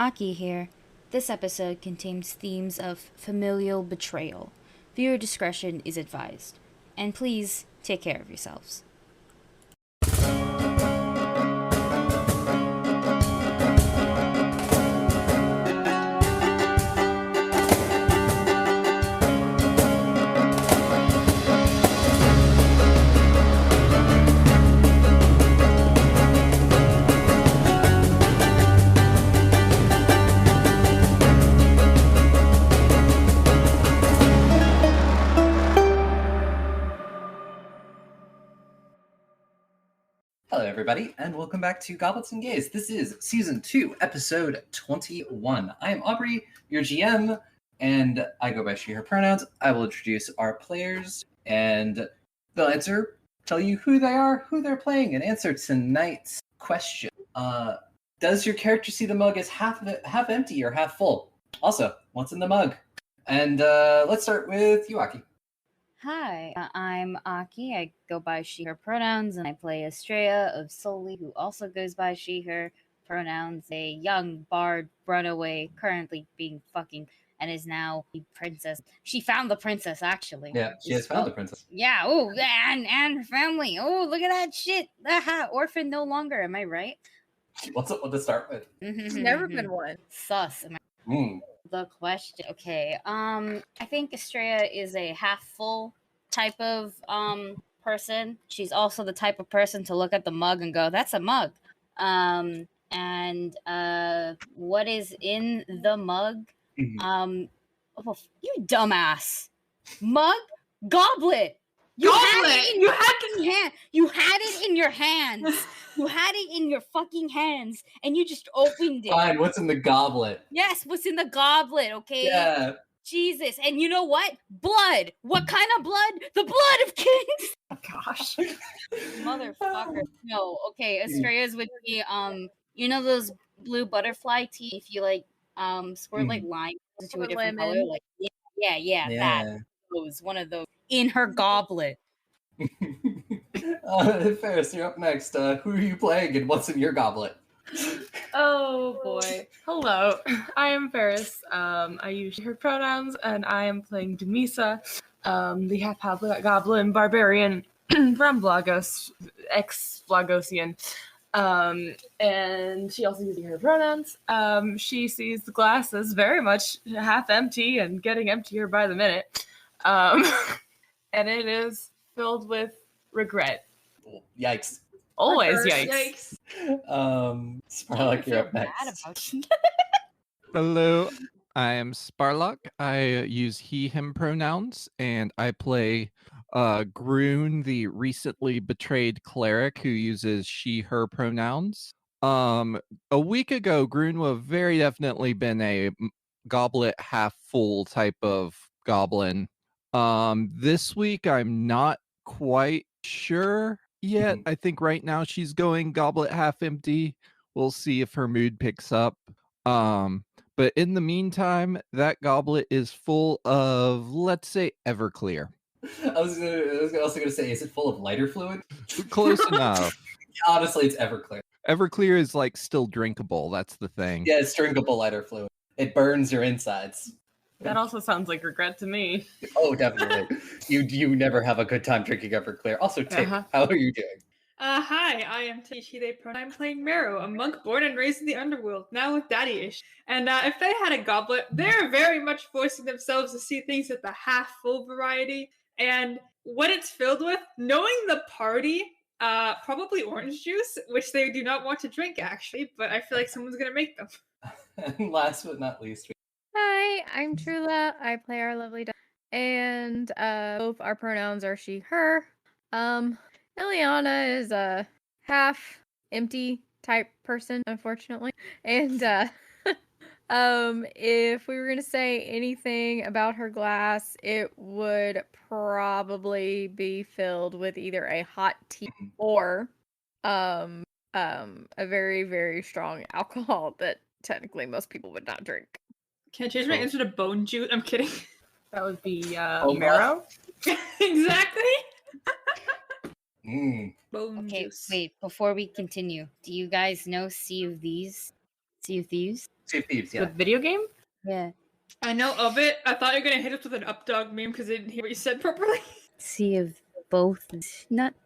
Aki here. This episode contains themes of familial betrayal. Viewer discretion is advised. And please take care of yourselves. Hello, everybody, and welcome back to Goblets and Gays. This is Season 2, Episode 21. I am Aubrey, your GM, and I go by she, her pronouns. I will introduce our players, and they'll tell you who they are, who they're playing, and answer tonight's question. Does your character see the mug as half empty or half full? Also, what's in the mug? And let's start with you, Aki. Hi, I'm Aki. I go by she, her pronouns, and I play Estrella of Soli, who also goes by she, her pronouns, a young bard runaway, currently being fucking, and is now a princess. She found the princess, actually. Yeah, she has found the princess. Yeah, and her family. Oh, look at that shit. Orphan no longer, am I right? What's up with to start with? Never been one. Sus. The question. Okay. I think Estrella is a half full type of person. She's also the type of person to look at the mug and go, "That's a mug." And what is in the mug? Mhm. Oh, you dumbass. Mug? Goblet. Goblet! You had it in your hands. You had it in your fucking hands, and you just opened it. Fine, what's in the goblet? Yes, what's in the goblet, okay? Yeah. Jesus, and you know what? Blood. What kind of blood? The blood of kings. Oh, gosh. Motherfucker. No, okay. Estrella's would be you know those blue butterfly tea? If you like squirt like lime into a different color, like yeah, that. One of those in her goblet. Ferris, you're up next. Who are you playing and what's in your goblet? Oh boy. Hello. I am Ferris. I use her pronouns and I am playing Demisa, the half-goblin barbarian from Blagos, ex-Blagosian. And she also uses her pronouns. She sees the glass as very much half empty and getting emptier by the minute. And it is filled with regret. Yikes. Always yikes. Sparlock, you're up next. Hello, I am Sparlock. I use he, him pronouns, and I play Groon, the recently betrayed cleric who uses she, her pronouns. A week ago, Groon would have very definitely been a goblet half full type of goblin. This week, I'm not quite sure yet. I think right now she's going goblet half empty. We'll see if her mood picks up. But in the meantime, that goblet is full of, let's say, Everclear. I was also going to say, is it full of lighter fluid? Close enough. Honestly, it's Everclear. Everclear is like still drinkable. That's the thing. Yeah, it's drinkable lighter fluid. It burns your insides. That also sounds like regret to me. Oh, definitely. You never have a good time drinking Everclear. Also, Tick, how are you doing? Hi, I am Tishi they pronoun. I'm playing Meru, a monk born and raised in the underworld, now with daddy-ish. And if they had a goblet, they're very much forcing themselves to see things at the half-full variety. And what it's filled with, knowing the party, probably orange juice, which they do not want to drink, actually, but I feel like someone's going to make them. And last but not least, Hi, I'm Trula. I play our lovely dog, and both our pronouns are she, her. Eliana is a half empty type person, unfortunately. And if we were gonna say anything about her glass, it would probably be filled with either a hot tea or a very, very strong alcohol that technically most people would not drink. Can I change my answer to bone juice? I'm kidding. That would be marrow. Exactly. Bone Okay, juice. wait, before we continue, do you guys know Sea of Thieves? Sea of Thieves? Sea of Thieves, yeah. The video game? Yeah. I know of it. I thought you were gonna hit us with an updog meme because I didn't hear what you said properly. Sea of both nuts.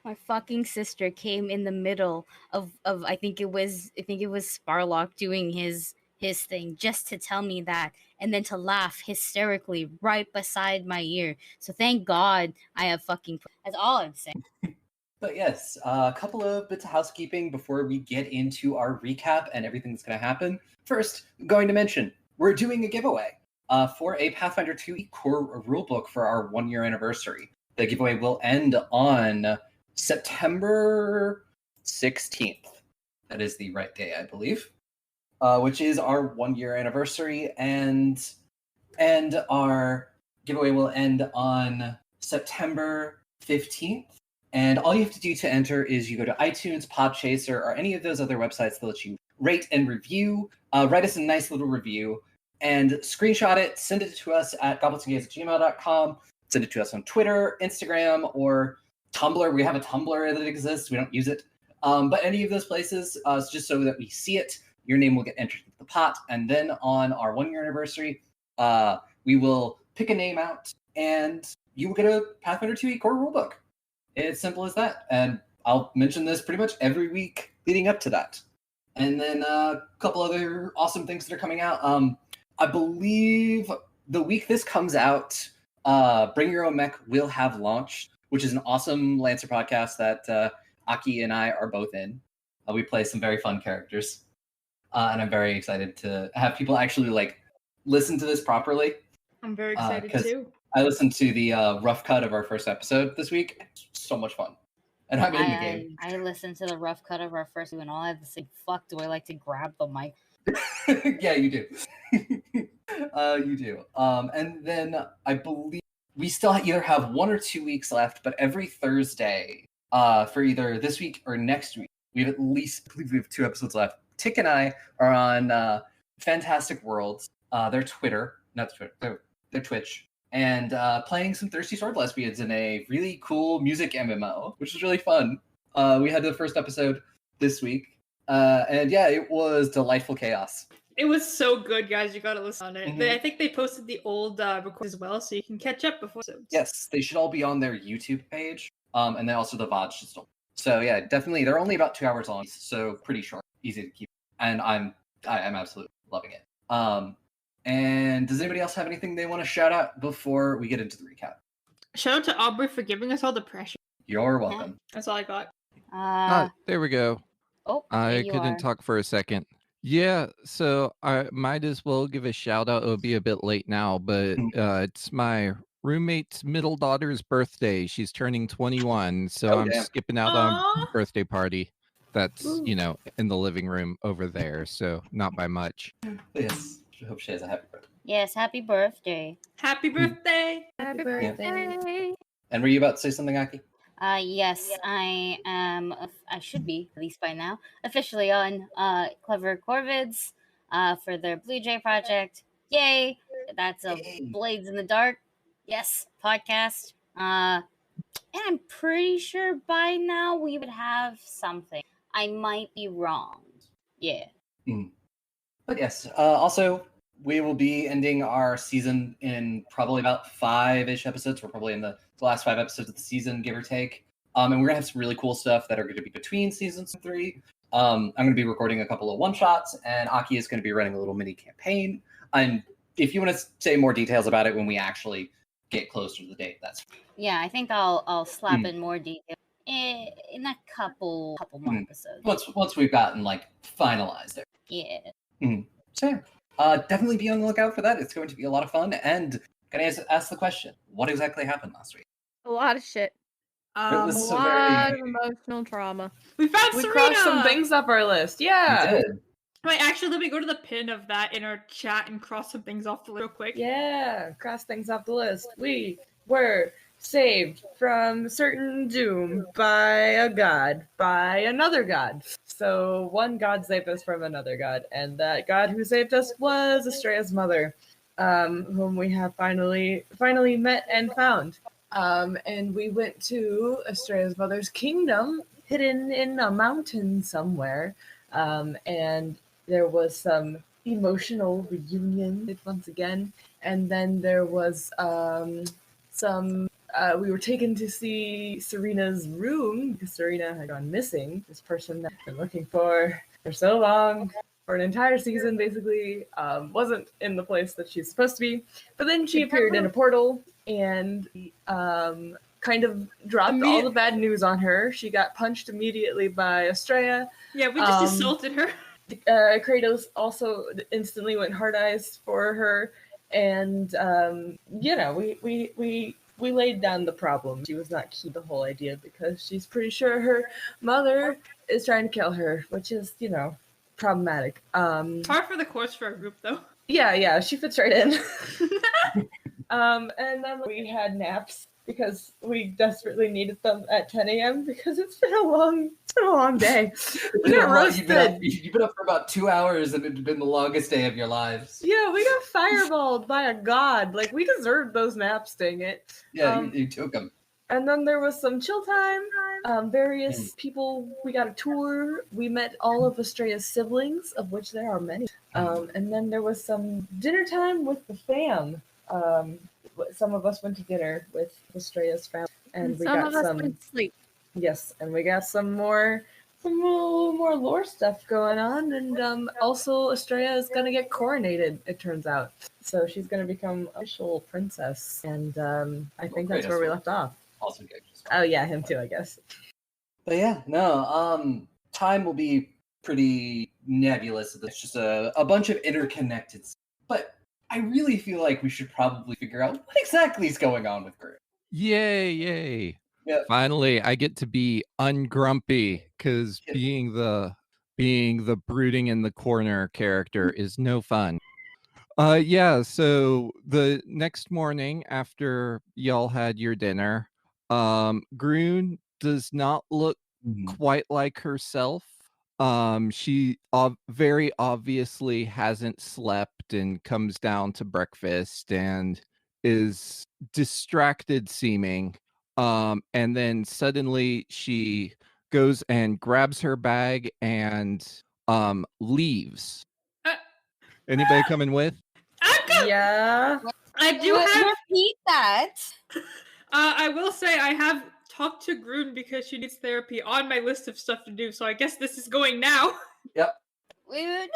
My fucking sister came in the middle of I think it was Sparlock doing his thing just to tell me that, and then to laugh hysterically right beside my ear. So thank God I have fucking. That's all I'm saying. But yes, a couple of bits of housekeeping before we get into our recap and everything that's going to happen. First, going to mention, we're doing a giveaway for a Pathfinder 2 core rulebook for our 1-year anniversary. The giveaway will end on September 16th. That is the right day, I believe, which is our 1-year anniversary, and our giveaway will end on September 15th. And all you have to do to enter is you go to iTunes, Podchaser, or any of those other websites that let you rate and review. Write us a nice little review and screenshot it. Send it to us at gobletsandgaze@gmail.com. Send it to us on Twitter, Instagram, or Tumblr. We have a Tumblr that exists. We don't use it. But any of those places, just so that we see it, your name will get entered into the pot. And then on our 1-year anniversary, we will pick a name out, and you will get a Pathfinder 2e core rulebook. It's simple as that. And I'll mention this pretty much every week leading up to that. And then a couple other awesome things that are coming out. I believe the week this comes out, Bring Your Own Mech will have launched, which is an awesome Lancer podcast that Aki and I are both in. We play some very fun characters. And I'm very excited to have people actually listen to this properly. I'm very excited 'cause too. I listened to the rough cut of our first episode this week. It's so much fun. And I'm in the game. I listened to the rough cut of our first one, and all I have to say, fuck, do I like to grab the mic? Yeah, you do. You do. And then I believe we still either have 1 or 2 weeks left, but every Thursday, for either this week or next week, we have at least, I believe we have 2 episodes left. Tick and I are on Fantastic Worlds, their Twitter, not Twitter, their Twitch, and playing some Thirsty Sword Lesbians in a really cool music MMO, which is really fun. We had the first episode this week, and yeah, it was delightful chaos. It was so good, guys. You gotta listen on it. Mhm. I think they posted the old recordings as well, so you can catch up before episodes. Yes, they should all be on their YouTube page, and then also the VOD should still. So yeah, definitely, they're only about 2 hours long, so pretty short, easy to keep, and I'm absolutely loving it. And does anybody else have anything they want to shout out before we get into the recap? Shout out to Aubrey for giving us all the pressure. You're welcome. That's all I got. There we go. Oh, there I you couldn't are. talk for a second. Yeah, so I might as well give a shout out. It'll be a bit late now, but it's my roommate's middle daughter's birthday. She's turning 21, so Oh, I'm damn. skipping out on Aw. birthday party. That's, Ooh. in the living room over there, so not by much. Yes, I hope she has a happy birthday. Yes, happy birthday. Happy birthday! Happy birthday. And were you about to say something, Aki? Yes, I am. I should be, at least by now, officially on Clever Corvids for their Blue Jay project. Yay! That's a Yay. Blades in the Dark. Yes, podcast. And I'm pretty sure by now we would have something. I might be wrong. Yeah. But yes, also, we will be ending our season in probably about 5-ish episodes. We're probably in the last 5 episodes of the season, give or take. And we're going to have some really cool stuff that are going to be between seasons 3. I'm going to be recording a couple of one-shots, and Aki is going to be running a little mini campaign. And if you want to say more details about it when we actually get closer to the date, that's fine. Yeah, I think I'll slap in more detail in a couple more episodes. Once we've gotten finalized it. Yeah. So yeah, definitely be on the lookout for that. It's going to be a lot of fun. And can I ask the question, what exactly happened last week? A lot of shit. It was A so lot very- of emotional trauma. We found We Serena! crossed some things off our list. Yeah. We did. Wait, actually, let me go to the pin of that in our chat and cross some things off the list real quick. Yeah. Cross things off the list. We were saved from certain doom by a god, by another god. So one god saved us from another god, and that god who saved us was Estrella's mother, whom we have finally met and found. And we went to Estrella's mother's kingdom, hidden in a mountain somewhere. And there was some emotional reunion once again, and then there was some. We were taken to see Serena's room because Serena had gone missing. This person that I've been looking for so long, for an entire season, basically, wasn't in the place that she's supposed to be. But then she appeared in a portal and kind of dropped all the bad news on her. She got punched immediately by Estrella. Yeah, we just assaulted her. Kratos also instantly went hard eyes for her, and we laid down the problem. She was not key to the whole idea because she's pretty sure her mother is trying to kill her, which is problematic. Par for the course for our group, though. Yeah, she fits right in. And then we had naps because we desperately needed them at 10 a.m. because it's been a long day. We got roasted. You've been up for about 2 hours and it's been the longest day of your lives. Yeah, we got fireballed by a god. Like, we deserved those naps, dang it. Yeah, you took them. And then there was some chill time. Various people, we got a tour. We met all of Estrella's siblings, of which there are many. And then there was some dinner time with the fam. Some of us went to dinner with Estrella's family, and we got some. Went to sleep. Yes, and we got some more lore stuff going on, and also Estrella is gonna get coronated. It turns out, so she's gonna become official princess, and I think that's where we left off. Also good. Oh yeah, him too, I guess. But yeah, no. Time will be pretty nebulous. It's just a bunch of interconnected. But I really feel like we should probably figure out what exactly is going on with Groot. Yay! Yeah. Finally, I get to be ungrumpy because being the brooding in the corner character is no fun. Yeah. So the next morning after y'all had your dinner, Groon does not look quite like herself. She very obviously hasn't slept and comes down to breakfast and is distracted seeming. And then suddenly she goes and grabs her bag and leaves. Anybody coming with? Yeah. I do have. Repeat that. I will say I have talked to Groon because she needs therapy on my list of stuff to do. So I guess this is going now. Wait,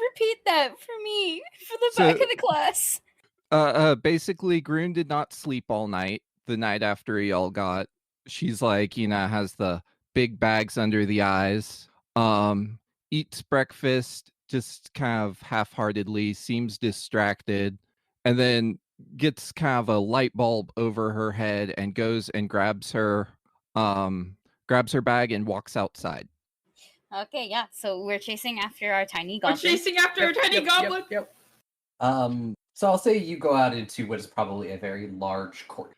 repeat that for me, for the back of the class. Basically, Groon did not sleep all night. The night after y'all got, she's like, has the big bags under the eyes. Eats breakfast just kind of half-heartedly, seems distracted, and then gets kind of a light bulb over her head and goes and grabs her bag and walks outside. Okay, yeah. So we're chasing after our tiny goblin. We're chasing after our tiny goblin. Yep. So I'll say you go out into what is probably a very large court.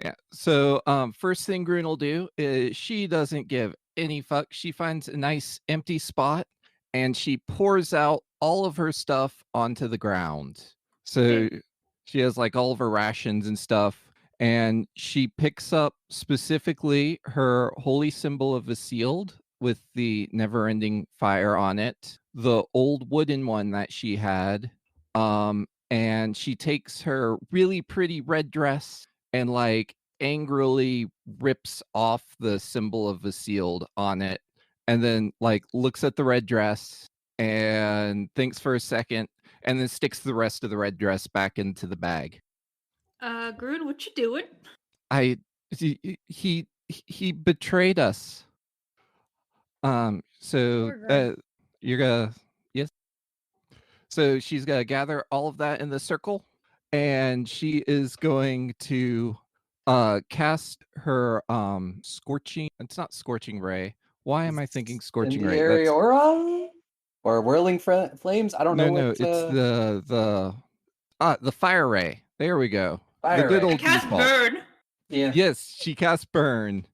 Yeah. So first thing Groon will do is she doesn't give any fuck. She finds a nice empty spot and she pours out all of her stuff onto the ground. So she has like all of her rations and stuff. And she picks up specifically her holy symbol of Isilde with the never-ending fire on it, the old wooden one that she had, and she takes her really pretty red dress and like angrily rips off the symbol of Isilde on it, and then like looks at the red dress and thinks for a second, and then sticks the rest of the red dress back into the bag. Groon, what you doing? He betrayed us. So you're gonna, yes. So she's gonna gather all of that in the circle, and she is going to cast her scorching. It's not scorching ray. Why am I thinking scorching ray? Aura or whirling flames? I don't know. No, it's the fire ray. There we go. Fire the good ray. old Cast default. burn. Yeah. Yes, she casts burn,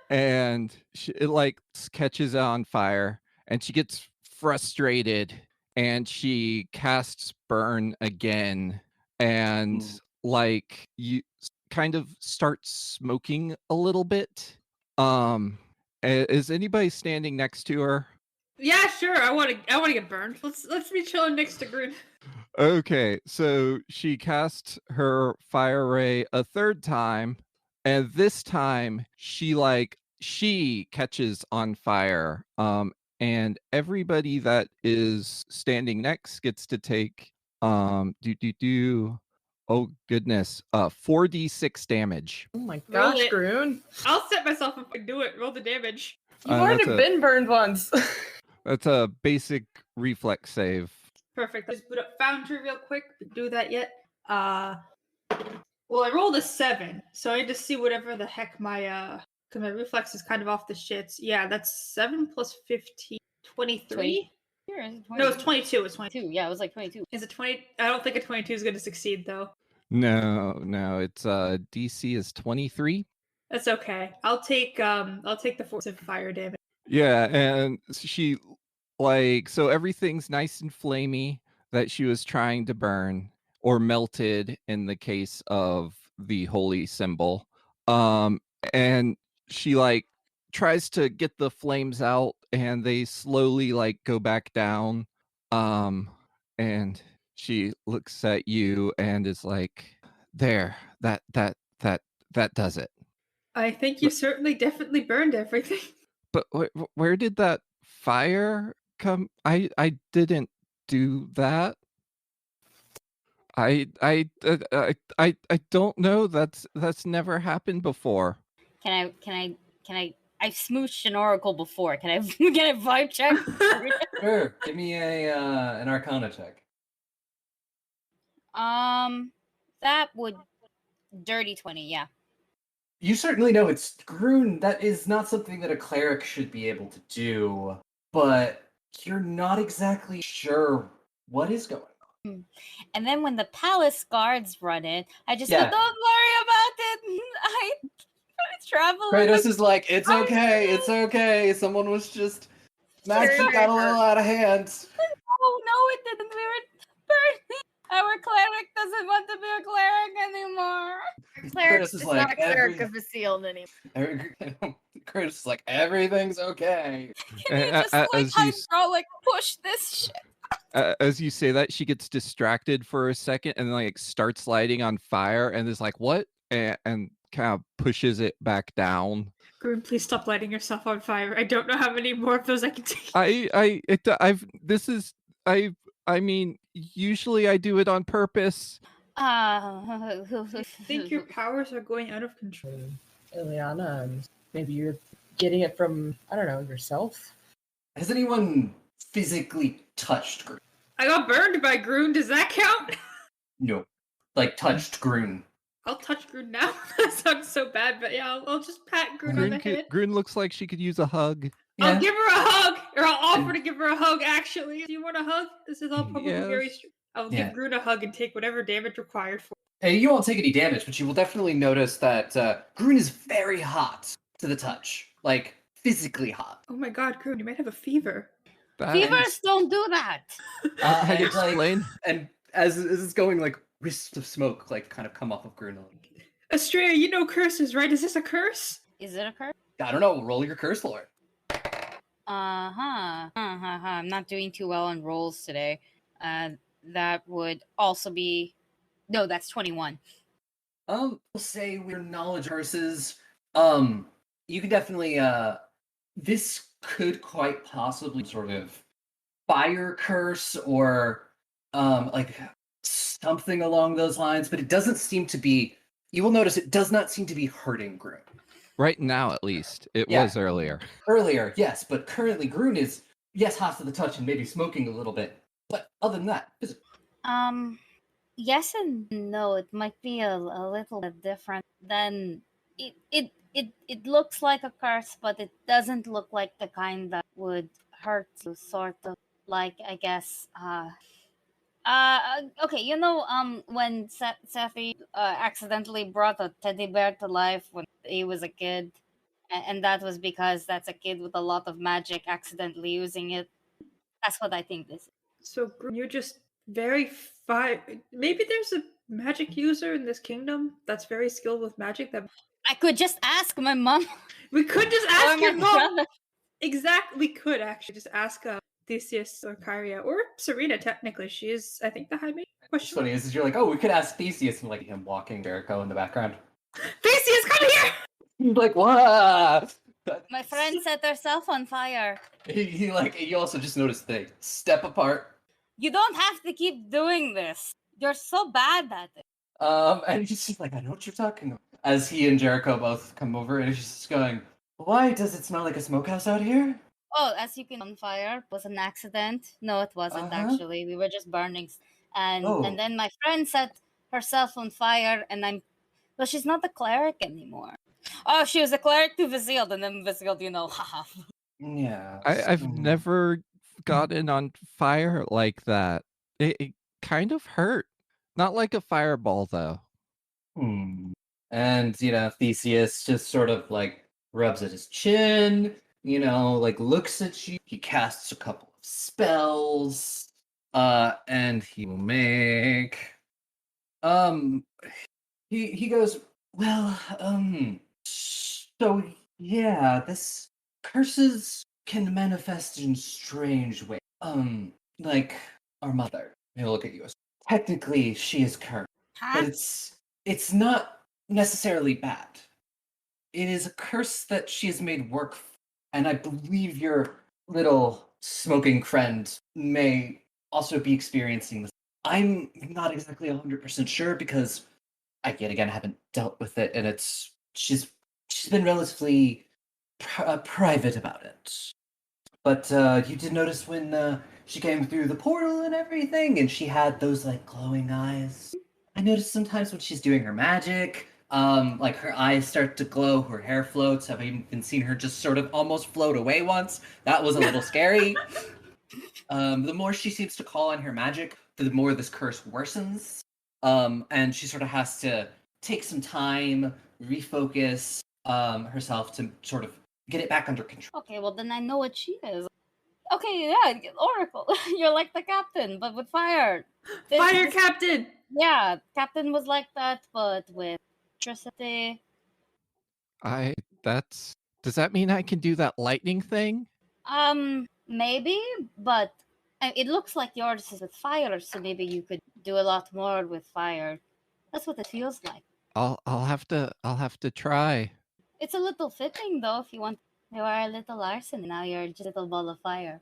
and it like catches on fire, and she gets frustrated, and she casts burn again, and like you kind of start smoking a little bit. Is anybody standing next to her? Yeah, sure. I want to get burned. Let's be chilling next to Green. Okay, so she casts her fire ray a third time, and this time she catches on fire. And everybody that is standing next gets to take oh goodness, 4d6 damage. Oh my Roll gosh, it. Groon. I'll set myself up and do it. Roll the damage. You've Uh, already that's a- been burned once. That's a basic reflex save. Perfect. Let's boot up Foundry real quick. Didn't do that yet. Well, I rolled a 7, so I just see whatever the heck my because my reflex is kind of off the shits. Yeah, that's 7 plus 15, 23. Here, is it No, it's 22. It's 22. 22. Yeah, it was like 22. Is it 20? I don't think a 22 is going to succeed though. No, it's DC is 23. That's okay. I'll take the force of fire damage. Yeah, and she so everything's nice and flamey that she was trying to burn or melted in the case of the holy symbol. And she tries to get the flames out and they slowly go back down. And she looks at you and is like, there, that does it. I think you certainly definitely burned everything. But where did that fire come? I didn't do that. I don't know. That's never happened before. Can I? I've smooched an oracle before. Can I get a vibe check? Sure. Give me an Arcana check. That would dirty 20. Yeah. You certainly know it's Groon. That is not something that a cleric should be able to do, but you're not exactly sure what is going on. And then when the palace guards run in, I just Yeah. go, don't worry about it. I travel. Kratos is like, it's okay. Someone was just magic got a little out of hand. Oh no, it didn't. We were burning. Our cleric doesn't want to be a cleric anymore. Cleric Kratos is is not like, a cleric of Basil anymore. Kratos is like, everything's okay. Can you just as you hydraulic push this shit? As you say that, she gets distracted for a second and starts lighting on fire and is like, "What?" and kind of pushes it back down. Groon, please stop lighting yourself on fire. I don't know how many more of those I can take. I mean, usually I do it on purpose. I think your powers are going out of control. Ileana, maybe you're getting it from, I don't know, yourself? Has anyone physically touched Groon? I got burned by Groon. Does that count? No. Touched Groon. I'll touch Groon now. That sounds so bad, but yeah, I'll just pat Groon on the head. Groon looks like she could use a hug. I'll give her a hug, or I'll offer to give her a hug. Actually, do you want a hug? This is all probably very. Yes. I'll Yeah. give Groon a hug and take whatever damage required for. Hey, you won't take any damage, but you will definitely notice that Groon is very hot to the touch. Physically hot. Oh my God, Groon, you might have a fever. Fevers don't do that. I'd explain. And as it's going, wisps of smoke, kind of come off of Groon. Estrella, you know curses, right? Is this a curse? Is it a curse? I don't know. Roll your curse lore. I'm not doing too well on rolls today. That would also be. No, that's 21. We'll say we're knowledge curses. You can definitely. This could quite possibly sort of fire curse or something along those lines, but it doesn't seem to be. You will notice it does not seem to be hurting Groon. Right now, at least. It Yeah. was earlier. Earlier, yes, but currently Groon is hot to the touch and maybe smoking a little bit. But other than that, Yes and no. It might be a little bit different than it looks like a curse, but it doesn't look like the kind that would hurt you. Sort of I guess. Okay, when Sethi accidentally brought a teddy bear to life when he was a kid, and that was because that's a kid with a lot of magic accidentally using it. That's what I think this is. So Groon, you're just very maybe there's a magic user in this kingdom that's very skilled with magic. That I could just ask my mom. we could just or ask my your mom. brother. We could actually just ask Theseus or Kyria or Serena. Technically, she is, I think, the high mage. What's Question. funny is you're like, oh, we could ask Theseus, and like him walking Jericho in the background. Theseus, come here! He's like, what? My friend set herself on fire. He also just noticed they step apart. You don't have to keep doing this. You're so bad at it. And he's just like, I know what you're talking about. As he and Jericho both come over, and he's just going, why does it smell like a smokehouse out here? Oh, as you can on fire was an accident. No, it wasn't actually. We were just burning, and then my friend set herself on fire, and well, she's not a cleric anymore. Oh, she was a cleric to Vizzield, and then Vizzield, haha. Yeah. I've never gotten on fire like that. It kind of hurt. Not like a fireball, though. And, Theseus just sort of like rubs at his chin, like looks at you. He casts a couple of spells, and he will make, he goes, well, so yeah, this curses can manifest in strange ways. Like our mother. He'll look at you. Technically, she is cursed, but it's not necessarily bad. It is a curse that she has made work, and I believe your little smoking friend may also be experiencing this. I'm not exactly 100% sure because I haven't dealt with it, and she's been relatively private about it. But you did notice when she came through the portal and everything, and she had those like glowing eyes. I noticed sometimes when she's doing her magic, like her eyes start to glow, her hair floats. I've even seen her just sort of almost float away once. That was a little scary. The more she seems to call on her magic, the more this curse worsens. And she sort of has to take some time, refocus herself to sort of get it back under control. Okay, well then I know what she is. Okay, yeah, Oracle. You're like the captain, but with fire. Fire captain! Yeah, captain was like that, but with electricity. Does that mean I can do that lightning thing? Maybe, but it looks like yours is with fire, so maybe you could do a lot more with fire. That's what it feels like. I'll have to try. It's a little fitting though, if you want. You are a little arson, now you're just a little ball of fire.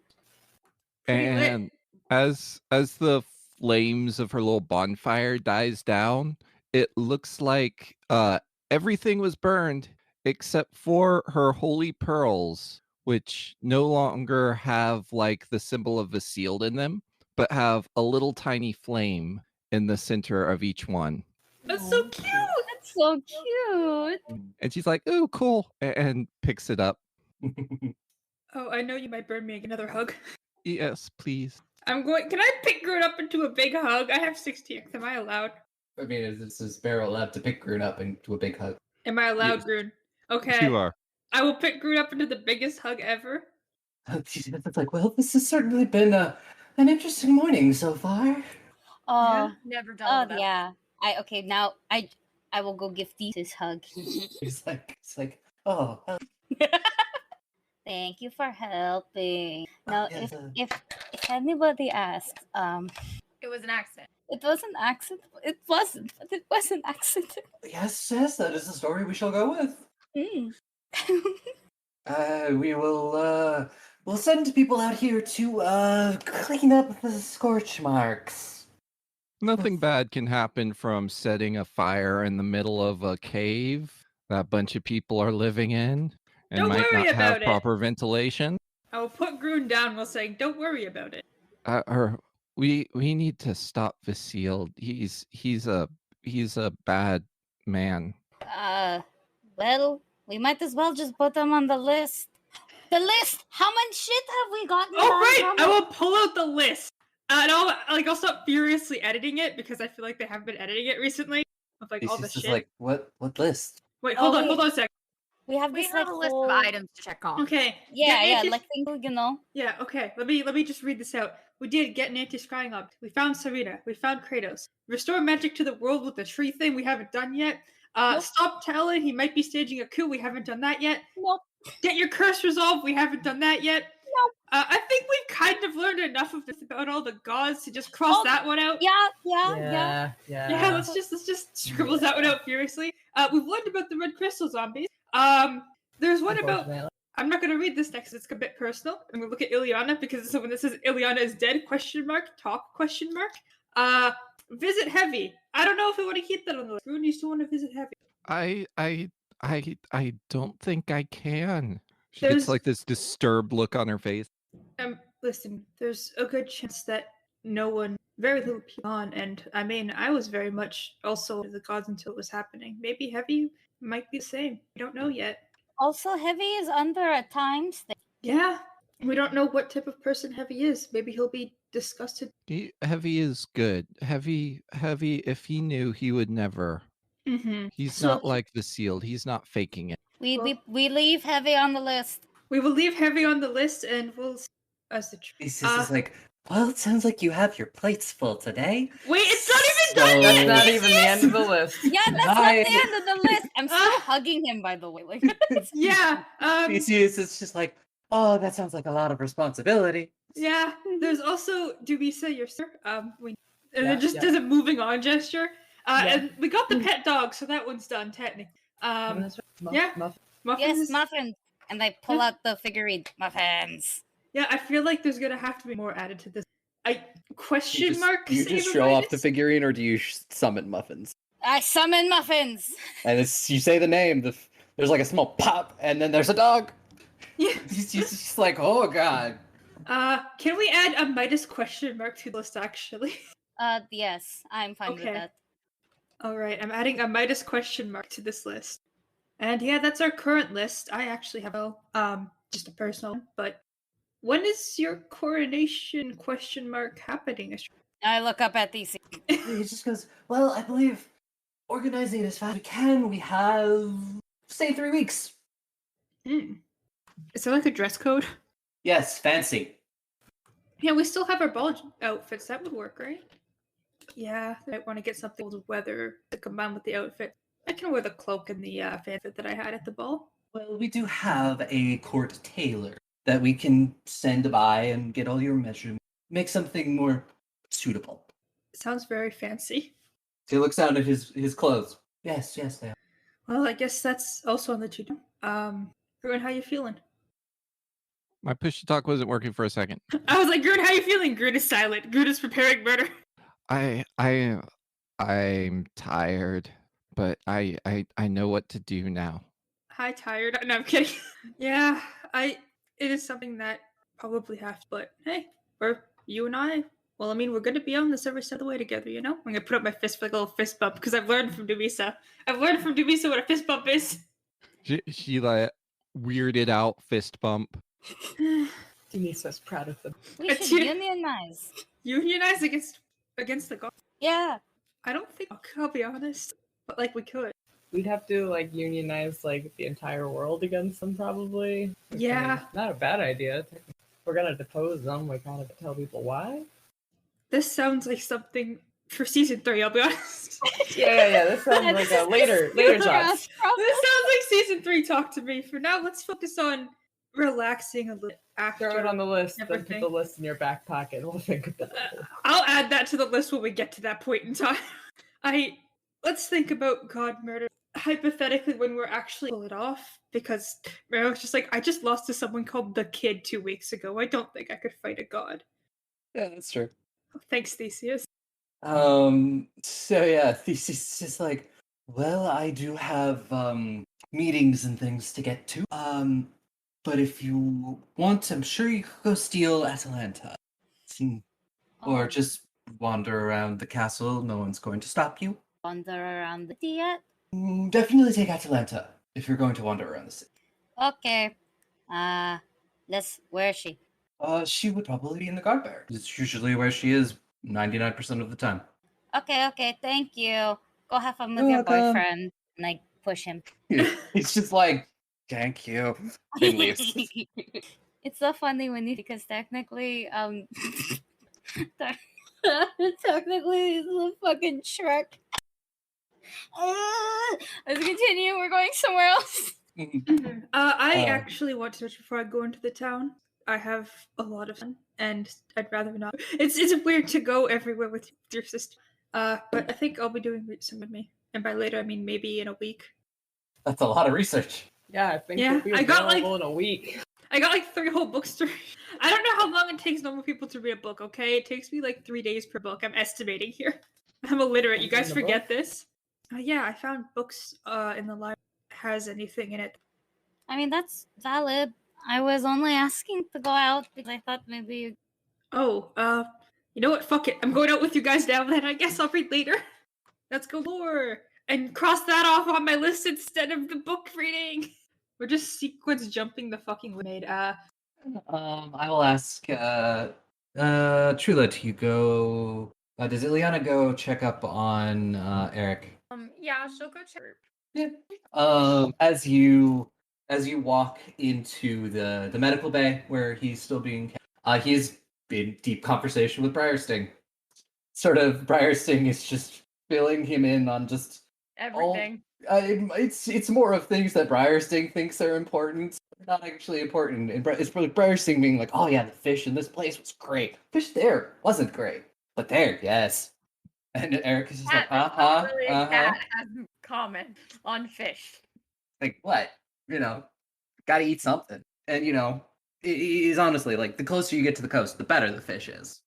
And as the flames of her little bonfire dies down, it looks like everything was burned except for her holy pearls, which no longer have like the symbol of Vizzield in them, but have a little tiny flame in the center of each one. That's so cute! That's so cute! And she's like, "Oh, cool," and picks it up. Oh, I know you might burn me another hug. Yes, please. Can I pick Groon up into a big hug? I have 16. Am I allowed? I mean, is Barrow allowed to pick Groon up into a big hug? Am I allowed, Yes. Groon? Okay. You are. I will pick Groon up into the biggest hug ever. It's like, well, this has certainly been an interesting morning so far. Oh, Never done that. yeah. Now I will go give Thesis a hug. It's like, oh, Thank you for helping. Now, yes, if anybody asks, It was an accident. it was an accident. It wasn't, but it was an accident. yes, that is the story we shall go with. Mm. We'll send people out here to clean up the scorch marks. Nothing bad can happen from setting a fire in the middle of a cave that a bunch of people are living in and Don't might worry not have about it. proper ventilation. I will put Groon down while saying, don't worry about it. We need to stop Vizzield. He's a bad man. Well, we might as well just put them on the list. The list! How much shit have we gotten? Oh, done right! from I it? will pull out the list. And I'll stop furiously editing it because I feel like they haven't been editing it recently. Of like all the He's shit. just like, what list? Wait, hold Oh, on a sec. We have We this have like a list whole... of items to check off. Okay. Yeah, Get like things, Yeah, okay. Let me just read this out. We did get an anti-scrying object. We found Serena. We found Kratos. Restore magic to the world with the tree thing we haven't done yet. Nope. Stop Talon. He might be staging a coup. We haven't done that yet. Nope. Get your curse resolved. We haven't done that yet. Nope. I think we've kind of learned enough of this about all the gods to just cross Oh, that one out. Yeah. Yeah, let's just scribble that one out furiously. We've learned about the red crystal zombies. There's one about. Unfortunately. I'm not gonna read this next. It's a bit personal. I'm gonna look at Ileana because it's the one that says Ileana is dead? Talk? Visit Heavy. I don't know if we want to keep that on the list. Rune used to want to visit Heavy. I don't think I can. She There's- gets like this disturbed look on her face. Listen, there's a good chance that very little people on, and I mean, I was very much also the gods until it was happening. Maybe Heavy might be the same. We don't know yet. Also, Heavy is under a time stamp. Yeah, we don't know what type of person Heavy is. Maybe he'll be disgusted. Heavy is good. Heavy. If he knew, he would never. Mm-hmm. He's So- not like the sealed. He's not faking it. We Well- we leave Heavy on the list. We will leave Heavy on the list, and we'll see as the. Theseus is like, well, it sounds like you have your plates full today. Wait, it's not even So- done That's yet. not even the end of the list. Yeah, that's not Hi. the end of the list. I'm still Ah. hugging him, by the way. Like, Yeah. Theseus is just like, oh, that sounds like a lot of responsibility. Yeah. There's also Dumisa, your sir. And Yeah, it just yeah. does a moving on gesture. Yeah. And we got the pet dog, so that one's done technically. That's right. yeah. Muffin. Muffins. yes, muffins. And they pull out the figurine. Muffins. Yeah, I feel like there's gonna have to be more added to this. Question mark. You save just of show off the Midas? figurine, or do you summon muffins? I summon muffins. And it's, you say the name. There's like a small pop, and then there's a dog. Yeah. He's just like, oh god. Can we add a Midas question mark to the list actually? Yes, I'm fine with Okay. that. All right, I'm adding a Midas question mark to this list. And yeah, that's our current list. I actually have just a personal one, but when is your coronation question mark happening? I look up at these. He just goes, well, I believe organizing it as fast as we can. We have, say, 3 weeks. Is there like a dress code? Yes, fancy. Yeah, we still have our ball outfits. That would work, right? Yeah, I might want to get something with weather to combine with the outfit. I can wear the cloak and the fanfit that I had at the ball. Well, we do have a court tailor that we can send by and get all your measurements. Make something more suitable. Sounds very fancy. So he looks down at his clothes. Yes, they are. Well, I guess that's also on the to-do. Ruin, how you feeling? My push to talk wasn't working for a second. I was like, Grun, how you feeling? Grun is silent. Grun is preparing murder. I'm tired, but I know what to do now. Hi, tired. No, I'm kidding. Yeah, it is something that probably have to, but hey, you and I, well, I mean, we're gonna be on this every step of the way together, you know? I'm gonna put up my fist for like a little fist bump, because I've learned from Dumisa. What a fist bump is. She like weirded out fist bump. Denisa's proud of them. We It's should you- unionize. Unionize against the god. Yeah. I don't think, I'll be honest, but like we could. We'd have to like unionize like the entire world against them, probably. Which, I mean, Yeah. not a bad idea. If we're gonna depose them, we gotta tell people why. This sounds like something for season 3, I'll be honest. Yeah. This sounds like a later Yeah. job. This sounds like season 3 talk to me. For now, let's focus on relaxing a little after. Throw it on the list, then put everything. the list in your back pocket, and we'll think about it. I'll add that to the list when we get to that point in time. Let's think about god murder hypothetically when we're actually pull it off, because Meryl just like, I just lost to someone called the Kid 2 weeks ago. I don't think I could fight a god. Yeah, that's true. Thanks, Theseus. So yeah, Theseus is just like, well, I do have meetings and things to get to. But if you want, I'm sure you could go steal Atalanta. Or Oh, just wander around the castle. No one's going to stop you. wander around the city yet? Definitely take Atalanta if you're going to wander around the city. Okay. Where is she? She would probably be in the guard barracks. It's usually where she is 99% of the time. Okay, thank you. Go have fun with You're your welcome. boyfriend. And I push him. He's just like, thank you. And leaves. It's so funny because technically, technically it's a fucking Shrek. Let's continue. We're going somewhere else. I Um, actually want to search before I go into the town. I have a lot of fun, and I'd rather not. It's weird to go everywhere with your sister. But I think I'll be doing some with me, and by later I mean maybe in a week. That's a lot of research. Yeah, I think Yeah, it'll be I got, like- available in a week. I got like 3 whole books to read. I don't know how long it takes normal people to read a book. Okay, it takes me like 3 days per book. I'm estimating here. I'm illiterate. You guys In the forget this? Yeah, I found books in the library that has anything in it. I mean, that's valid. I was only asking to go out because I thought maybe you. Oh, you know what? Fuck it. I'm going out with you guys now. Then I guess I'll read later. Let's go more and cross that off on my list instead of the book reading. We're just sequence jumping the fucking made. I will ask Trula to go. Does Ileana go check up on Eric? Yeah, she'll go check. Yeah. As you walk into the medical bay where he's still being he's in deep conversation with Briarsting. Sort of Briarsting is just filling him in on just Everything. it's more of things that Briarsting thinks are important, not actually important. And it's really Briarsting being like, "Oh yeah, the fish in this place was great. Fish there wasn't great, but there, yes." And Eric is just like, Really cat has comment on fish. Like what? Got to eat something. And he's honestly like, the closer you get to the coast, the better the fish is.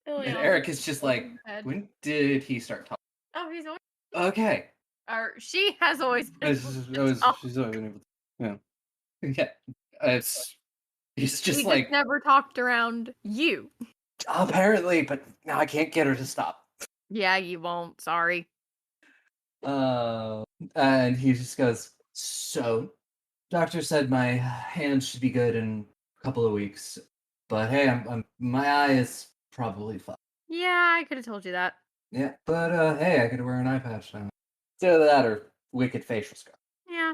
And Eric is just like, when did he start talking? Oh, he's always. Okay. Or she has always been. She's always been able to, yeah. He's just He like, never talked around you. apparently, but now I can't get her to stop. Yeah, you won't. Sorry. And he just goes, so, doctor said my hand should be good in a couple of weeks, but hey, my eye is probably fine. Yeah, I could have told you that. Yeah, but hey, I could wear an eye patch now. It's either that or wicked facial scar. Yeah.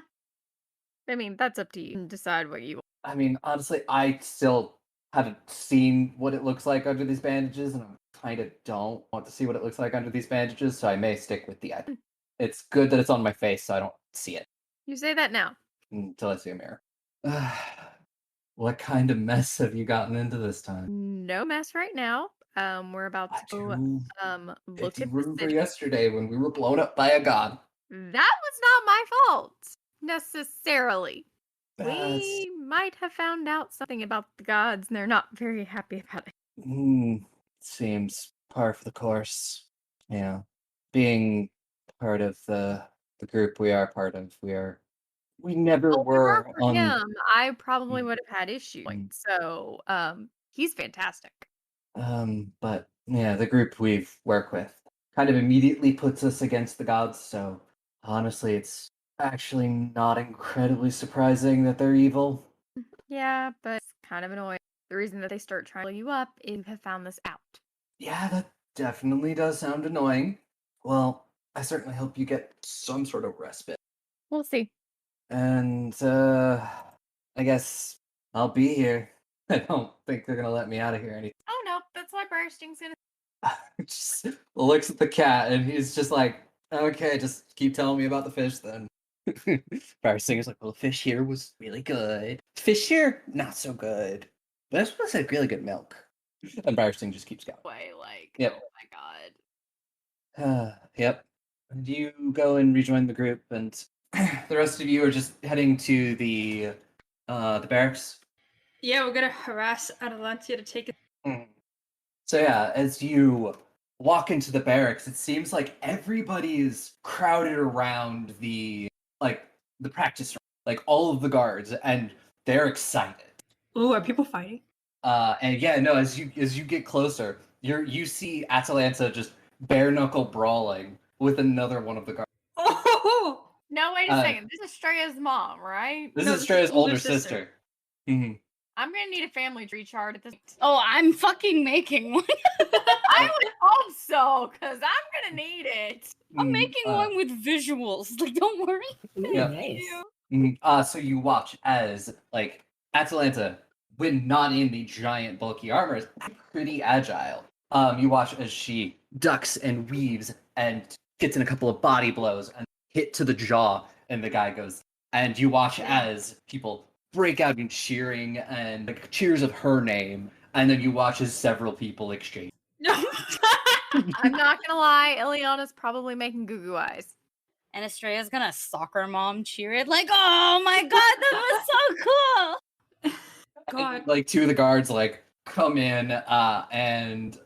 I mean, that's up to you. You can decide what you want. I mean, honestly, I still haven't seen what it looks like under these bandages, and I kind of don't want to see what it looks like under these bandages, so I may stick with the eye. It's good that it's on my face, so I don't see it You say that now. until I see a mirror. What kind of mess have you gotten into this time? No mess right now. We're about to go look If you at the remember city. yesterday when we were blown up by a god. That was not my fault necessarily. That's- We might have found out something about the gods, and they're not very happy about it. Seems par for the course. Yeah. Being part of the group we are part of, we never Oh, were for on him, I probably Mm. would have had issues. Mm. So, he's fantastic. but yeah, the group we've worked with kind of immediately puts us against the gods, so honestly it's actually not incredibly surprising that they're evil. Yeah, but it's kind of annoying. The reason that they start trying to pull you up is you have found this out. Yeah, that definitely does sound annoying. Well, I certainly hope you get some sort of respite. We'll see. And I guess I'll be here. I don't think they're gonna let me out of here anytime. Oh no, that's why Briarsting's gonna. Just looks at the cat and he's just like, okay, just keep telling me about the fish then. Briarstinger's like, well, the fish here was really good. Fish here, not so good. But I suppose I had really good milk. And Briarsting just keeps going. Way, like, Yep. oh my god. Yep. And you go and rejoin the group, and the rest of you are just heading to the barracks. Yeah, we're gonna harass Atalantia to take it. So yeah, as you walk into the barracks, it seems like everybody is crowded around the practice room, like all of the guards, and they're excited. Ooh, are people fighting? And yeah, no, as you get closer, you see Atalanta just bare knuckle brawling with another one of the guards. Oh! No, wait a second. This is Estrella's mom, right? This No, is this is Estrella's older older sister. sister. Mhm. I'm gonna need a family tree chart at this. Oh, I'm fucking making one. I would hope so, because I'm gonna need it. I'm making one with visuals. Like, don't worry. Yeah. Nice. So you watch as Atalanta, when not in the giant bulky armor, is pretty agile. You watch as she ducks and weaves and gets in a couple of body blows and hit to the jaw, and the guy goes, and you watch as people break out in cheering and like cheers of her name, and then you watch as several people exchange. No. I'm not gonna lie, Ileana's probably making goo goo eyes. And Estrella's gonna soccer mom cheer it like, oh my god, that was so cool! God. Like two of the guards like come in and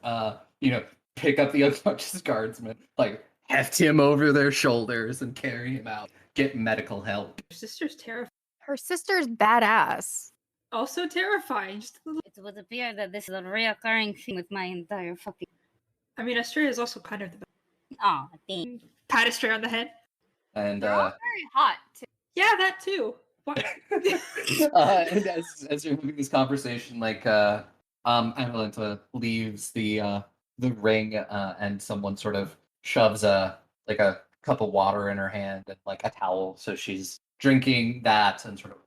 pick up the unconscious guardsman, like heft him over their shoulders and carry him out, get medical help. Your sister's terrifying. Her sister's badass. Also terrifying. Just a little... It would appear that this is a reoccurring thing with my entire fucking. I mean, Estrella is also kind of the best. Oh, dang. Pat Estrella on the head. And They're all very hot too. Yeah, that too. What? and as you're having this conversation, like Amalanta leaves the ring and someone sort of shoves a cup of water in her hand and like a towel, so she's drinking that and sort of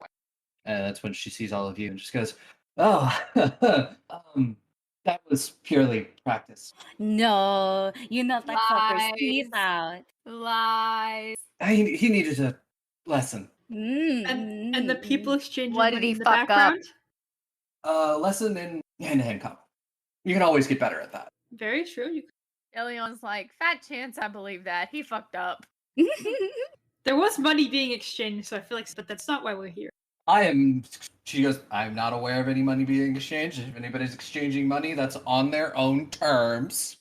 and that's when she sees all of you and just goes, oh, that was purely practice. No, you're not like fuckers. Peace Lies. out. Lies. He needed a lesson. And the people exchanging What did he in the fuck up? background. Lesson in hand-to-hand combat. You can always get better at that. Very true. Iliana's like, fat chance I believe that. He fucked up. There was money being exchanged, so I feel like, but that's not why we're here. She goes, I'm not aware of any money being exchanged. If anybody's exchanging money, that's on their own terms.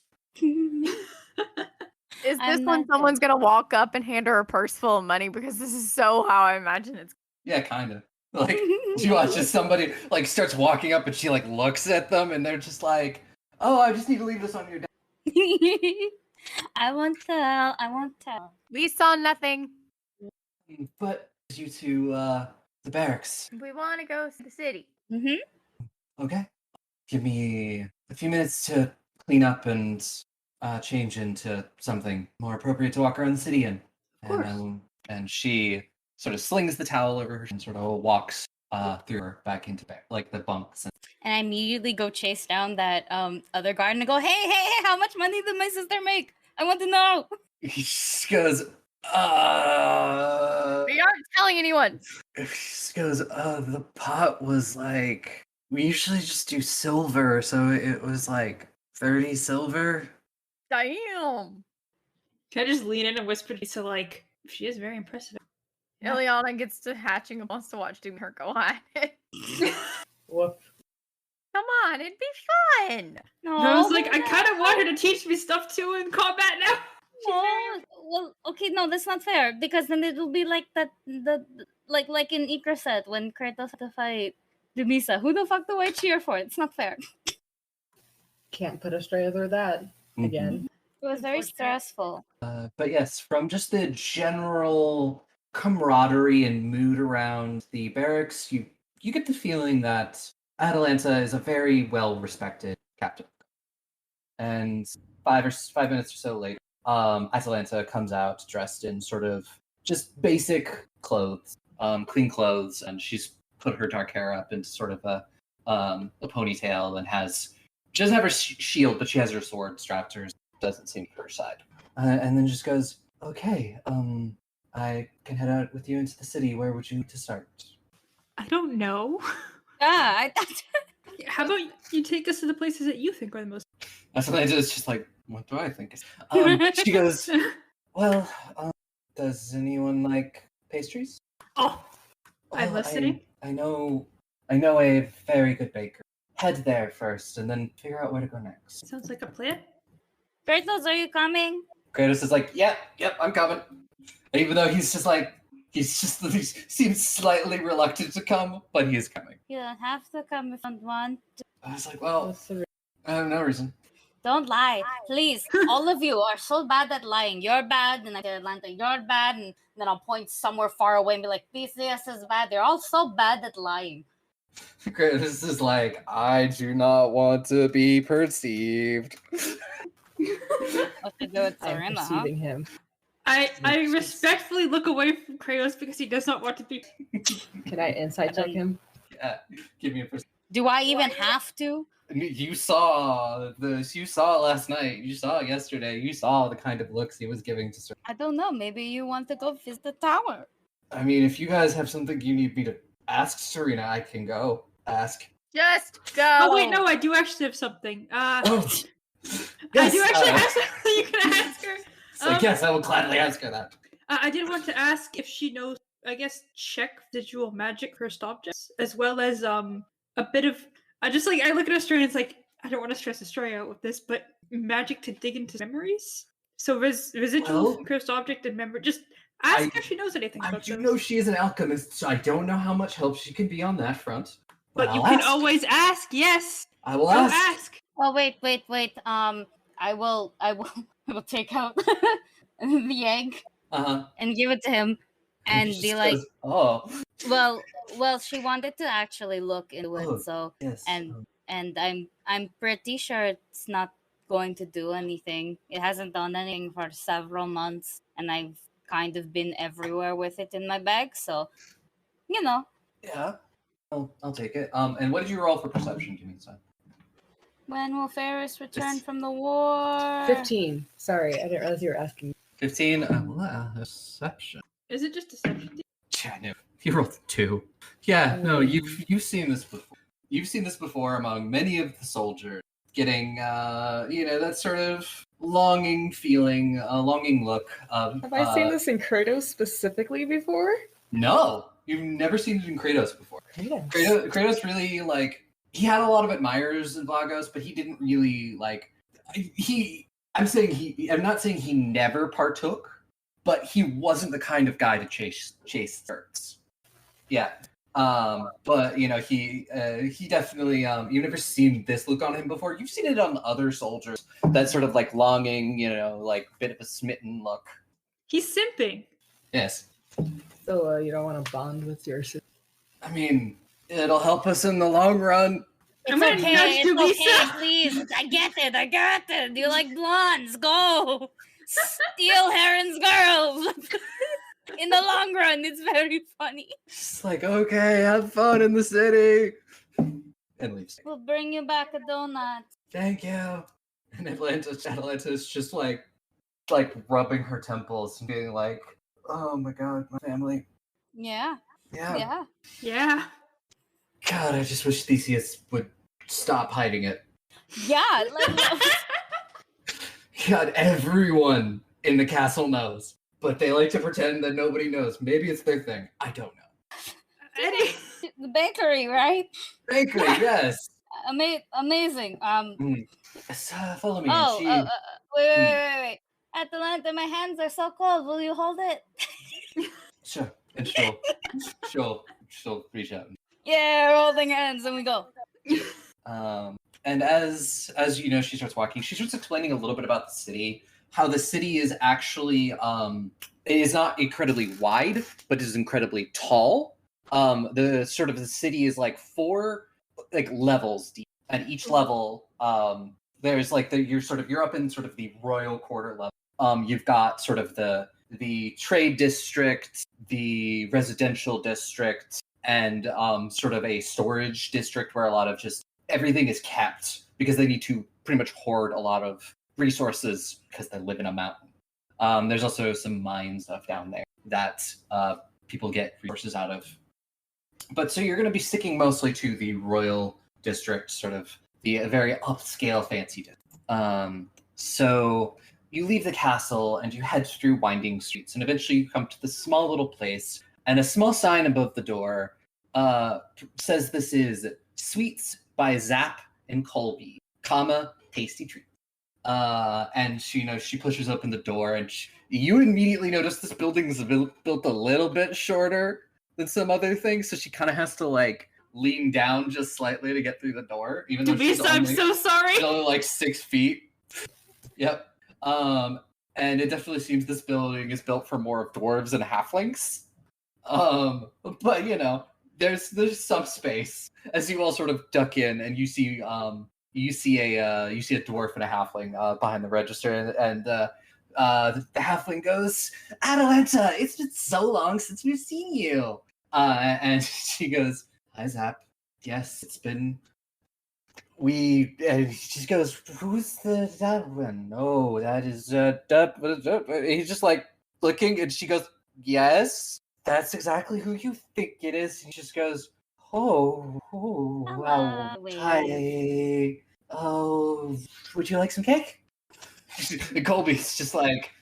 Is I'm this when not someone's gonna walk up and hand her a purse full of money? Because this is so how I imagine it's. Yeah, kind of. Like, she watches somebody, like, starts walking up and she, like, looks at them and they're just like, oh, I just need to leave this on your desk. I won't tell. We saw nothing. But you to, the barracks. We want to go to the city. Mm-hmm. Okay. Give me a few minutes to clean up and change into something more appropriate to walk around the city in. Of course. And she sort of slings the towel over her and sort of walks through her back into the bunks. And I immediately go chase down that other guard and go, hey, how much money did my sister make? I want to know. He just goes, We aren't telling anyone. the pot was like, we usually just do silver, so it was like 30 silver. Damn. Can I just lean in and whisper to Lisa, like, she is very impressive. Ileana gets to hatching and wants to watch doing her go on. Woof. Come on, it'd be fun. No, I was like, I kind of want her to teach me stuff too in combat now. No, well, okay, no, that's not fair because then it will be like that, like in Ikraset when Kratos had to fight Dumisa. Who the fuck do I cheer for? It's not fair. Can't put Estrella through that again. It was very stressful. But yes, from just the general camaraderie and mood around the barracks, you get the feeling that Atalanta is a very well-respected captain. And 5 minutes or so later, Atalanta comes out dressed in sort of just basic clothes, clean clothes, and she's put her dark hair up into sort of a ponytail and she doesn't have her shield, but she has her sword strapped to her. Doesn't seem to her side. And then just goes, okay, I can head out with you into the city. Where would you like to start? I don't know. Yeah, How about you take us to the places that you think are the most... Atalanta is just like, what do I think? She goes, well, does anyone like pastries? Oh, I'm Well, listening. I know a very good baker. Head there first, and then figure out where to go next. Sounds like a plan. Kratos, are you coming? Kratos is like, yep, I'm coming. And even though he seems slightly reluctant to come, but he is coming. You don't have to come if you don't want. I was like, well, That's the I have no reason. Don't lie, please. All of you are so bad at lying. You're bad, and I say Atlanta, you're bad, and then I'll point somewhere far away and be like, PCS is bad. They're all so bad at lying. Kratos is like, I do not want to be perceived. What to do with I'm Serena, huh? perceiving him. I respectfully look away from Kratos because he does not want to be... Can I insight check him? Give me a percent. Do I even have to? You saw last night. You saw yesterday. You saw the kind of looks he was giving to Sir. I don't know. Maybe you want to go visit the tower. I mean, if you guys have something you need me to ask Serena, I can go ask. Just go. Oh wait, no, I do actually have something. Oh, I do actually uh, have something you can ask her. so yes, I will gladly ask her that. I did want to ask if she knows, I guess, check visual magic cursed objects, as well as a bit of. I just like I look at Estrella and it's like I don't want to stress Estrella out with this, but magic to dig into memories. So residual Well, from cursed object and memory. Just ask I- her if she knows anything I about do those. know she is an alchemist, so I don't know how much help she can be on that front. But you I'll can ask. always ask. Yes, I will go ask. ask. Oh wait. I will I will take out the egg Uh-huh. and give it to him and She be just like, goes, oh, well, she wanted to actually look into it, Oh, so yes. and I'm pretty sure it's not going to do anything. It hasn't done anything for several months, and I've kind of been everywhere with it in my bag, so you know. Yeah. I'll take it. And what did you roll for perception, Denise? When will Ferris return It's- from the war? 15. Sorry, I didn't realize you were asking. 15. Perception. Is it just deception? Yeah, no. You rolled 2. Yeah, no, you've seen this before. You've seen this before among many of the soldiers getting that sort of longing feeling, longing look. Have I seen this in Kratos specifically before? No, you've never seen it in Kratos before. Kratos. Kratos really he had a lot of admirers in Vagos, but he didn't really I'm not saying he never partook, but he wasn't the kind of guy to chase skirts. Yeah. But he definitely you've never seen this look on him before. You've seen it on other soldiers, that sort of longing, bit of a smitten look. He's simping. Yes. So you don't want to bond with your sister? I mean, it'll help us in the long run. I'm gonna nudge It's Teresa. okay, please. I get it. You like blondes? Go. Steal Heron's girls. In the long run, it's very funny. Just okay, have fun in the city. And leaves. We'll bring you back a donut. Thank you. And Atalanta is just rubbing her temples and being like, oh my god, my family. Yeah. Yeah. Yeah. God, I just wish Theseus would stop hiding it. Yeah. God, everyone in the castle knows, but they like to pretend that nobody knows. Maybe it's their thing. I don't know. Eddie. The bakery, right? Bakery, yes. Amazing. Follow me. Oh, She... wait. Atalanta, my hands are so cold. Will you hold it? Sure. And she'll reach out. Yeah, we're holding hands, and we go. And as she starts walking, she starts explaining a little bit about the city, how the city is actually it is not incredibly wide, but is incredibly tall. The city is 4 levels deep, and each level there's you're up in sort of the royal quarter level. You've got sort of the trade district, the residential district, and sort of a storage district where a lot of just everything is kept because they need to pretty much hoard a lot of resources because they live in a mountain. There's also some mine stuff down there that people get resources out of. But so you're going to be sticking mostly to the royal district, sort of the very upscale fancy district. So you leave the castle and you head through winding streets, and eventually you come to this small little place, and a small sign above the door says this is Sweets by Zap and Colby, tasty treat. And she pushes open the door, and you immediately notice this building is built a little bit shorter than some other things, so she kind of has to lean down just slightly to get through the door, even though she's Teresa, I'm so sorry. she's only 6 feet. Yep. And it definitely seems this building is built for more of dwarves and halflings. But there's some space as you all sort of duck in, and you see a dwarf and a halfling behind the register, and the halfling goes, "Atalanta, it's been so long since we've seen you." And she goes, "Hi, Zap. Yes, it's been. And she goes, "Who's that one? Oh, that is He's just looking, and she goes, "Yes, That's exactly who you think it is. He just goes, oh, wow, Hello. hi. Oh, would you like some cake? And Colby's just like,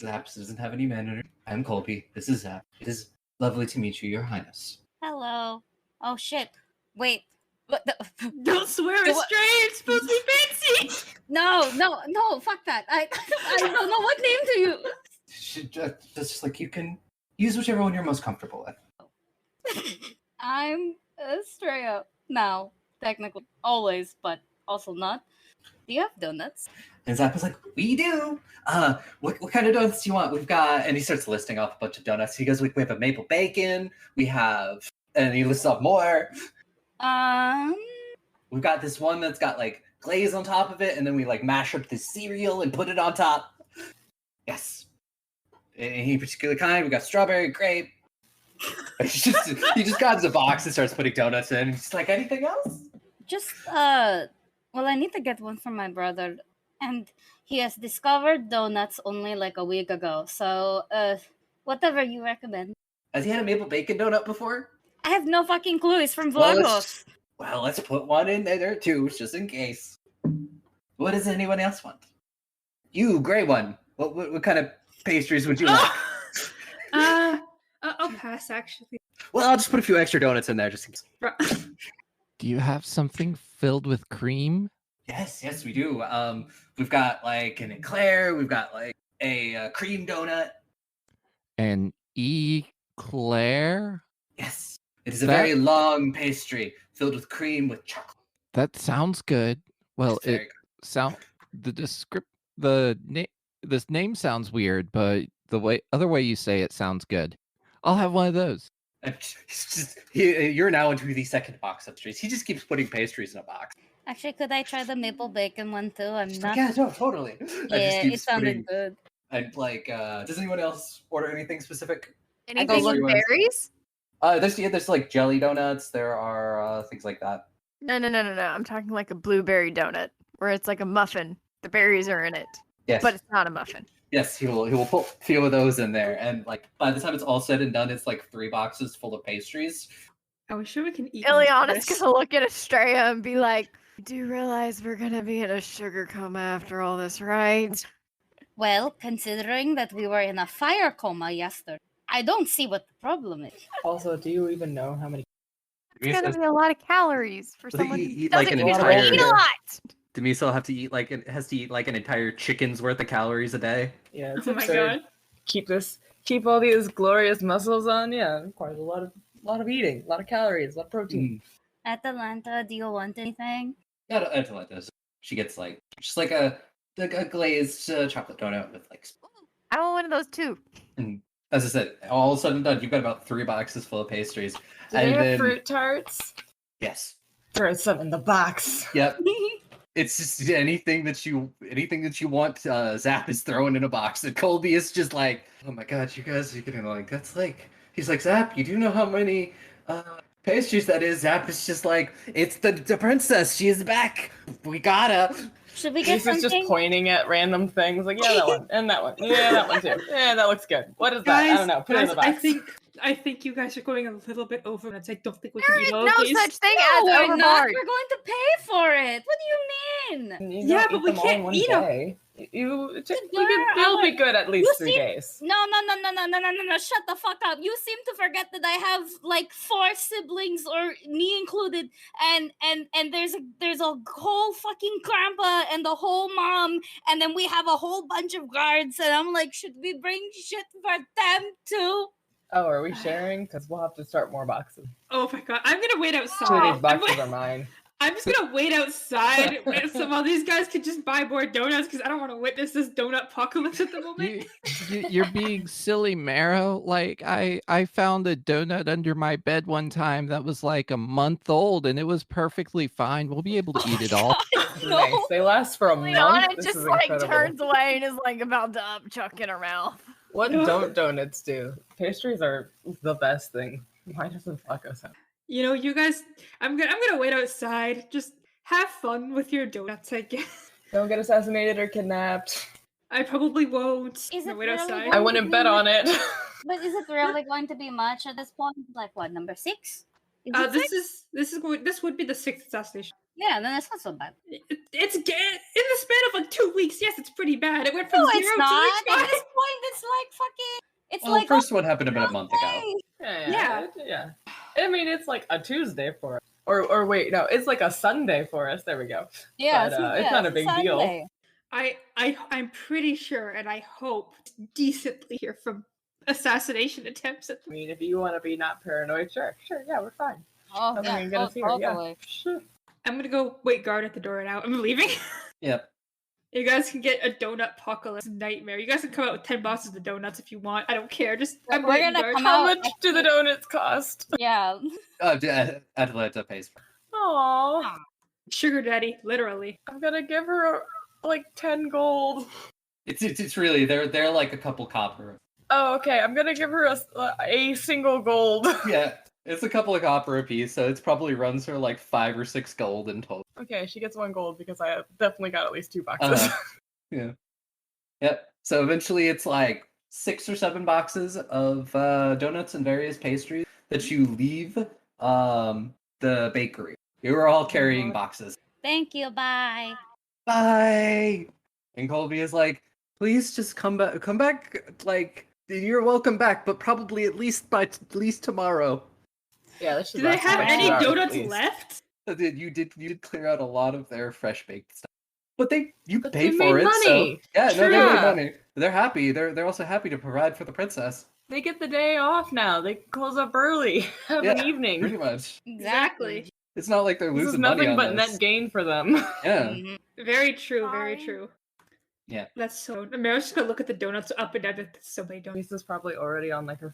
Zaps doesn't have any manner. I'm Colby. This is Zap. It is lovely to meet you, Your Highness. Hello. Oh shit. Wait. What the? Don't swear Do it's what- straight. It's supposed to be fancy. No. Fuck that. I don't know what name to use. Just like you can use whichever one you're most comfortable with. I'm Estrella now, technically, always, but also not. Do you have donuts? And Zap is like, we do. What kind of donuts do you want? We've got, and he starts listing off a bunch of donuts. He goes, we have a maple bacon. We have, and he lists off more. We've got this one that's got like glaze on top of it, and then we like mash up the cereal and put it on top. Yes. Any particular kind? We got strawberry, grape. he just grabs a box and starts putting donuts in. He's like, anything else? Just well, I need to get one for my brother, and he has discovered donuts only like a week ago. So, whatever you recommend. Has he had a maple bacon donut before? I have no fucking clue. It's from Well, Vlogos. let's put one in there too, just in case. What does anyone else want? You, gray one. What kind of pastries would you like? I'll pass actually. Well, I'll just put a few extra donuts in there just in case. Do you have something filled with cream? Yes, we do. We've got like an eclair. We've got like a cream donut. An eclair? Yes, it is a That- very long pastry filled with cream with chocolate. That sounds good. Well, It's very it sound this name sounds weird, but the other way you say it sounds good. I'll have one of those. good. You're now into the second box upstairs. He just keeps putting pastries in a box. Actually, could I try the maple bacon one too? I'm She's not. like, yeah, no, totally. And just Yeah, keeps it sounded putting- good. And like, does anyone else order anything specific? Anything look- with berries? There's like jelly donuts. There are things like that. No. I'm talking like a blueberry donut where it's like a muffin. The berries are in it, Yes, but it's not a muffin. yes, he will put a few of those in there, and like by the time it's all said and done, it's like 3 boxes full of pastries. Are we sure we can eat? all of Ileana's this? gonna look at Estrella and be like, "Do you realize we're gonna be in a sugar coma after all this, right?" Well, considering that we were in a fire coma yesterday, I don't see what the problem is. Also, do you even know how many? It's gonna be a lot of calories for Well, someone you who eat, like, doesn't an usually entire- eat a lot. Demise will have to eat like has to eat like an entire chicken's worth of calories a day. Yeah, it's Oh my absurd. god. Keep all these glorious muscles on. Yeah, requires a lot of eating, a lot of calories, a lot of protein. Atalanta, do you want anything? Yeah, Atalanta. She gets like just like a glazed chocolate donut with like. I want one of those too. And as I said, all said and done, you've got about 3 boxes full of pastries. Do they And have then- fruit tarts? Yes. Throw some in the box. Yep. It's just anything that you want. Zap is throwing in a box, and Colby is just like, oh my god, you guys are getting like that's like. He's like, Zap, you do know how many pastries that is? Zap is just like, it's the princess. She is back. We gotta. Should we get Lisa's just something? pointing at random things, like, yeah, that one, and that one, yeah, that one too. Yeah, that looks good. What is that? I don't know. Put it in the guys, box. I think you guys are going a little bit over. I don't think we There can is eat all no of these. such thing No, as we're not. overboard. We're going to pay for it. What do you mean? You Yeah, don't but eat we them all can't in one eat 'em. day. You'll Girl, be good at least you 3 see- days. No. Shut the fuck up. You seem to forget that I have like 4 siblings, or me included, and there's a whole fucking grandpa and the whole mom, and then we have a whole bunch of guards, and I'm like, should we bring shit for them too? Oh, are we sharing? Because we'll have to start more boxes. Oh my god, I'm gonna wait 2 outside. of these boxes are mine. I'm just gonna wait outside and some of these guys could just buy more donuts because I don't want to witness this donut apocalypse at the moment. You're being silly, Marrow. Like I found a donut under my bed one time that was like a month old, and it was perfectly fine. We'll be able to eat it all. Nice. They last for a month. Liana This just is like incredible. turns away and is like about to upchuck in her mouth. What don't donuts do? Pastries are the best thing. Why doesn't Flacco sound? You know, you guys, I'm gonna wait outside. Just have fun with your donuts, I guess. Don't get assassinated or kidnapped. I probably won't. Is I'm gonna it wait really outside. going I wouldn't bet on it. But is it really going to be much at this point? Like what, number 6? Is it six? This would be the 6th assassination. Yeah, then it's not so bad. It's in the span of like 2 weeks. Yes, it's pretty bad. It went from No, 0 it's to not. At H5. this point, it's like fucking. It's Well, like the first one happened about a month ago. okay. Yeah. I mean, it's like a Tuesday for us. Or wait, no, it's like a Sunday for us. There we go. Yeah, But, it's not a big deal. Sunday. I'm pretty sure, and I hope decently here from assassination attempts at I mean, if you want to be not paranoid, sure, yeah, we're fine. Oh, Nothing yeah, ain't gonna see her, yeah. totally. Sure. I'm gonna go wait guard at the door now. I'm leaving. Yep. You guys can get a donut apocalypse nightmare. You guys can come out with 10 boxes of donuts if you want. I don't care. Just I'm We're waiting gonna guard. come How out much do the donuts cost? Yeah. Atlanta pays for it. Aww. Sugar daddy, literally. I'm gonna give her like 10 gold. It's really they're like a couple copper. Oh, okay. I'm gonna give her a single gold. Yeah, it's a couple of copper apiece, so it's probably runs her like 5 or 6 gold in total. Okay, she gets 1 gold because I definitely got at least 2 boxes. Yeah. Yep. So eventually it's like 6 or 7 boxes of donuts and various pastries that you leave the bakery. You were all carrying boxes. Thank you. Bye. Bye. And Colby is like, please just come back. Like, you're welcome back, but probably at least tomorrow. Yeah, this Do they have any donuts left? You did clear out a lot of their fresh baked stuff, but you But paid they for made it. money. So, yeah, no, True. they made money. They're happy. They're also happy to provide for the princess. They get the day off now. They close up early. Have Yeah, an evening. Pretty much. Exactly. It's not like they're This is losing money nothing on but this. net gain for them. Yeah. Mhm. Very true, very Fine. true. Yeah. That's so. Mary's just gonna look at the donuts up and down. There's so many donuts. Lisa's probably already on like her.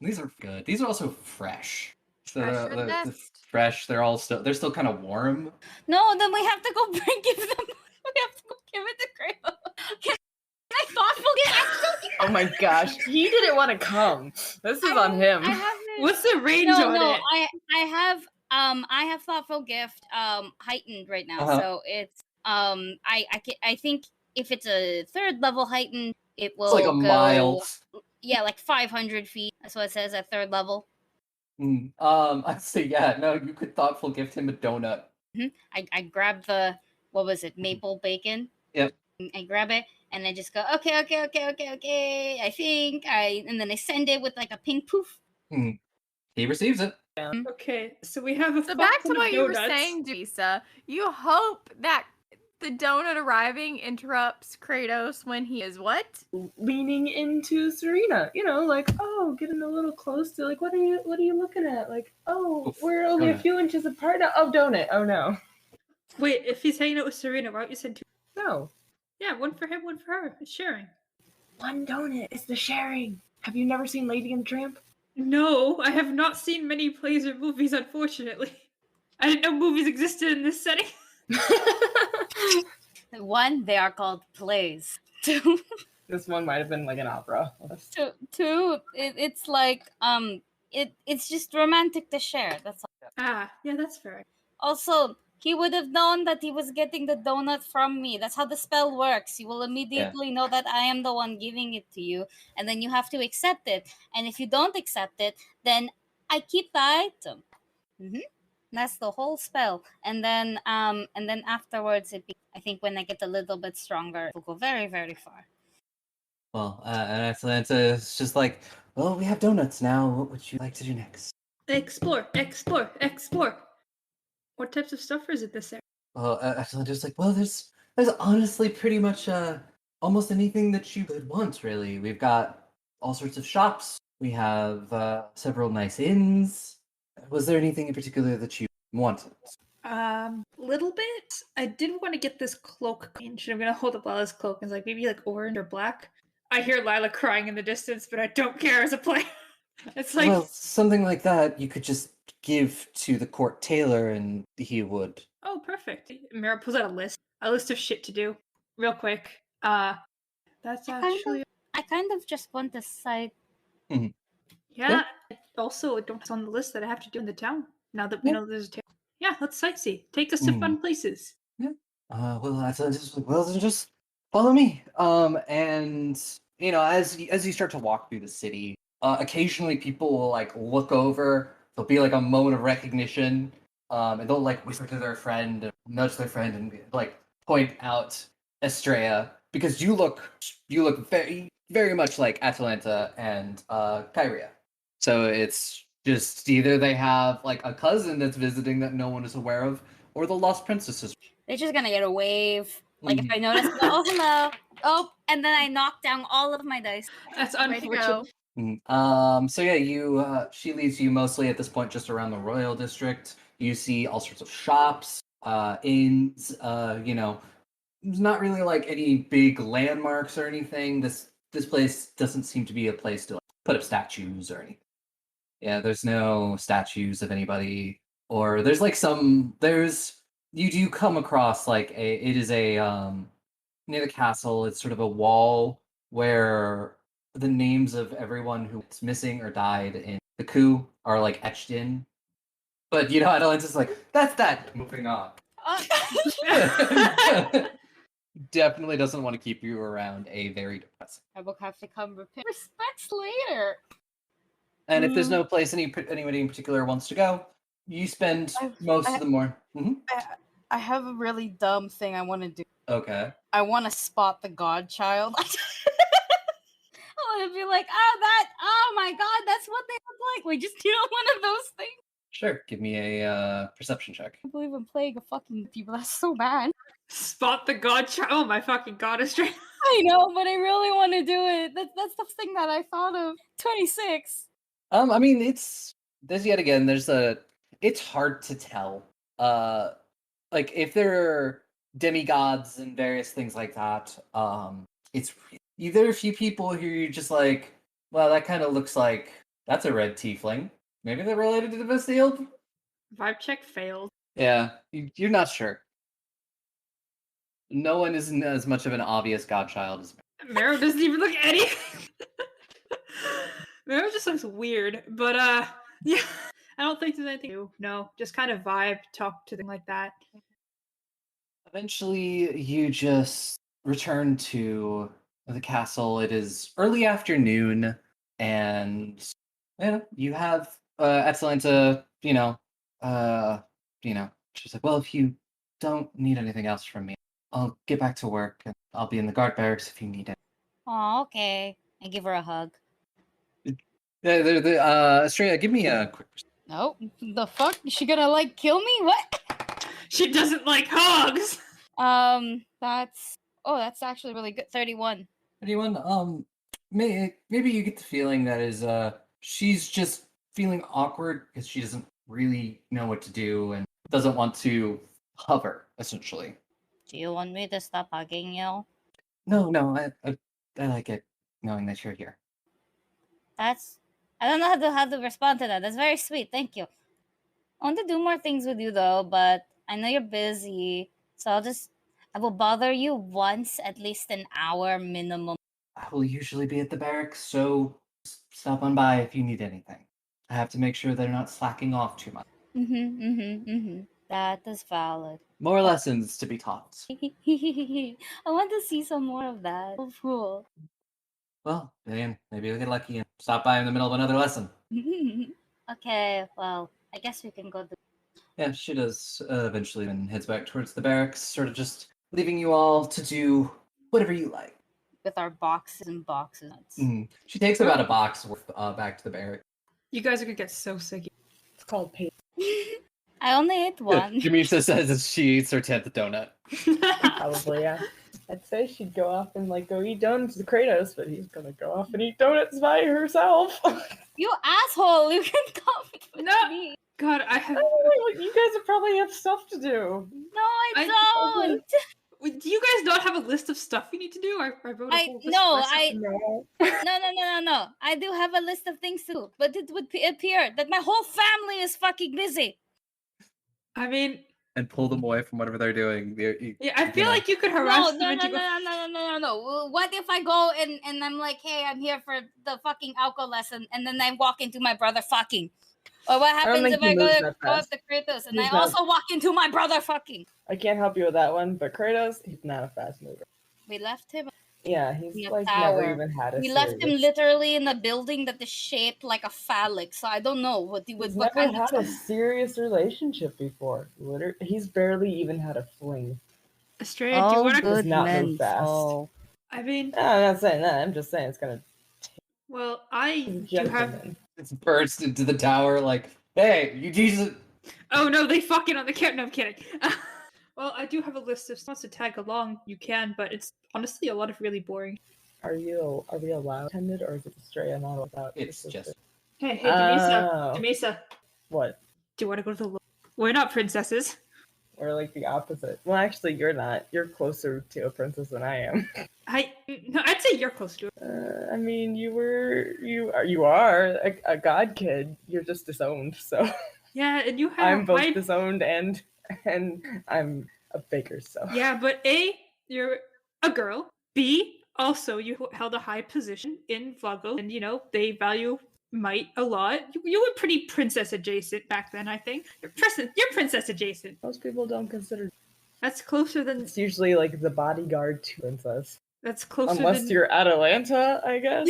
These are good. These are also fresh. So Fresh are the they're best. fresh. They're still kind of warm. No, then we have to go give them. We have to go give it to Grandma. Can I thoughtful gift? Oh my gosh, he didn't want to come. This is on him. I have What's the range no, on no. it? I have thoughtful gift heightened right now, Uh-huh. so it's I think if it's a 3rd level heightened, it will It's like a go mile. yeah, like 500 feet. That's what it says at 3rd level. I'd say yeah. No, you could thoughtful gift him a donut. I grab the what was it, maple bacon. Yep. I grab it and I just go okay. I think and then I send it with like a pink poof. He receives it. Okay, so we have a So back to fuck ton what of you were donuts. saying, Lisa. You hope that the donut arriving interrupts Kratos when he is what? Leaning into Serena, like, oh, getting a little close to, like, what are you looking at? Like, oh, Oof, we're only a donut. few inches apart now. Oh, donut. Oh no, Wait, if he's hanging out with Serena, why don't you send 2? no. Yeah, one for him, one for her. It's sharing. One donut is the sharing. Have you never seen Lady and the Tramp? No, I have not seen many plays or movies, unfortunately. I didn't know movies existed in this setting. 1, they are called plays. 2, This one might have been like an opera. it's like it's just romantic to share. That's all. Ah, yeah, that's fair. Also, he would have known that he was getting the donut from me. That's how the spell works. You will immediately know that I am the one giving it to you, and then you have to accept it. And if you don't accept it, then I keep the item. That's the whole spell. And then afterwards, I think when I get a little bit stronger, it will go very, very far. Well, and Atlanta is just like, well, we have donuts now. What would you like to do next? Explore. What types of stuff is it this area? Well, Atlanta's like, well, there's honestly pretty much almost anything that you could want, really. We've got all sorts of shops. We have several nice inns. Was there anything in particular that you wanted? Little bit. I did want to get this cloak changed. I'm gonna hold up Lila's cloak and it's like maybe like orange or black. I hear Lila crying in the distance, but I don't care as a player. It's like Well, something like that you could just give to the court tailor and he would. oh, perfect. Mira pulls out a list of shit to do, real quick. That's actually I kind of just want to side. yeah. Also, it's on the list that I have to do in the town. Now that we Yeah. know there's a town. Yeah, let's sightsee. Take us to fun places. Well, Atlanta's like, well, then just follow me. And as you start to walk through the city, occasionally people will like look over. There'll be like a moment of recognition, and they'll like whisper to their friend, nudge their friend, and like point out Estrella because you look very very much like Atalanta and Kyria. So it's just either they have like a cousin that's visiting that no one is aware of, or the lost princesses. They're just gonna get a wave. Like if Mhm. I notice, oh hello, oh, and then I knock down all of my dice. That's Way to unfortunate. go. So yeah, she leads you mostly at this point just around the Royal District. You see all sorts of shops, inns. There's not really like any big landmarks or anything. This place doesn't seem to be a place to like, put up statues or anything. Yeah, there's no statues of anybody, or there's like you do come across like it is a near the castle. It's sort of a wall where the names of everyone who's missing or died in the coup are like etched in. But Atalanta's like, that's that. Moving on. Definitely doesn't want to keep you around a very depressing. I will have to come repay respects later. And if there's no place anybody in particular wants to go, you spend most of the morning. I have a really dumb thing I want to do. Okay. I want to spot the godchild. I want to be like, oh my god, that's what they look like. We just one of those things. Sure. Give me a perception check. I can't believe I'm playing a fucking people. That's so bad. Spot the godchild. Oh my fucking god, Estrella. I know, but I really want to do it. That's the thing that I thought of. 26. I mean, it's hard to tell. Like if there are demigods and various things like that, there are a few people who you're just like, well, that kind of looks like that's a red tiefling. Maybe they're related to the Bastille. Vibe check failed. Yeah, you're not sure. No one is as much of an obvious godchild as Marrow doesn't even look anything. Marrow just looks weird, but yeah, I don't think there's anything new. No, just kind of vibe, talk to them like that. Eventually, you just return to the castle. It is early afternoon, and you have Atalanta. She's like, well, if you don't need anything else from me, I'll get back to work, and I'll be in the guard barracks if you need it. Oh, okay. I give her a hug. Estrella, give me a quick. No, the fuck? Is she gonna like kill me? What? She doesn't like hugs. That's actually really good. 31. Anyone? Maybe you get the feeling that is she's just feeling awkward because she doesn't really know what to do and doesn't want to hover, essentially. Do you want me to stop hugging you? No, I like it knowing that you're here. I don't know how to respond to that. That's very sweet. Thank you. I want to do more things with you though, but I know you're busy, so I will bother you once, at least an hour minimum. I will usually be at the barracks, so stop on by if you need anything. I have to make sure they're not slacking off too much. That is valid. More lessons to be taught. I want to see some more of that. Oh, cool. Well, maybe you'll get lucky and stop by in the middle of another lesson. Okay, well, I guess we can go. Yeah, she does eventually and heads back towards the barracks, sort of just leaving you all to do whatever you like. With our boxes and boxes. She takes about a box worth back to the barracks. You guys are gonna get so sick. It's called pain. I only ate one. Jamisa says as she eats her 10th donut. Probably, yeah. I'd say she'd go off and go eat donuts with Kratos, but he's gonna go off and eat donuts by herself. You asshole! You can come with No. me. God, I have. You guys probably have stuff to do. No, I don't. Wait, do you guys not have a list of stuff you need to do? I wrote a whole list No, myself. No. I do have a list of things to do, but it would appear that my whole family is fucking busy. I mean, And pull them away from whatever they're doing. yeah, I feel like you could harass them. No. What if I go and I'm like, hey, I'm here for the fucking alcohol lesson, and then I walk into my brother fucking? Or what happens think if he I moves go that up fast. to Kratos and He's I not- also walk into my brother fucking? I can't help you with that one, but Kratos, he's not a fast mover. We left him. Yeah, he's The like tower. never even had a We left him serious- literally in a building that is shaped like a phallic, so I don't know what he would. He's What never kind of had a serious relationship before. Literally, he's barely even had a fling. Estrella, do you want to? Does not move fast. I mean, No, I'm not saying that. I'm just saying it's gonna. well, I He's do a have. gentleman. It's burst into the tower like, hey, you Jesus. Oh no, they fucking on the camp. No, I'm kidding. Well, I do have a list of wants to tag along. You can, but it's honestly a lot of really boring. Are we allowed attended, or is it Estrella not allowed? It's just Hey, Demisa, Oh. Demisa, What? do you want to go to the? We're not princesses. Or like the opposite. Well, actually, you're not. You're closer to a princess than I am. No, I'd say you're close to it. I mean, you are a god kid. You're just disowned. So Yeah, and you have. I'm both disowned and I'm a baker. So Yeah, but A, you're a girl. B, also you held a high position in Vloggo, and they value might a lot. You were pretty princess adjacent back then, I think. You're princess adjacent. most people don't consider. That's closer than. It's usually like the bodyguard to princess, That's closer. unless than, you're Atalanta, I guess.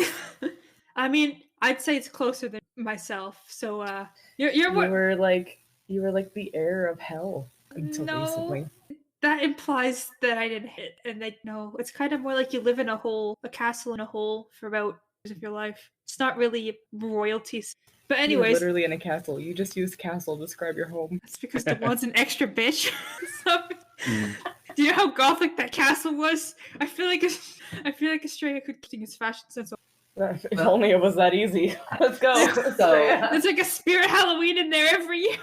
I mean, I'd say it's closer than myself. So, you're you what? were like the heir of hell until No. recently. That implies that I didn't hit, and it's kind of more like you live in a castle in a hole for about years of your life. It's not really royalties. But You're anyways, literally in a castle. You just use castle to describe your home. that's because the one's an extra bitch. So, Mm. do you know how gothic that castle was? I feel like Estrella could sing his fashion sense. If Well- only it was that easy. Let's go. So- There's like a spirit Halloween in there every year.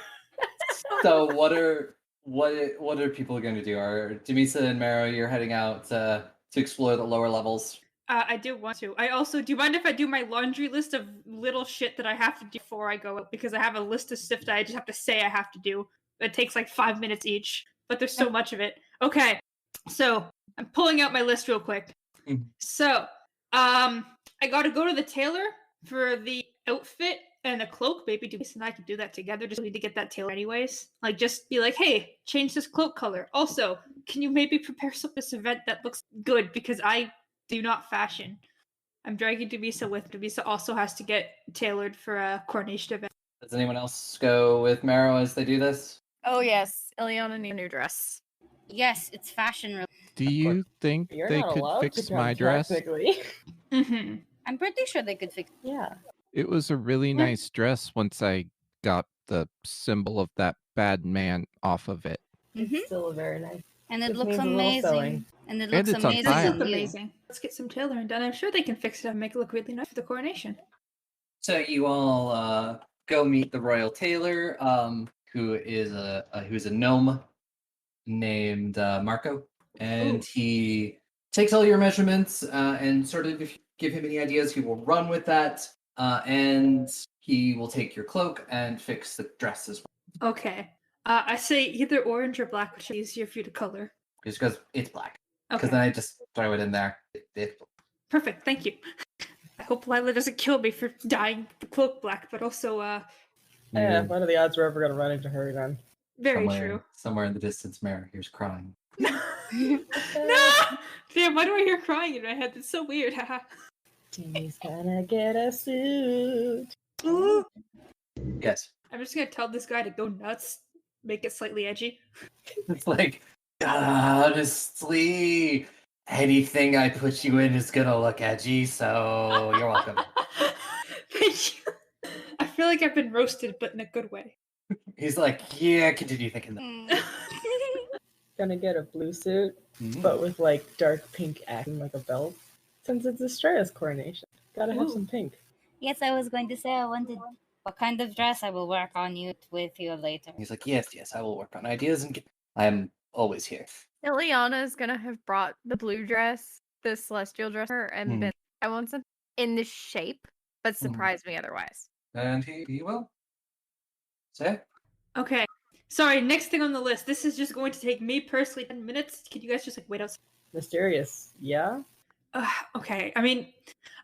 So what are people going to do? Are Demisa and Maro, you're heading out to explore the lower levels? I do want to. Do you mind if I do my laundry list of little shit that I have to do before I go out? Because I have a list of stuff that I just have to say I have to do. It takes like 5 minutes each, but there's so much of it. Okay, so I'm pulling out my list real quick. Mhm. So, I got to go to the tailor for the outfit and the cloak. Maybe Denise and I can do that together. Just need to get that tailor anyways. Like, just be like, hey, change this cloak color. Also, can you maybe prepare this event that looks good? Because I do not fashion. I'm dragging Demisa with. Demisa also has to get tailored for a coronation event. Does anyone else go with Maro as they do this? Oh yes, Ileana needs a new dress. Yes, it's fashion. Do you think You're they not could allowed fix to come, my dress? technically. Mm-hmm. I'm pretty sure they could fix. Yeah. It was a really nice dress once I got the symbol of that bad man off of it. Mhm. It's still a very nice. And it Just looks needs a little amazing. sewing. And it And looks it's on amazing. fire. on Look you. amazing. Let's get some tailoring done. I'm sure they can fix it and make it look really nice for the coronation. So you all go meet the royal tailor, who is a gnome named Marco, and he takes all your measurements and sort of if you give him any ideas, he will run with that, and he will take your cloak and fix the dress as well. Okay. I say either orange or black, which is easier for you to color. Just because it's black. Because Okay. then I just throw it in there. Perfect. Thank you. I hope Lila doesn't kill me for dyeing the cloak black, but also, Yeah, what are the odds we're ever gonna run into her again? very Somewhere in the distance, Mare here's crying. true. No! Damn, why do I hear crying in my head? That's so weird. Haha. He's gonna get a suit. Ooh. Yes. I'm just gonna tell this guy to go nuts, make it slightly edgy. It's like, honestly, anything I put you in is gonna look edgy, so you're welcome. Thank you. I feel like I've been roasted, but in a good way. He's like, yeah, continue thinking that. Mm. Gonna get a blue suit, Mhm. but with like dark pink acting like a belt. Since it's Estrella's coronation, gotta have Ooh. some pink. Yes, I was going to say I wanted. What kind of dress? I will work on you with you later. He's like, yes, I will work on ideas and I am always here. Ileana is gonna have brought the blue dress, the celestial dress, her, and Hmm. been, I want something in this shape, but surprise me otherwise. And he will. Say it. Okay. Sorry, next thing on the list. This is just going to take me personally 10 minutes. Can you guys just wait outside? Mysterious, yeah? Okay. I mean,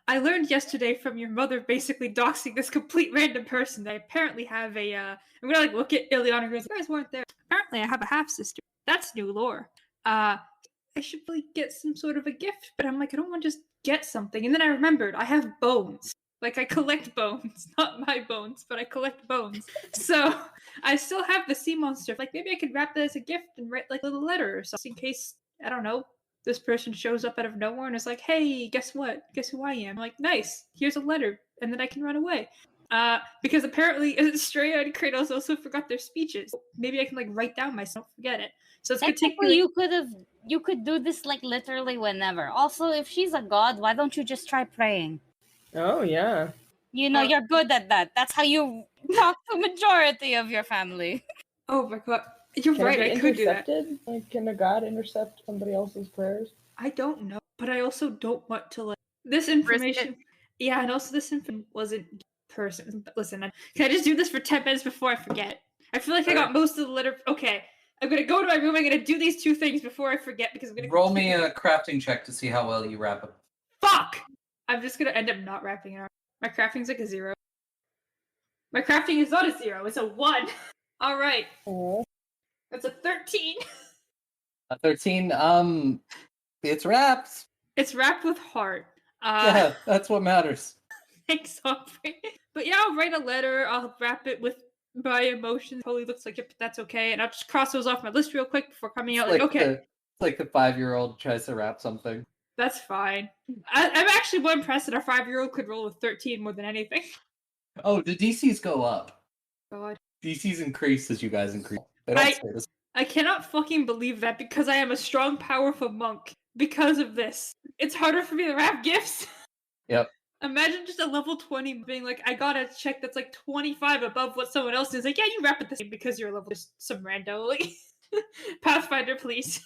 I learned yesterday from your mother basically doxing this complete random person that I apparently have a, I'm gonna look at Ileana and go, you guys weren't there. Apparently I have a half-sister. That's new lore. I should really get some sort of a gift. But I'm like, I don't want to just get something. And then I remembered I have bones. Like, I collect bones. Not my bones, but I collect bones. So I still have the sea monster. Like, maybe I could wrap that as a gift and write, like, a little letter or something in case, I don't know, this person shows up out of nowhere and is like, hey, guess what? Guess who I am? I'm like, nice. Here's a letter. And then I can run away. Because apparently Estrella and Kratos also forgot their speeches. Maybe I can, like, write down myself, forget it. So it's gonna take Technically, me, you could do this like literally whenever. Also, if she's a god, why don't you just try praying? Oh yeah. You know, you're good at that. That's how you talk to majority of your family. oh my god. You're Can right, it be I could do that. intercepted? Like, can a god intercept somebody else's prayers? I don't know, but I also don't want to, like, this information. Yeah, and also this information wasn't person. Listen, can I just do this for 10 minutes before I forget? I feel like I got most of the letter. Okay, I'm gonna go to my room. I'm gonna do these 2 things before I forget because I'm gonna Roll me a crafting check to see how well you wrap it. Fuck! I'm just gonna end up not wrapping it up. My crafting's like a 0. My crafting is not a 0. It's a 1. All right, Oh. that's a 13. 13. It's wrapped. It's wrapped with heart. Yeah, that's what matters. Thanks, Aubrey. But yeah, I'll write a letter. I'll wrap it with my emotions. Probably looks like it, but that's okay. And I'll just cross those off my list real quick before coming out. Like, okay, It's like the 5-year-old tries to wrap something. that's fine. I'm actually more impressed that our 5-year-old could roll with 13 more than anything. Oh, the DCs go up. God. DCs increase as you guys increase. They don't stay the same. I cannot fucking believe that because I am a strong, powerful monk. Because of this, it's harder for me to wrap gifts. Yep. Imagine just a level 20 being like, I got a check that's like 25 above what someone else is. Like, yeah, you wrap it the same because you're a level just some rando. Like, Pathfinder, please.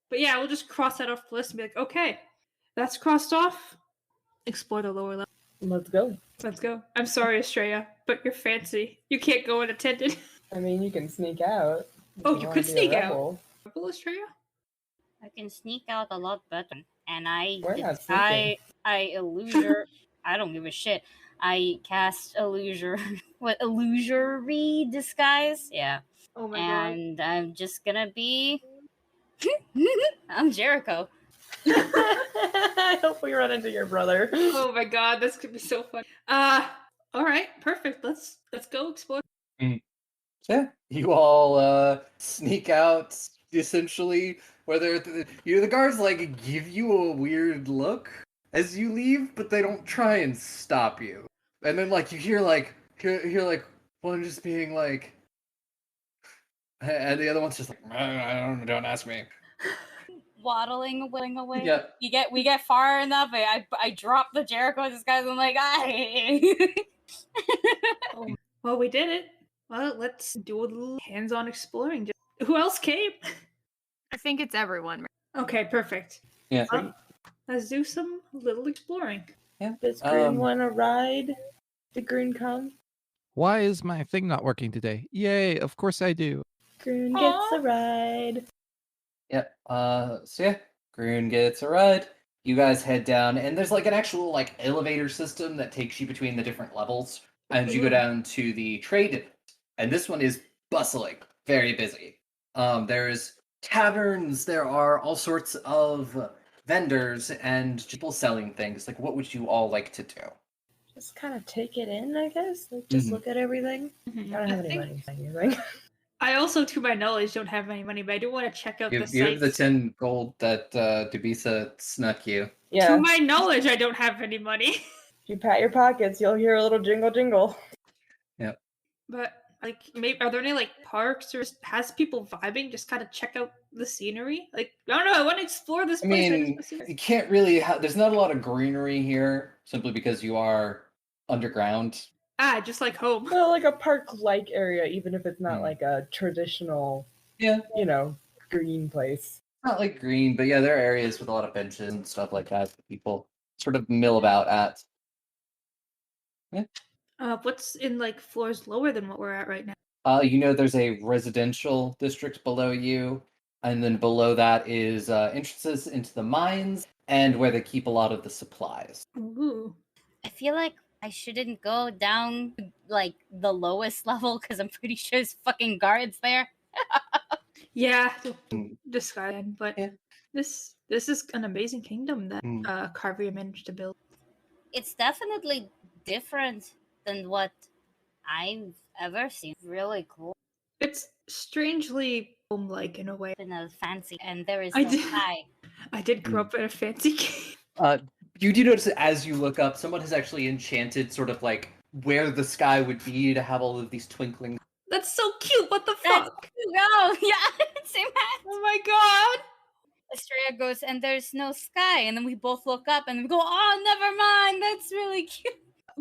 But yeah, we'll just cross that off the list and be like, okay, that's crossed off. Explore the lower level. Let's go. Let's go. I'm sorry, Estrella, but you're fancy. You can't go unattended. I mean, you can sneak out. if Oh, you wanna could be a sneak out. rebel. Rebel Estrella? I can sneak out a lot better, and I We're not I sneaking. illusion. I don't give a shit. I cast illusory disguise. Yeah, Oh my and I'm just gonna be. I'm Jericho. I hope we run into your brother. god. Oh my god, this could be so fun. Alright, perfect. Let's go explore. So yeah, you all sneak out essentially. Whether the guards like give you a weird look as you leave, but they don't try and stop you. And then like you hear like one just being like, and the other one's just like, don't ask me. Waddling away. Yeah. We get far enough. I drop the Jericho disguise. I'm like, Well, we did it. Well, let's do a little hands-on exploring. Who else came? I think it's everyone. Okay, perfect. Yeah. Let's do some little exploring. Does Green Um, want to ride? Did Green come? Why is my thing not working today? Yay, of course I do. Green gets a ride. Yep. So yeah, Groon gets a ride. You guys head down, and there's like an actual like elevator system that takes you between the different levels, and you go Ooh. down to the trade. And this one is bustling, very busy. There's taverns. There are all sorts of vendors and people selling things. Like, what would you all like to do? Just kind of take it in, I guess. Like, just Mhm. look at everything. I don't have any money for anything. I also, to my knowledge, don't have any money, but I do want to check out You, the you have the sites. 10 gold that Dubisa snuck you. Yeah. To my knowledge, I don't have any money. If you pat your pockets, you'll hear a little jingle jingle. But like, maybe are there any like parks or has people vibing? Just kind of check out the scenery. Like, I don't know. I want to explore this I place. mean, just wanna see- you can't really. There's not a lot of greenery here, simply because you are underground. just like home. Well, like a park-like area, even if it's not Hmm. like a traditional, Yeah, green place. not like green, but yeah, there are areas with a lot of benches and stuff like that that people sort of mill about at. What's in like floors lower than what we're at right now? There's a residential district below you, and then below that is entrances into the mines and where they keep a lot of the supplies. Ooh. I feel like I shouldn't go down to, like the lowest level because I'm pretty sure there's fucking guards there. Yeah, Hmm. discarded, but Yeah. This is an amazing kingdom that Mm. Carvery managed to build. It's definitely different than what I've ever seen. Really cool. It's strangely home-like in a way. In a fancy, and there is I no did- sky. I did grow Mm. up in a fancy game. You do notice that as you look up, someone has actually enchanted sort of like where the sky would be to have all of these twinkling. That's so cute. What the That's fuck? No, yeah, same hat. Oh my god. Estrella goes, and there's no sky, and then we both look up and we go, oh, never mind. That's really cute.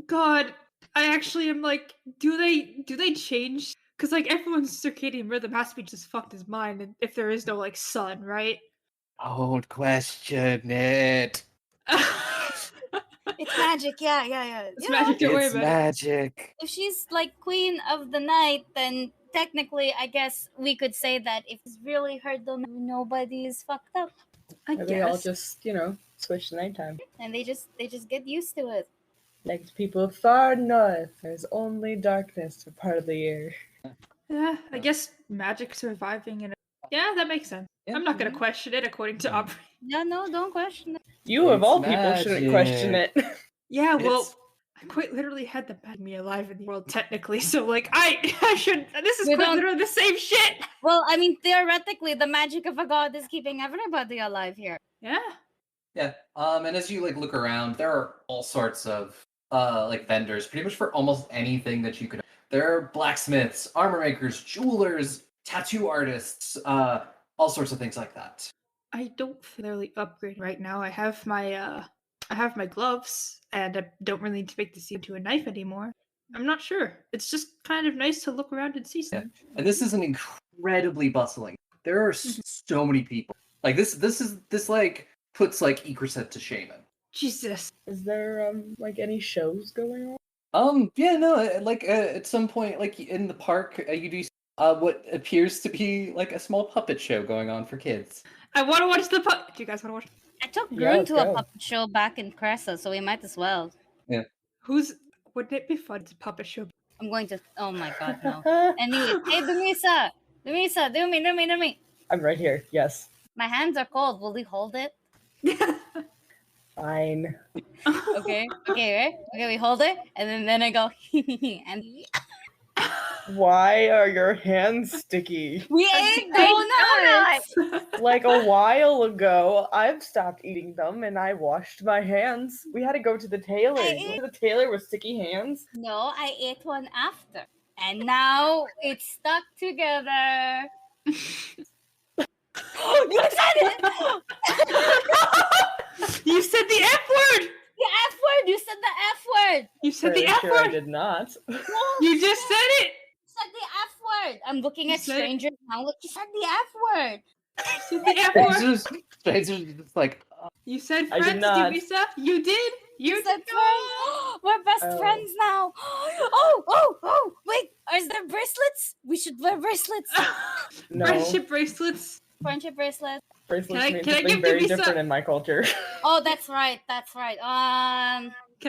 God, I actually am like, do they change? Because like everyone's circadian rhythm has to be just fucked his mind, and if there is no like sun, right? Don't question it. It's magic, yeah. It's You know, magic. Don't worry It's about it. magic. if she's like queen of the night, then technically, I guess we could say that if it's really her domain, nobody is fucked up, I Or they all guess. just, switch to nighttime. and they just get used to it. Like the people far north, there's only darkness for part of the year. Yeah, I guess magic surviving in a... Yeah, that makes sense. I'm not gonna question it according to Aubrey. Yeah, no, don't question it. You of It's all people shouldn't question it. Yeah, well, It's- I quite literally had the bad me alive in the world technically, so like I should. This is We quite don't- literally the same shit. Well, I mean, theoretically, the magic of a god is keeping everybody alive here. Yeah. Yeah. And as you like look around, there are all sorts of like vendors, pretty much for almost anything that you could. There are blacksmiths, armor makers, jewelers, tattoo artists, all sorts of things like that. I don't really upgrade right now. I have my gloves, and I don't really need to make the seam to a knife anymore. I'm not sure. It's just kind of nice to look around and see something. And this is an incredibly bustling. There are so many people. Like this like puts like Ecriset to shame. Jesus. Is there like any shows going on? Yeah, no, like at some point, like in the park, you do what appears to be like a small puppet show going on for kids. I want to watch the Do you guys want to watch? I took Yeah, Grun let's to a go. puppet show back in Cressa, so we might as well. Wouldn't it be fun to puppet show? I'm going to. Oh my god, no. Anyways, hey, Dumisa! Dumisa, do me. I'm right here. Yes. My hands are cold. Will we hold it? Fine. Okay, right? Okay, we hold it, and then I go, and Why are your hands sticky? we ate donuts! Like a while ago, I've stopped eating them and I washed my hands. We had to go to the tailor. I Go to the tailor with sticky hands. No, I ate one after. And now it's stuck together. You said it! You said the F word. The F word! You said the F word! You said the Fairly F sure I word. did not. You just said it. You said the F word! I'm looking You at said it. strangers now. Look, you said the F word! You said the F word. Strangers just like You said I did friends, not. Dumisa. You did. You You said did. friends! We're best Oh. friends now! Oh! Wait, is there bracelets? We should wear bracelets. No. Friendship bracelets. Friendship bracelets. Bracelets Can I- mean can I something give very Devisa- different in my culture. Oh, that's right. Can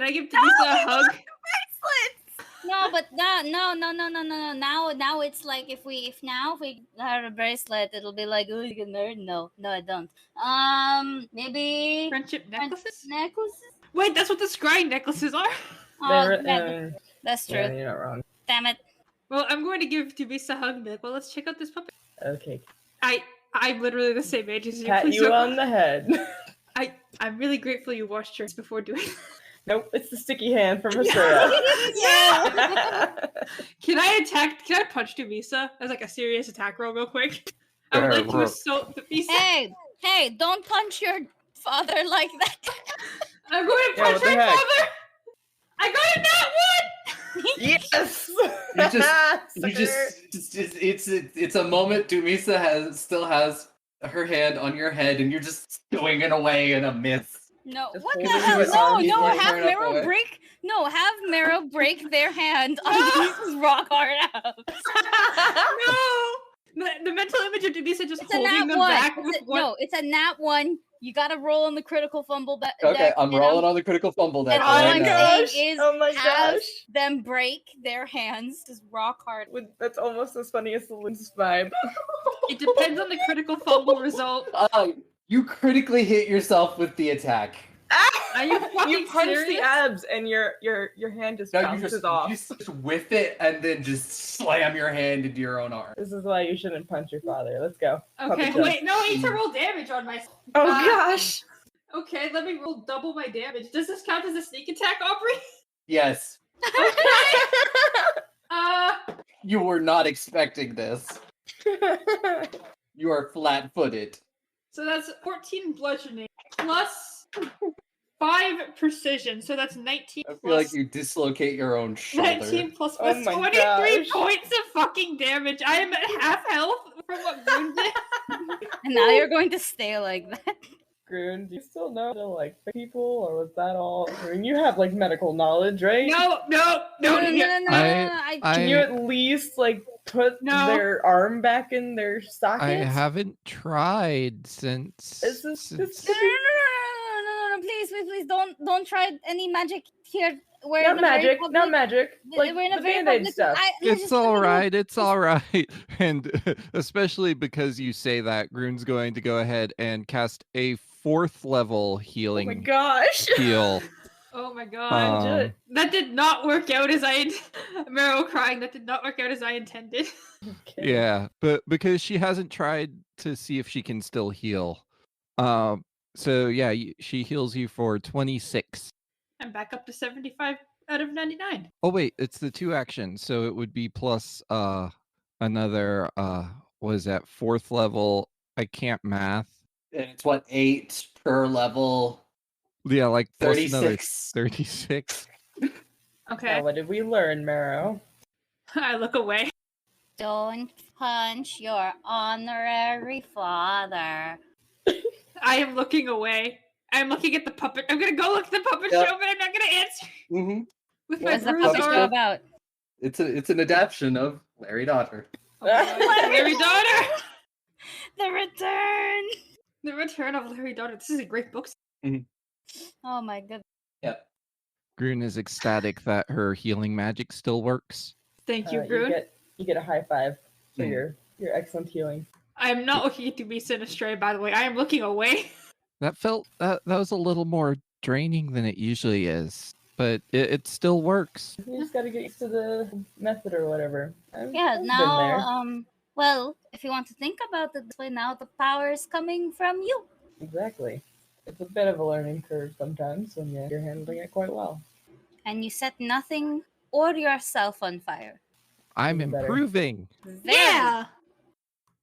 I give Dumisa a hug? No, but no. Now it's like if we have a bracelet, it'll be like, oh, you get married. No, I don't. Maybe Friendship necklaces. necklaces. Wait, that's what the scrying necklaces are. Oh, They're- yeah, that's true. yeah, you're not wrong. Damn it. Well, I'm going to give Dumisa a hug. And be like, well, let's check out this puppet. Okay. I'm literally the same age as you. Pat please you don't- on the head. I'm really grateful you washed yours before doing it. Nope, it's the sticky hand from Estrella. Can I punch Dumisa as like a serious attack roll real quick? I would Sure, like to roll. assault Dumisa. Hey, don't punch your father like that. I'm going to Yeah, punch what the my heck? father. I got a nat one. Yes! you just it's a moment. Dumisa still has her hand on your head, and you're just swinging away in a miss. No, Just what the hold it hell? to his arm, No, you have turn up away. Meryl break. No, have Meryl break their hand on Denise's rock hard out. No. The mental image of Dumisa just It's a holding nat them one. back with one. No, it's a nat one. You gotta roll on the critical fumble. Okay, I'm rolling on the critical fumble deck And Oh all right I'm now. saying is Oh my have gosh! them break their hands. Just rock hard. That's almost as funny as the Lynn's vibe. It depends on the critical fumble result. You critically hit yourself with the attack. Are you fucking You punch serious? the abs and your hand just No, you bounces off. just whiff it and then just slam your hand into your own arm. This is why you shouldn't punch your father. Let's go. Okay, Puppet show. wait, no, I need to roll damage on myself. Oh Uh, gosh. Okay, let me roll double my damage. Does this count as a sneak attack, Aubrey? Yes. You were not expecting this. You are flat-footed. So that's 14 bludgeoning plus 5 precision. So that's 19 I feel plus like you dislocate your own shoulder. 19 plus Oh plus my 23 gosh. points of fucking damage. I am at half health from what Moon did. And now you're going to stay like that. Groon, do you still know how to like fix people, or was that all? I mean, you have like medical knowledge, right? No. I Can you at least like put No. their arm back in their sockets? I haven't tried since. Is this- since- no, please, don't try any magic here. We're Not in a very magic, public- not magic. Like we're in a the very Band-Aid public. stuff. It's all right. It's all right. And especially because you say that, Groon's going to go ahead and cast a 4th level Oh my healing gosh. heal. Oh my god. Um, That did not work out as I Meryl crying. That did not work out as I intended. Okay. Yeah, but because she hasn't tried to see if she can still heal. So yeah, she heals you for 26. I'm back up to 75 out of 99. Oh wait, it's the 2 actions, so it would be plus another what is that, 4th level? I can't math. And it's what, 8 per level? Yeah, like plus another 36. 36. Okay. Now, what did we learn, Marrow? I look away. Don't punch your honorary father. I am looking away. I'm looking at the puppet. I'm gonna go look at the puppet Yeah. show, but I'm not gonna answer Mm-hmm. with Well, my What's the bruised puppet show arm. about? It's an adaptation of Larry Daughter. Oh my God, Larry Daughter. The return. The Return of Larry Daughter. This is a great book. Oh my goodness. Yep. Groon is ecstatic that her healing magic still works. Thank you, You Groon. get a high five for Mm. your excellent healing. I am not looking at Dumisa and Astray, by the way. I am looking away. That was a little more draining than it usually is, but it still works. You just gotta get used to the method or whatever. Yeah, I've been now, there. well, if you want to think about it this way, now the power is coming from you. Exactly. It's a bit of a learning curve sometimes when you're handling it quite well. And you set nothing or yourself on fire. I'm Even better. improving. Yeah.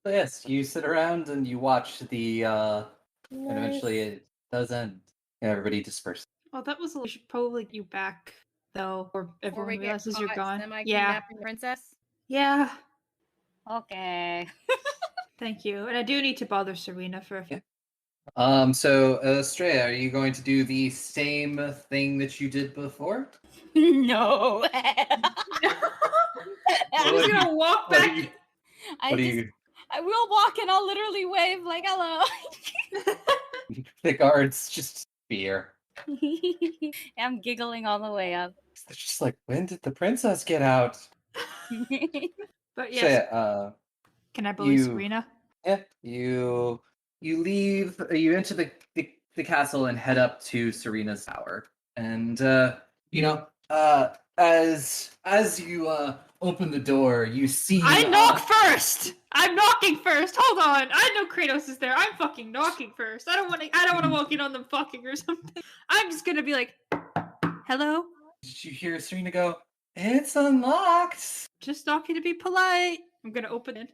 So yes, you sit around and you watch the and eventually it does end. And everybody disperses. Well, that was. We should probably get you back though, or Before everyone we get realizes you're caught gone. Yeah. semi-kidnapping the princess. Yeah. Okay. Thank you. And I do need to bother Serena for a few. So Estrella, are you going to do the same thing that you did before? No. I'm just gonna walk What back. do you, I what do just, you I will walk and I'll literally wave like hello. the guards just fear. I'm giggling all the way up. They're just like, when did the princess get out? But So, yes, yeah, can I believe you- Serena? yeah, you leave, you enter the castle and head up to Serena's tower. And you know, as you open the door, you see I knock first. I'm knocking first. Hold on. I know Kratos is there. I'm fucking knocking first. I don't want to walk in on them fucking or something. I'm just gonna be like, "Hello." Did you hear Serena go, "It's unlocked"? Just knocking to be polite. I'm gonna open it.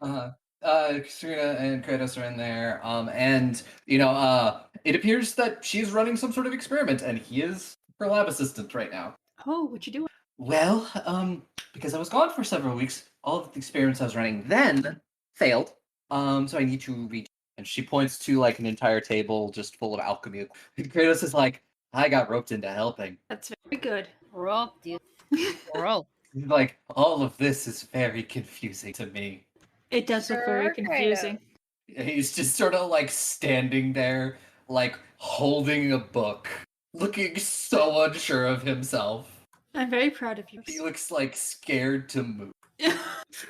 Serena and Kratos are in there, and you know, it appears that she's running some sort of experiment, and he is her lab assistant right now. Oh, what you doing? Well, because I was gone for several weeks, all of the experiments I was running then failed. So I need to reach. And she points to like an entire table just full of alchemy. And Kratos is like, I got roped into helping. That's very good. Rope, dude. Rope. He's like, all of this is very confusing to me. It does look very Sure, confusing. He's just sort of like standing there, like holding a book, looking so unsure of himself. I'm very proud of you. He looks like scared to move.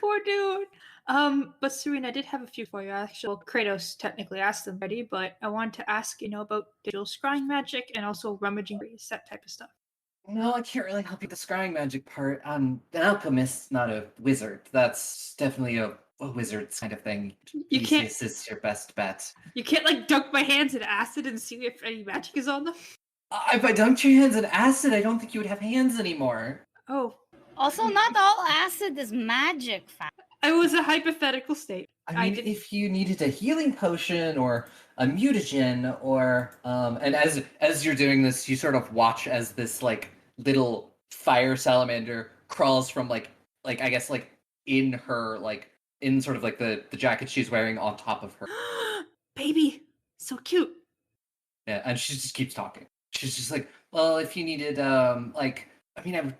Poor dude. But Serena, I did have a few for you. Actually, well, Kratos technically asked them already, but I wanted to ask, about digital scrying magic and also rummaging trees, that type of stuff. No, I can't really help you with the scrying magic part. I'm an alchemist, not a wizard. That's definitely a wizard's kind of thing. You can't- Theseus is your best bet. You can't like dunk my hands in acid and see if any magic is on them. If I dunked your hands in acid, I don't think you would have hands anymore. Oh, Also, not all acid is magic. it was a hypothetical state. I mean, if you needed a healing potion or a mutagen, or and as you're doing this, you sort of watch as this like little fire salamander crawls from like I guess like in her like in sort of like the jacket she's wearing on top of her. Baby, so cute. Yeah, and she just keeps talking. She's just like, well, if you needed like I mean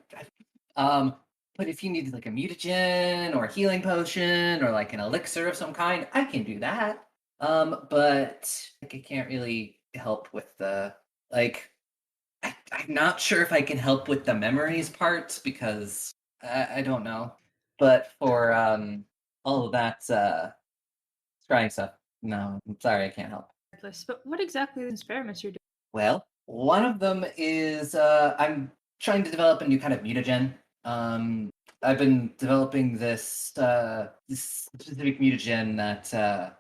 but if you needed like a mutagen or a healing potion or like an elixir of some kind, I can do that. But like, I can't really help with the like. I'm not sure if I can help with the memories part because I don't know. But for all of that scrying stuff, no, I'm sorry, I can't help. But what exactly are the experiments you're doing? Well, one of them is I'm trying to develop a new kind of mutagen. I've been developing this specific mutagen that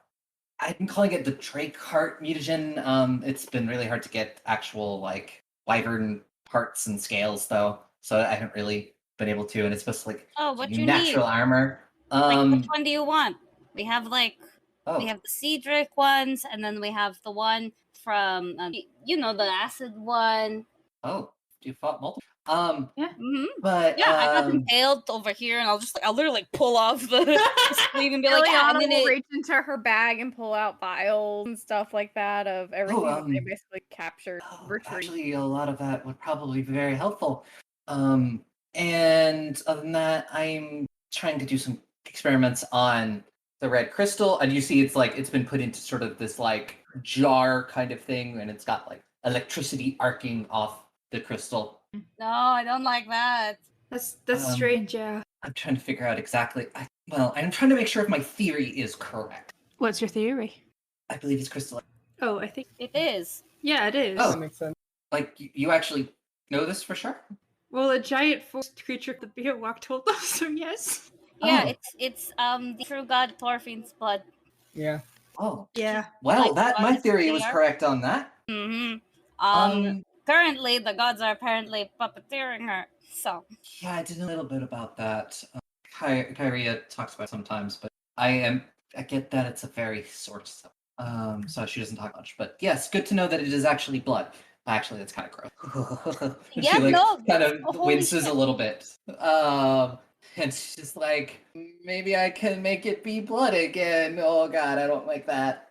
I've been calling it the Drakeheart mutagen. It's been really hard to get actual like wyvern parts and scales though, so I haven't really been able to. And it's supposed to like What give you natural need? armor. Like, which one do you want? We have we Oh, have the Sea Drake ones, and then we have the one from the acid one. oh, you fought multiple. Mm-hmm. But Yeah, I got impaled over here, and I'll literally pull off the sleeve and be like, yeah, Ileana and then will reach into her bag and pull out vials and stuff like that of everything that they basically captured. Actually, a lot of that would probably be very helpful. And other than that, I'm trying to do some experiments on the red crystal, and you see it's been put into sort of this like jar kind of thing, and it's got like electricity arcing off the crystal. No, I don't like that. That's strange, yeah. I'm trying to figure out exactly. I'm trying to make sure if my theory is correct. What's your theory? I believe it's crystal. Oh, I think It is. yeah, it is. Oh. That makes sense. Like you actually know this for sure? Well, a giant forest creature the beer walk told us, so yes. Yeah, Oh. it's the true god Thorfinn's blood. Yeah. Oh, Yeah. well, Like, my theory they was are? correct on that. Mm-hmm. Currently, the gods are apparently puppeteering her. So Yeah, I did a little bit about that. Kyria talks about it sometimes, but I get that it's a very sort of so she doesn't talk much. But yes, good to know that it is actually blood. Actually, that's kind of gross. Yeah, she no, kind that's- of holy winces shit. a little bit. And she's just like, maybe I can make it be blood again. Oh God, I don't like that.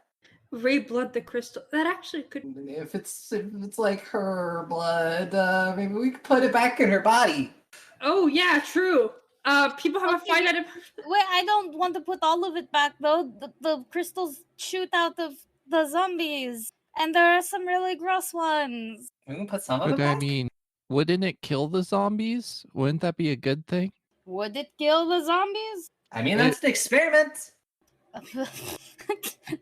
Re-blood the crystal. That actually could. If it's like her blood, maybe we could put it back in her body. Oh yeah, true. People have a Okay, finite. wait, I don't want to put all of it back though. The crystals shoot out of the zombies, and there are some really gross ones. We can put some of it But I back. mean, wouldn't it kill the zombies? Wouldn't that be a good thing? Would it kill the zombies? I mean, that's the experiment.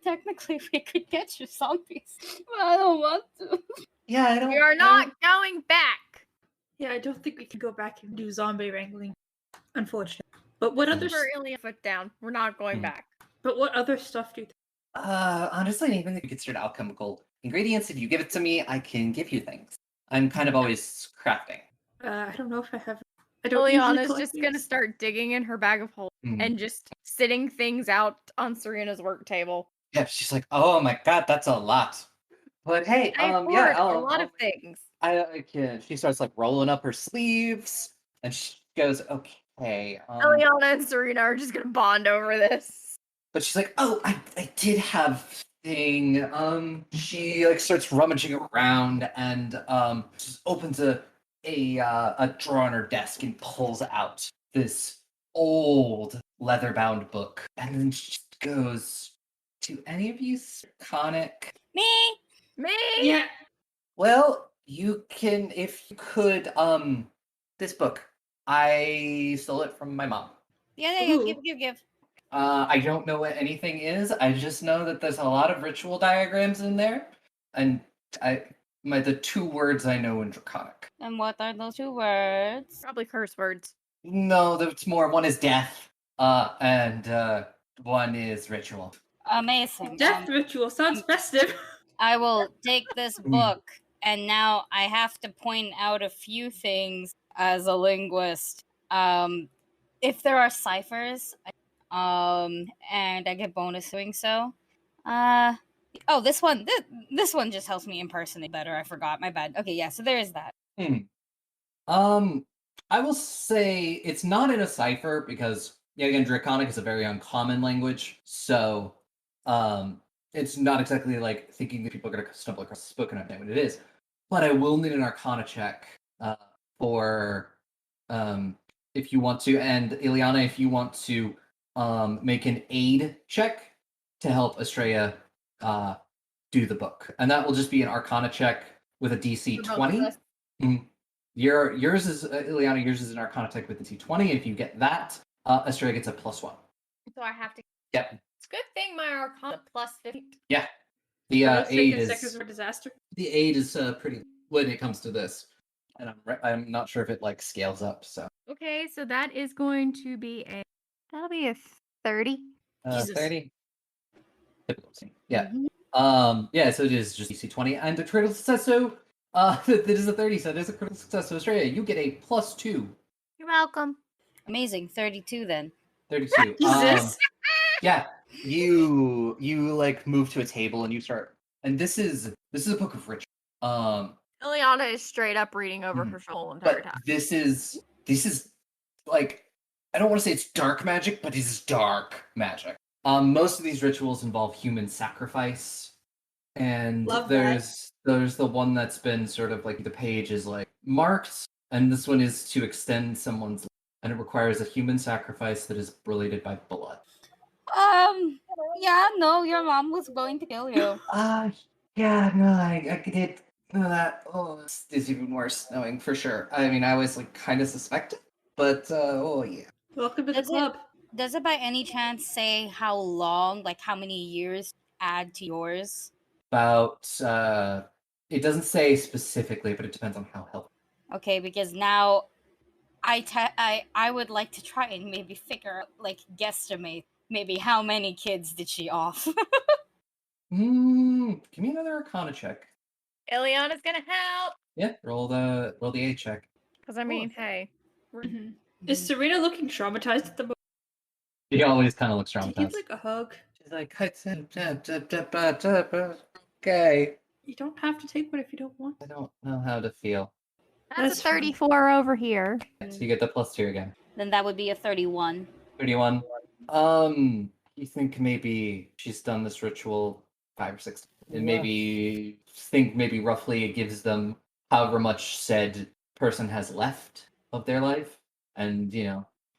Technically, we could get you zombies, but I don't want to. Yeah, I don't. We are not going back. Yeah, I don't think we can go back and do zombie wrangling, unfortunately. But what other? We're really a foot down. We're not going Hmm. back. But what other stuff do you? Honestly, anything that you considered alchemical ingredients, if you give it to me, I can give you things. I'm kind of always crafting. I don't know if I have. I don't. usually Liliana's collect just gonna these. start digging in her bag of holes Mm. and just sitting things out on Serena's work table. Yeah, she's like, oh my God, that's a lot. But hey, I yeah, hoard a I'll, lot of things. I can. She starts like rolling up her sleeves, and she goes, okay. Eliana and Serena are just gonna bond over this. But she's like, oh, I did have thing. She like starts rummaging around and just opens a drawer on her desk and pulls out this old leather-bound book, and then she just goes, "Do any of you Conic? Me? Me? Yeah. Well, you can if you could. This book, I stole it from my mom. Yeah, Ooh. give. I don't know what anything is. I just know that there's a lot of ritual diagrams in there, and the 2 words I know in Draconic. And what are those 2 words? Probably curse words. No, that's more. One is death, and one is ritual. Amazing. Death ritual sounds festive. I will take this book, and now I have to point out a few things as a linguist. If there are ciphers, and I get bonus doing so. Oh, this one just helps me impersonate better. I forgot. My bad. Okay, yeah. So there is that. I will say it's not in a cipher because, yeah, again, Draconic is a very uncommon language, so it's not exactly like thinking that people are going to stumble across the spoken of what it is. But I will need an Arcana check for if you want to, and Ileana, if you want to make an aid check to help Estrella do the book, and that will just be an Arcana check with a DC 20. Yours is Ileana. Yours is an Arcana check with a DC 20. If you get that, Estrella gets a +1. So I have to. Yep. It's a good thing my Arcana +50. Yeah. The aid is for disaster. The aid is pretty when it comes to this, and I'm not sure if it like scales up. So Okay, so that is going to be that'll be a 30. Jesus. 30. Yeah. Yeah. So it is just DC 20 and a critical success. So that is a 30. So it is a critical success. So Australia, you get a +2. You're welcome. Amazing. 32 then. 32. Jesus. Yeah. You like move to a table and you start. And this is a book of ritual. Ileana is straight up reading over her whole entire But time. this is like, I don't want to say it's dark magic, but it's dark magic. Most of these rituals involve human sacrifice, and Love there's the one that's been sort of like the page is like marked, and this one is to extend someone's life, and it requires a human sacrifice that is related by blood. Yeah, no, your mom was going to kill you. Yeah, no, I did know that. Oh, it's even worse knowing for sure. I mean, I was like kind of suspected, but oh yeah. Welcome to the club. Does it by any chance say how long, like how many years add to yours? About it doesn't say specifically, but it depends on how healthy. Okay, because now I would like to try and maybe figure out, like guesstimate maybe how many kids did she off. Give me another Arcana check. Ileana's gonna help. Yeah, roll the A check. Because I mean, hey. Mhm. Is Serena looking traumatized at the moment? She always kind of looks She traumatized. needs like a hug. She's like, okay. You don't have to take one if you don't want. I don't know how to feel. That's That's a 34 over here. So you get the +2 again. Then that would be a 31. 31. You think maybe she's done this ritual 5 or 6 times, and maybe think maybe roughly it gives them however much said person has left of their life, and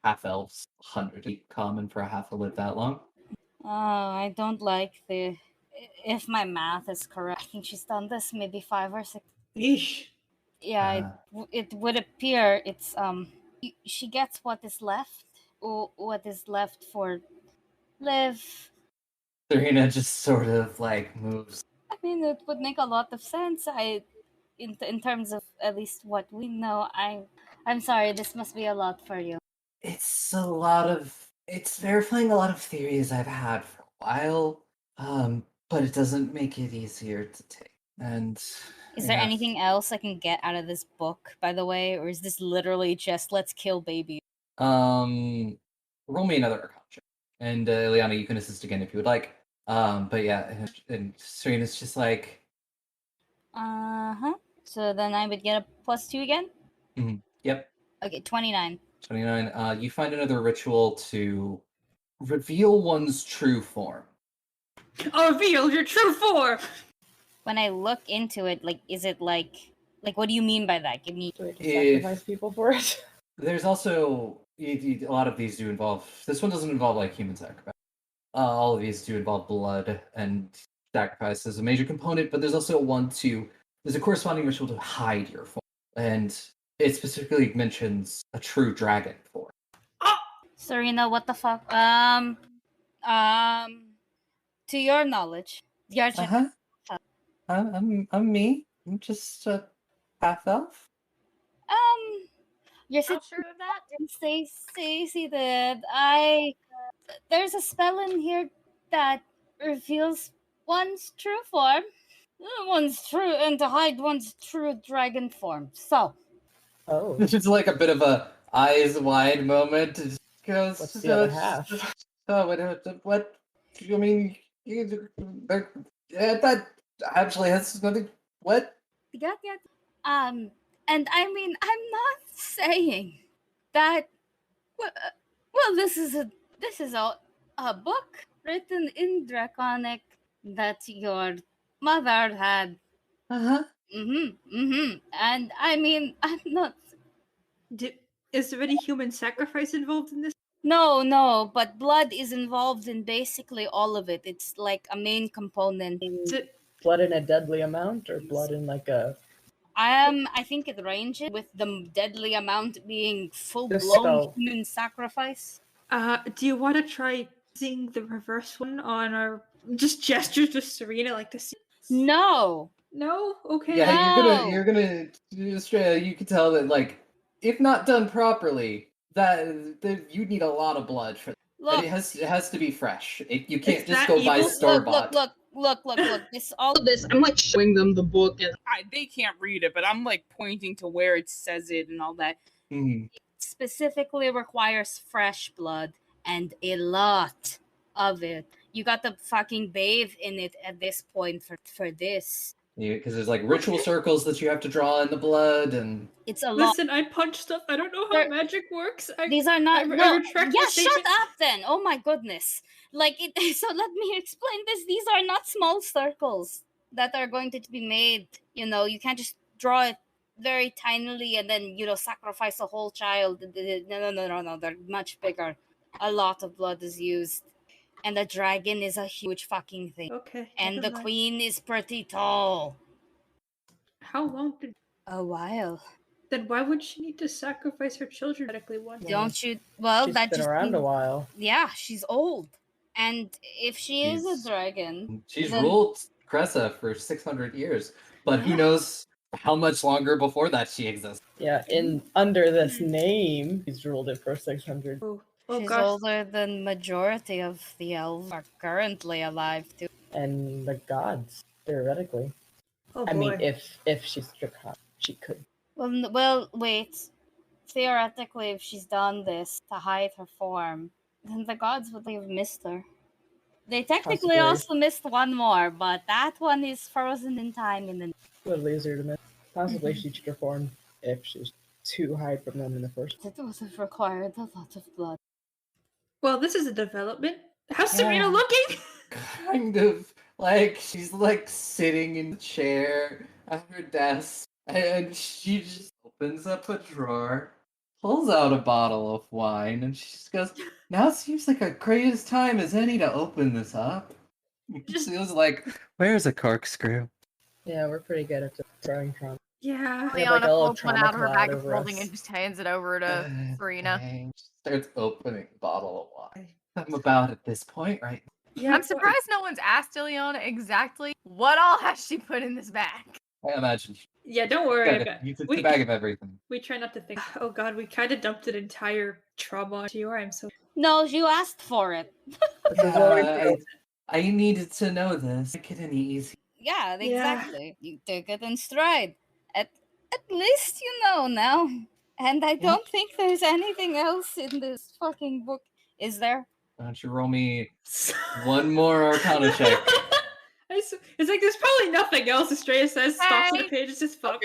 half elves 100 common for a half to live that long. Oh, I don't like the. If my math is correct, I think she's done this maybe 5 or 6. Yeesh. Yeah, it would appear it's she gets what is left, or what is left for live. Serena just sort of like moves. I mean, it would make a lot of sense. In terms of at least what we know. I'm sorry. This must be a lot for you. It's verifying a lot of theories I've had for a while, but it doesn't make it easier to take. And Is there anything else I can get out of this book, by the way, or is this literally just let's kill baby? roll me another Arcana check. And Ileana, you can assist again if you would like. But yeah, and Serena's just like, So then I would get a +2 again. Yep. Okay, 29. 29. You find another ritual to reveal one's true form. Reveal your true form. When I look into it, like, is it like what do you mean by that? Give me. Do we have to sacrifice people for it? There's also a lot of these do involve. This one doesn't involve like human sacrifice. All of these do involve blood and sacrifice as a major component, but there's also there's a corresponding ritual to hide your form, and it specifically mentions a true dragon form. Serena, what the fuck? To your knowledge, you're Uh huh. I'm me. I'm just a half elf. You're Not sitting sure of that. and Stacy that there's a spell in here that reveals one's true form, one's true, and to hide one's true dragon form. So, Oh, It's like a bit of a eyes wide moment. It just goes. what's the other half? So what? I mean, that actually has nothing. What? yeah. And I mean, I'm not saying that. Well, this is a book written in Draconic that your mother had. Uh huh. And I mean, I'm not. Is there any human sacrifice involved in this? No, but blood is involved in basically all of it. It's like a main component. Is it Blood in a deadly amount, or blood in like a I think it ranges with the deadly amount being full blown So- human sacrifice. do you want to try using the reverse one on our just gestures with Serena like this? No. No? Okay. Yeah, No. you're gonna Australia. You can tell that, like, if not done properly, that you need a lot of blood for. Look, And it has to be fresh. You can't Is just that go buy evil? store bought. look. This all This I'm like showing them the book and they can't read it, but I'm like pointing to where it says it and all that. specifically requires fresh blood and a lot of it. You got to fucking bathe in it at this point for this. Because there's like ritual circles that you have to draw in the blood, and It's a lot. Listen, I punch stuff. I don't know how There- magic works. These are not. I No, retract yeah, my shut statement. up then. Oh my goodness. Like it. So let me explain this. These are not small circles that are going to be made. You know, you can't just draw it very tinily and then sacrifice a whole child. No. They're much bigger. A lot of blood is used, and the dragon is a huge fucking thing, Okay. and never the mind. queen is pretty tall. How long did? A while. Then why would she need to sacrifice her children medically one? Yeah. Don't you? Well, she's that been just around a means- while. Yeah, she's old. And if she is She's- a dragon, she's then- ruled Cressa for 600 years. But who Yeah. knows how much longer before that she exists? Yeah, in under this name, he's ruled it for 600. Oh, oh she's gosh. older than majority of the elves are currently alive too. And the gods, theoretically. Oh boy. I mean, if she's Dracon, she could. Well, wait. Theoretically, if she's done this to hide her form, then the gods would have missed her. They technically Possibly. also missed one more, but that one is frozen in time in the. Would have easier to miss. Possibly she should perform if she's too high from them in the first. It would have required a lot of blood. Well, this is a development. How's Serena Yeah. looking? Kind of like she's like sitting in the chair at her desk, and she just opens up a drawer, pulls out a bottle of wine, and she just goes, "Now seems like a greatest time as any to open this up." She was like, "Where's a corkscrew?" Yeah, we're pretty good at throwing trauma. Yeah. We have, like, Leona a little pulls one trauma out of her cloud bag of over holding us. and just hands it over to Serena. Dang. She starts opening a bottle of wine. I'm about at this point, right? Yeah. I'm surprised no one's asked Ileana exactly what all has she put in this bag. I imagine Yeah, don't worry. you took the bag of everything. We try not to think. Oh god, we kind of dumped an entire trauma onto you. I'm so. No, you asked for it. This is what we Uh, do. I needed to know this. Make it any easy. Yeah, Yeah. exactly. You took it in stride. At least you know now. And I don't think there's anything else in this fucking book. Is there? Why don't you roll me one more Arcana check? It's like there's probably nothing else. Estrella says, stops at the Hey. page. It's just fuck.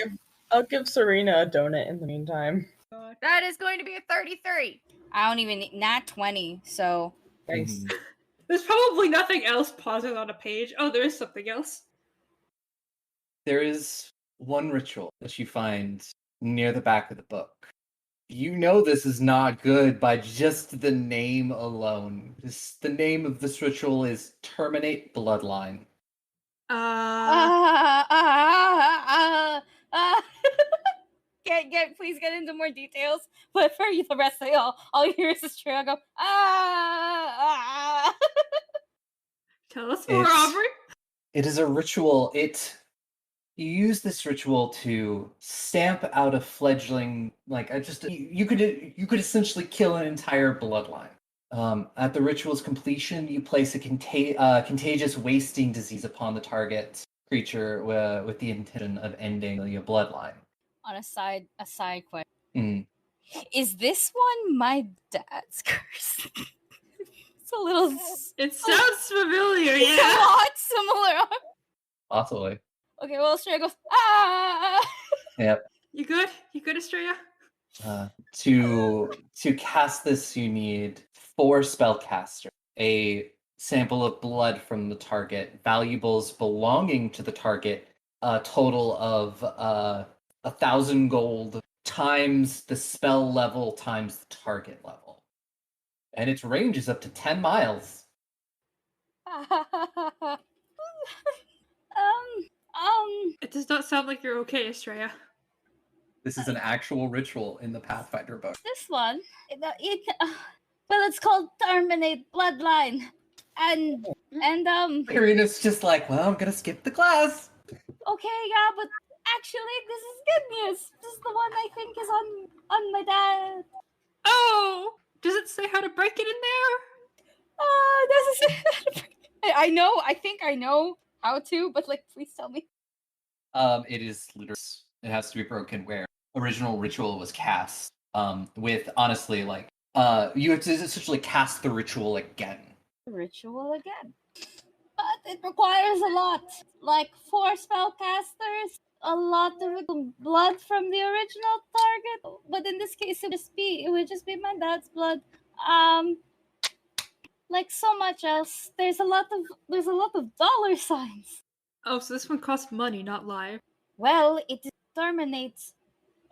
I'll give Serena a donut in the meantime. God. That is going to be a 33. I don't even nat 20, so Nice. Mhm. There's probably nothing else pausing on a page. Oh, there is something else. There is one ritual that you find near the back of the book. You know this is not good by just the name alone. The name of this ritual is Terminate Bloodline. Please get into more details. But for the rest of y'all, all you hear is this trio go, Tell us more, It's- Aubrey. It is a ritual. You use this ritual to stamp out a fledgling, like you could essentially kill an entire bloodline. At the ritual's completion, you place a contagious wasting disease upon the target creature with the intention of ending your bloodline. On a side question. Mm. Is this one my dad's curse? It's a little It sounds familiar, it's a yeah. lot similar. Possibly. Okay, well Estrella goes, ah! Yep. You good? You good, Estrella? To cast this, you need 4 spellcasters, a sample of blood from the target, valuables belonging to the target, a total of 1,000 gold times the spell level times the target level, and its range is up to 10 miles. It does not sound like you're okay, Estrella. This is an actual ritual in the Pathfinder book. This one, well, it's called Terminate Bloodline, and Irina's just like, well, I'm gonna skip the class. okay, yeah, but actually, this is good news. This is the one I think is on my dad. Oh! Does it say how to break it in there? This is. I know. I think I know how to, but like, please tell me. It is literally, it has to be broken where original ritual was cast. With honestly, like, you have to essentially cast the ritual again. Ritual again, but it requires a lot, like 4 spellcasters, a lot of blood from the original target. But in this case, it would just be my dad's blood. Like so much else, there's a lot of dollar signs. Oh, so this one costs money, not life. Well, it terminates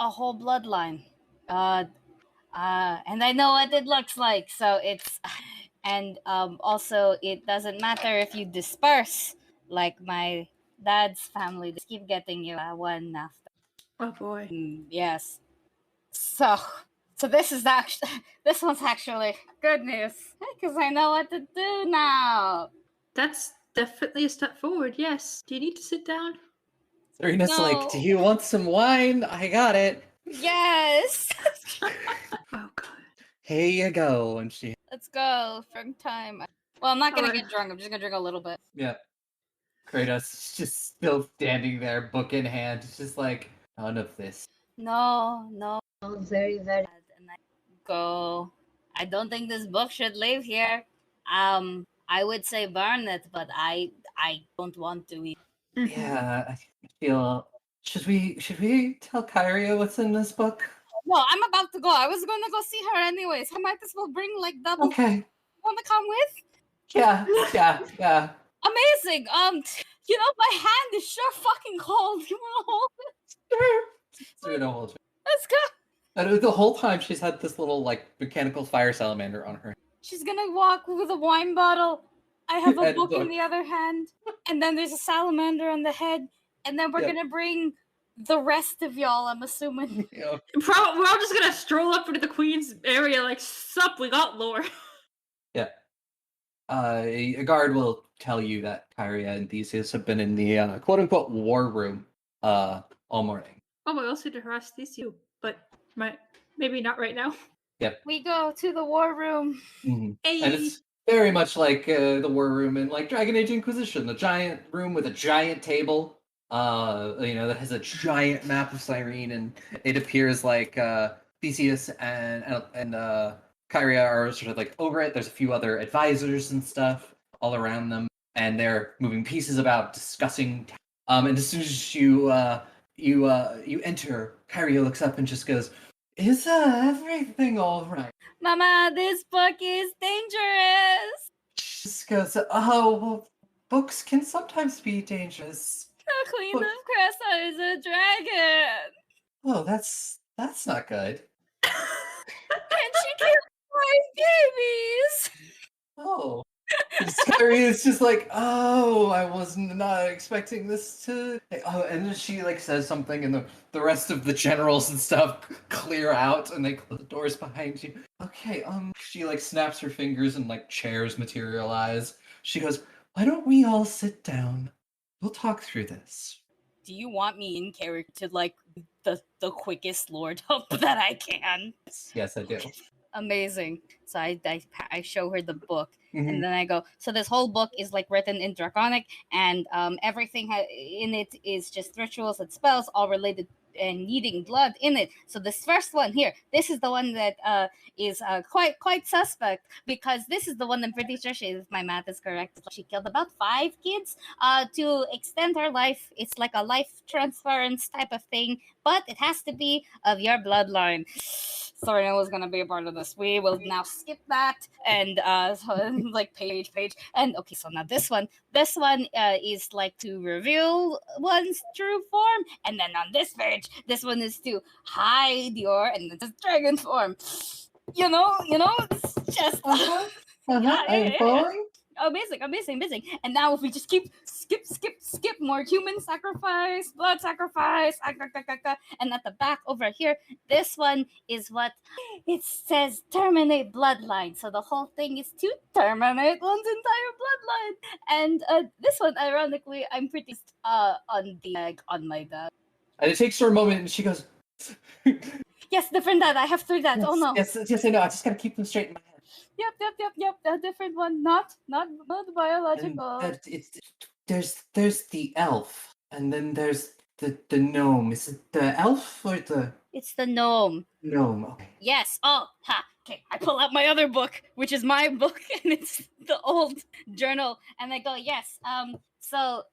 a whole bloodline. And I know what it looks like, so it's and also it doesn't matter if you disperse, like my dad's family, they keep getting you one after. Oh boy. Yes. So this one's actually good news, because I know what to do now. That's definitely a step forward, yes. Do you need to sit down? Irina's like, No. do you want some wine? I got it. Yes. Oh god. Here you go. And she, Let's go. Drunk time. Well, I'm not gonna Alright. get drunk. I'm just gonna drink a little bit. yeah. Kratos is just still standing there, book in hand. It's just like, none of this. No, very, very bad. And I go, I don't think this book should live here. I would say burn it, but I don't want to eat. Yeah, I feel. Should we tell Kyria what's in this book? No, I'm about to go. I was gonna go see her anyways. I might as well bring like double. Okay. Wanna come with? Yeah. Amazing. You know my hand is sure fucking cold. You wanna hold it? Through the whole. Let's go. And the whole time she's had this little like mechanical fire salamander on her. She's gonna walk with a wine bottle. I have a And book in book. the other hand, and then there's a salamander on the head, and then we're Yep. gonna bring the rest of y'all. I'm assuming. You know, We're all just gonna stroll up into the queen's area like, sup, we got lore. a guard will tell you that Kyria and Theseus have been in the quote-unquote war room all morning. Oh, I also need to harass these two, but maybe not right now. We go to the war room. Mhm. Hey. And it's very much like the war room in like Dragon Age Inquisition, a giant room with a giant table, that has a giant map of Cyrene, and it appears like Theseus and Kyria are sort of like over it. There's a few other advisors and stuff all around them, and they're moving pieces about, discussing. And as soon as you enter, Kyria looks up and just goes, "Is everything all right?" Mama, this book is dangerous. She just goes, "Oh, well, books can sometimes be dangerous." The Queen What? of Cressa is a dragon, Oh, that's not good. and she kills my babies. Oh. Scary is just like, oh, I was not expecting this to. Oh, and then she like says something, and the rest of the generals and stuff clear out, and they close the doors behind you. Okay, she like snaps her fingers, and like chairs materialize. She goes, why don't we all sit down? We'll talk through this. Do you want me in character like the quickest lore dump that I can? Yes, I do. Amazing. So I show her the book, Mhm. and then I go, so this whole book is like written in Draconic, and everything in it is just rituals and spells, all related and needing blood in it. So this first one here, this is the one that is quite suspect, because this is the one I'm pretty sure she, if my math is correct, she killed about 5 kids to extend her life. It's like a life transference type of thing, but it has to be of your bloodline. Sorry, was gonna be a part of this. We will now skip that and so, like page, and okay. So now this one is like to reveal one's true form, and then on this page, this one is to hide your and this dragon form. You know, it's just I'm following. amazing. And now if we just skip more human sacrifice, blood sacrifice, and at the back over here, this one is what it says: terminate bloodline. So the whole thing is to terminate one's entire bloodline. And this one, ironically, I'm pretty on my dad. And it takes her a moment, and she goes, Yes, different dad. I have 3 dads. yes, Oh no. yes, I know. I just gotta keep them straight in my head. Yep. A different one, not And biological. there's the elf, and then there's the gnome. Is it the elf or the It's the gnome. gnome? Okay. Yes. Oh, ha. Okay. I pull out my other book, which is my book, and it's the old journal, and I go, yes. So,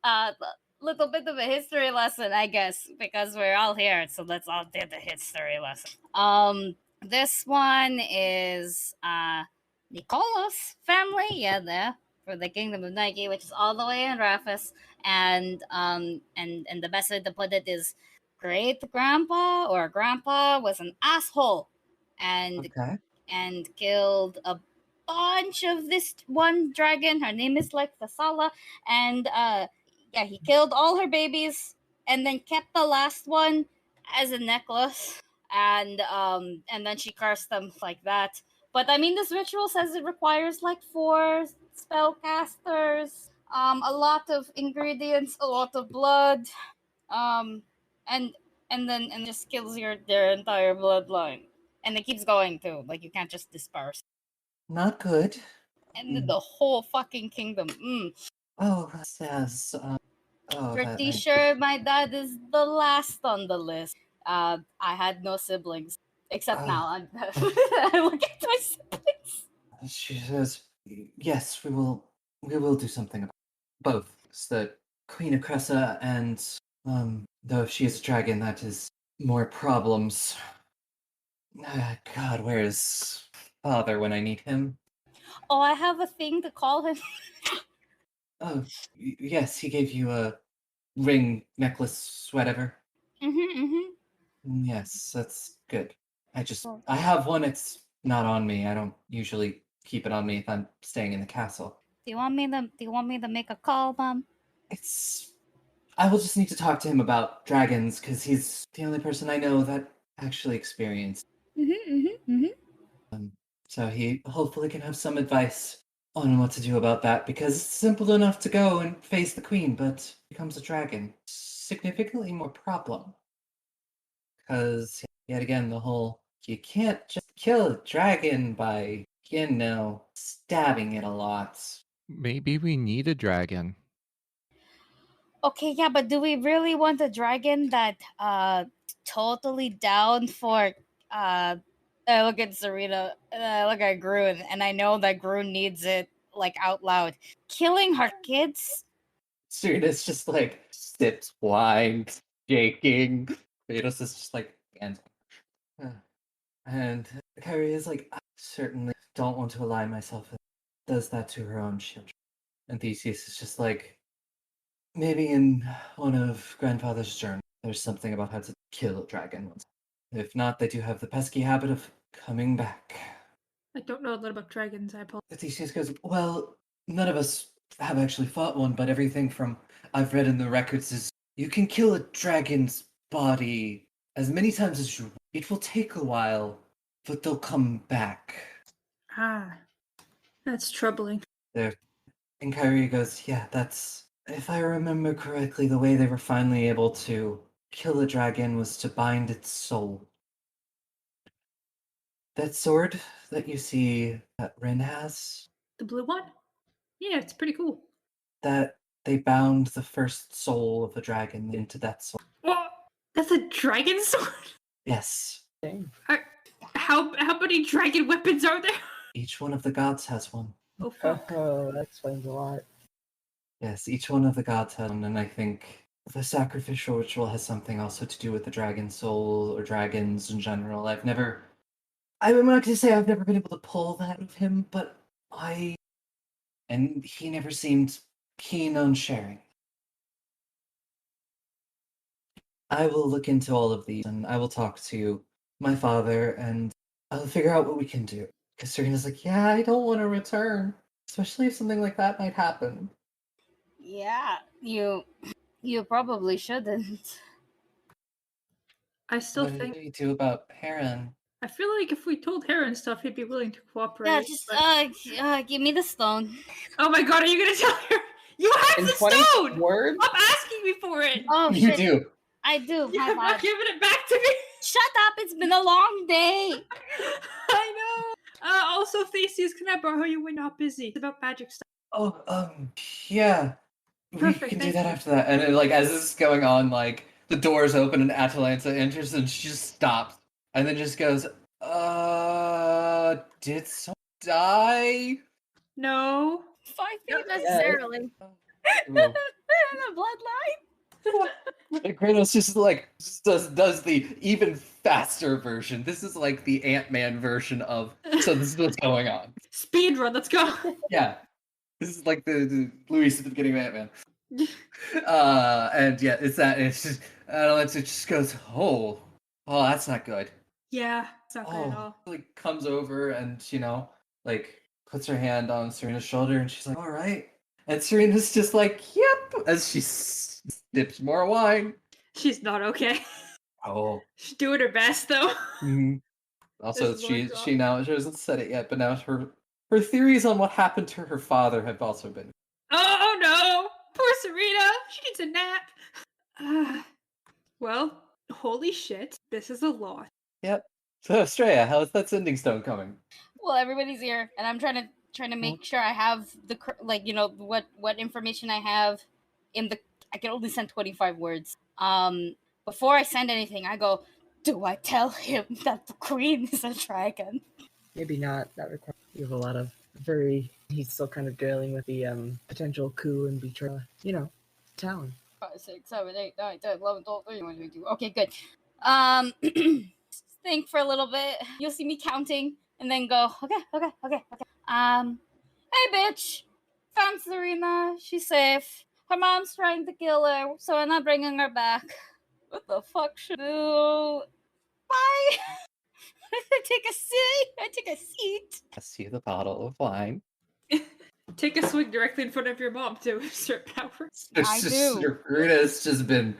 little bit of a history lesson, I guess, because we're all here. So let's all do the history lesson. This one is Nicolas family, there for the Kingdom of Nike, which is all the way in Raphis, and the best way to put it is great grandpa or grandpa was an asshole and Okay. killed a bunch of this one dragon. Her name is like Fasala, and he killed all her babies and then kept the last one as a necklace, and then she cursed them like that. But I mean, this ritual says it requires like 4 spellcasters, a lot of ingredients, a lot of blood, and then just kills their entire bloodline, and it keeps going too. Like you can't just disperse, Not good. and then the whole fucking kingdom. Oh, that says. Pretty sure my dad is the last on the list. I had no siblings except now. I look at my siblings. She says, "Yes, we will do something about both. It's the Queen of Cressa, and though if she is a dragon, that is more problems. God, where is father when I need him? Oh, I have a thing to call him. Oh, yes, he gave you a ring, necklace, whatever. Yes, that's good. I have one. It's not on me. I don't usually keep it on me if I'm staying in the castle. Do you want me to make a call, Mom? I will just need to talk to him about dragons because he's the only person I know that actually experienced. So he hopefully can have some advice on what to do about that, because it's simple enough to go and face the queen, but becomes a dragon. Significantly more problem. Because, yet again, the whole, you can't just kill a dragon by, stabbing it a lot. Maybe we need a dragon. Okay, yeah, but do we really want a dragon that totally down for I look at Serena, and I look at Grun, and I know that Grun needs it like out loud. Killing her kids? Serena's just like sips wine, shaking. Kratos is just like, and Kyrie is like, I certainly don't want to ally myself with does that to her own children. And Theseus is just like, maybe in one of grandfather's journals, there's something about how to kill a dragon once. If not, they do have the pesky habit of coming back. I don't know a lot about dragons, I apologize. Theseus goes, well, none of us have actually fought one, but everything from I've read in the records is you can kill a dragon's body as many times as you want. It will take a while, but they'll come back. Ah, that's troubling. They're And Kyrie goes, yeah, that's, if I remember correctly, the way they were finally able to kill a dragon was to bind its soul. That sword that you see that Rin has, The blue one? Yeah, it's pretty cool. that they bound the first soul of the dragon into that sword. Well, that's a dragon sword? Yes, Dang. How many dragon weapons are there? each one of the gods has one. Oh, fuck. Oh, that explains a lot. Yes, each one of the gods has one, and I think the sacrificial ritual has something also to do with the dragon soul or dragons in general. I'm not going to say I've never been able to pull that of him, but and he never seemed keen on sharing. I will look into all of these, and I will talk to my father, and I'll figure out what we can do. Because Serena's like, yeah, I don't want to return, especially if something like that might happen. Yeah, you probably shouldn't. I still What think do we do about Heron? I feel like if we told Heron stuff, he'd be willing to cooperate. Yeah, just but- give me the stone. Oh my god, are you gonna tell her? You have In the 20 stone! words? Stop asking me for it! Oh You shit, do. I do. You My have not bad. given it back to me! Shut up! It's been a long day. I know! Also, Theseus, can I borrow you when you're not busy? It's about magic stuff. Oh, yeah. Perfect, We can do thank that you. after that. And then, like, as this is going on, like, the doors open and Atalanta enters and she just stops. And then just goes, did someone die? No. 5 feet necessarily. Ooh. The bloodline. And Kratos just like does the even faster version. This is like the Ant-Man version of. So this is what's going on. Speed run, let's go. Yeah, this is like the Luis at the beginning of Ant-Man. And yeah, it's that. It's just it just goes, oh, that's not good. Yeah, it's not good at all. Like comes over and like puts her hand on Serena's shoulder and she's like, all right. And Serena's just like, yep, as she sips more wine. She's not okay. Oh. She's doing her best though. Mhm. Also, This is she what's she now she hasn't said it yet, but now her theories on what happened to her father have also been. Oh no! Poor Serena! She needs a nap. Well, holy shit. This is a lot. Yep. So Estrella, how is that sending stone coming? Well, everybody's here, and I'm trying to make sure I have the what information I have in the. I can only send 25 words. Before I send anything, I go, do I tell him that the queen is a dragon? Maybe not. That requires you have a lot of he's still kind of dealing with the potential coup and betrayal. Talon. 5, 6, 7, 8, 9, 10, 11, 12, 13, 22. Okay, good. Think for a little bit. You'll see me counting, and then go, okay. Hey, bitch. Found Serena. She's safe. Her mom's trying to kill her, so I'm not bringing her back. What the fuck should I do? Bye. I take a seat. I see the bottle of wine. Take a swig directly in front of your mom to assert power. I do. She's been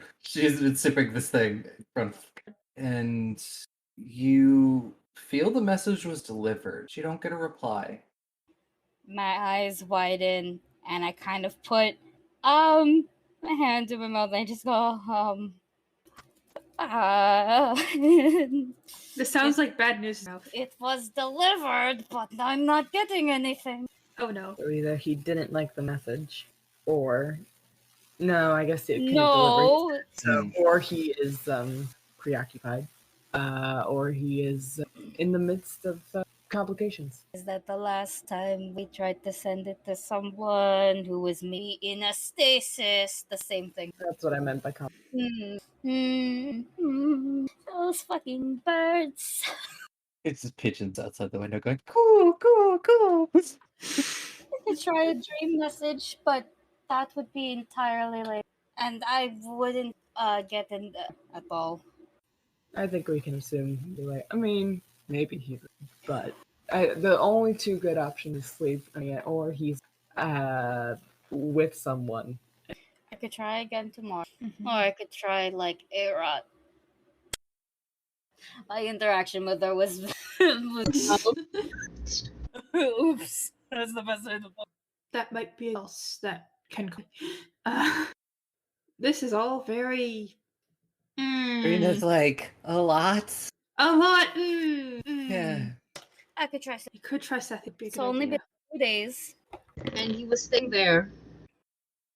sipping this thing in front of, and you feel the message was delivered. You don't get a reply. My eyes widen, and I kind of put my hand to my mouth, and I just go, This sounds like bad news now. it was delivered, but I'm not getting anything. Oh no. So either he didn't like the message, or no, I guess it can deliver. No, So, or he is preoccupied, or he is in the midst of complications. is that the last time we tried to send it to someone who was me in a stasis? The same thing. That's what I meant by Those fucking birds. It's just pigeons outside the window going, cool, cool, cool. I could try a dream message, but that would be entirely like, and I wouldn't get in at all. I think we can assume you're right. I mean, maybe he's, but the only two good options is sleep, or he's with someone. I could try again tomorrow, or I could try like A-Rod. My interaction with her was. Oops, that's the best way to put it. that might be else that can. Uh, this is all very. Serena's like, a lot? A lot. Yeah. I could try. You could try Seth. It'd be a It's good only idea. been 2 days. And he was staying there.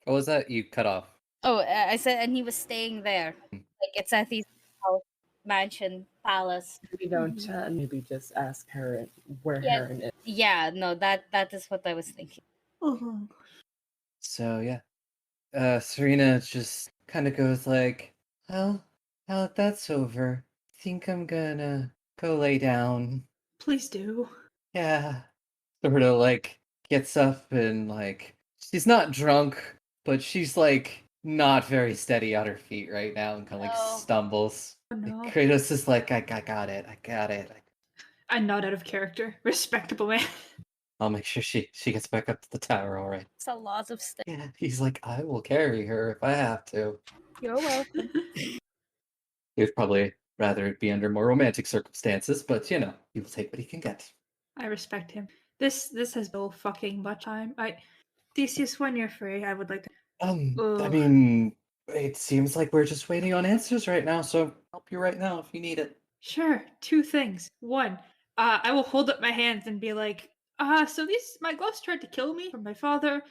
What was that? You cut off. Oh, I said, and he was staying there. Hmm. Like it's at his house, mansion, palace. We don't maybe just ask her where Yeah. Heron is. Yeah, no, that is what I was thinking. Mhm. So yeah. Serena just kind of goes like, well, now that that's over, I think I'm gonna go lay down. Please do. Yeah. Sort of like gets up and like she's not drunk, but she's like not very steady on her feet right now and kind of like Oh. stumbles. Oh Like, no. Kratos is like, I got it. I'm not out of character. Respectable man. I'll make sure she gets back up to the tower, all right. It's a lot of stuff. Yeah, he's like, I will carry her if I have to. You're welcome. He'd probably rather it be under more romantic circumstances, but you know, he will take what he can get. I respect him. This has no fucking much time. Theseus, when you're free, I would like to. I Ugh. mean, it seems like we're just waiting on answers right now, so I'll help you right now if you need it. Sure. 2 things. 1, I will hold up my hands and be like, so my gloves tried to kill me from my father.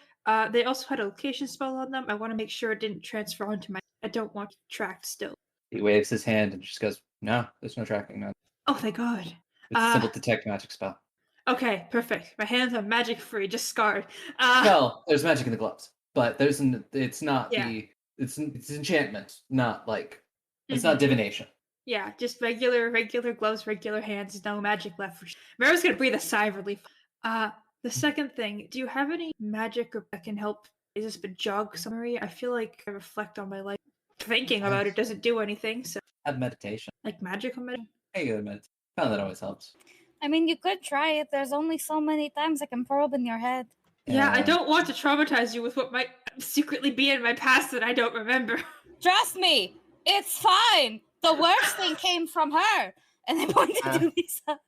They also had a location spell on them. I want to make sure it didn't transfer onto my. I don't want to be tracked still. He waves his hand and just goes, no, there's no tracking, no. Oh, thank God. It's a simple detect magic spell. Okay, perfect. My hands are magic free, just scarred. Well, there's magic in the gloves, but it's not Yeah. it's enchantment, not like, it's not divination. Yeah, just regular gloves, regular hands, no magic left. Maro's gonna breathe a sigh of relief. The second thing, do you have any magic that can help? Is this a jog summary? I feel like I reflect on my life. Thinking about it doesn't do anything, so Have meditation. like magical meditation. Hey, good meditation. Found that always helps. I mean, you could try it. There's only so many times I can probe in your head. Yeah, I don't want to traumatize you with what might secretly be in my past that I don't remember. Trust me, it's fine. The worst thing came from her. And I pointed to Lisa.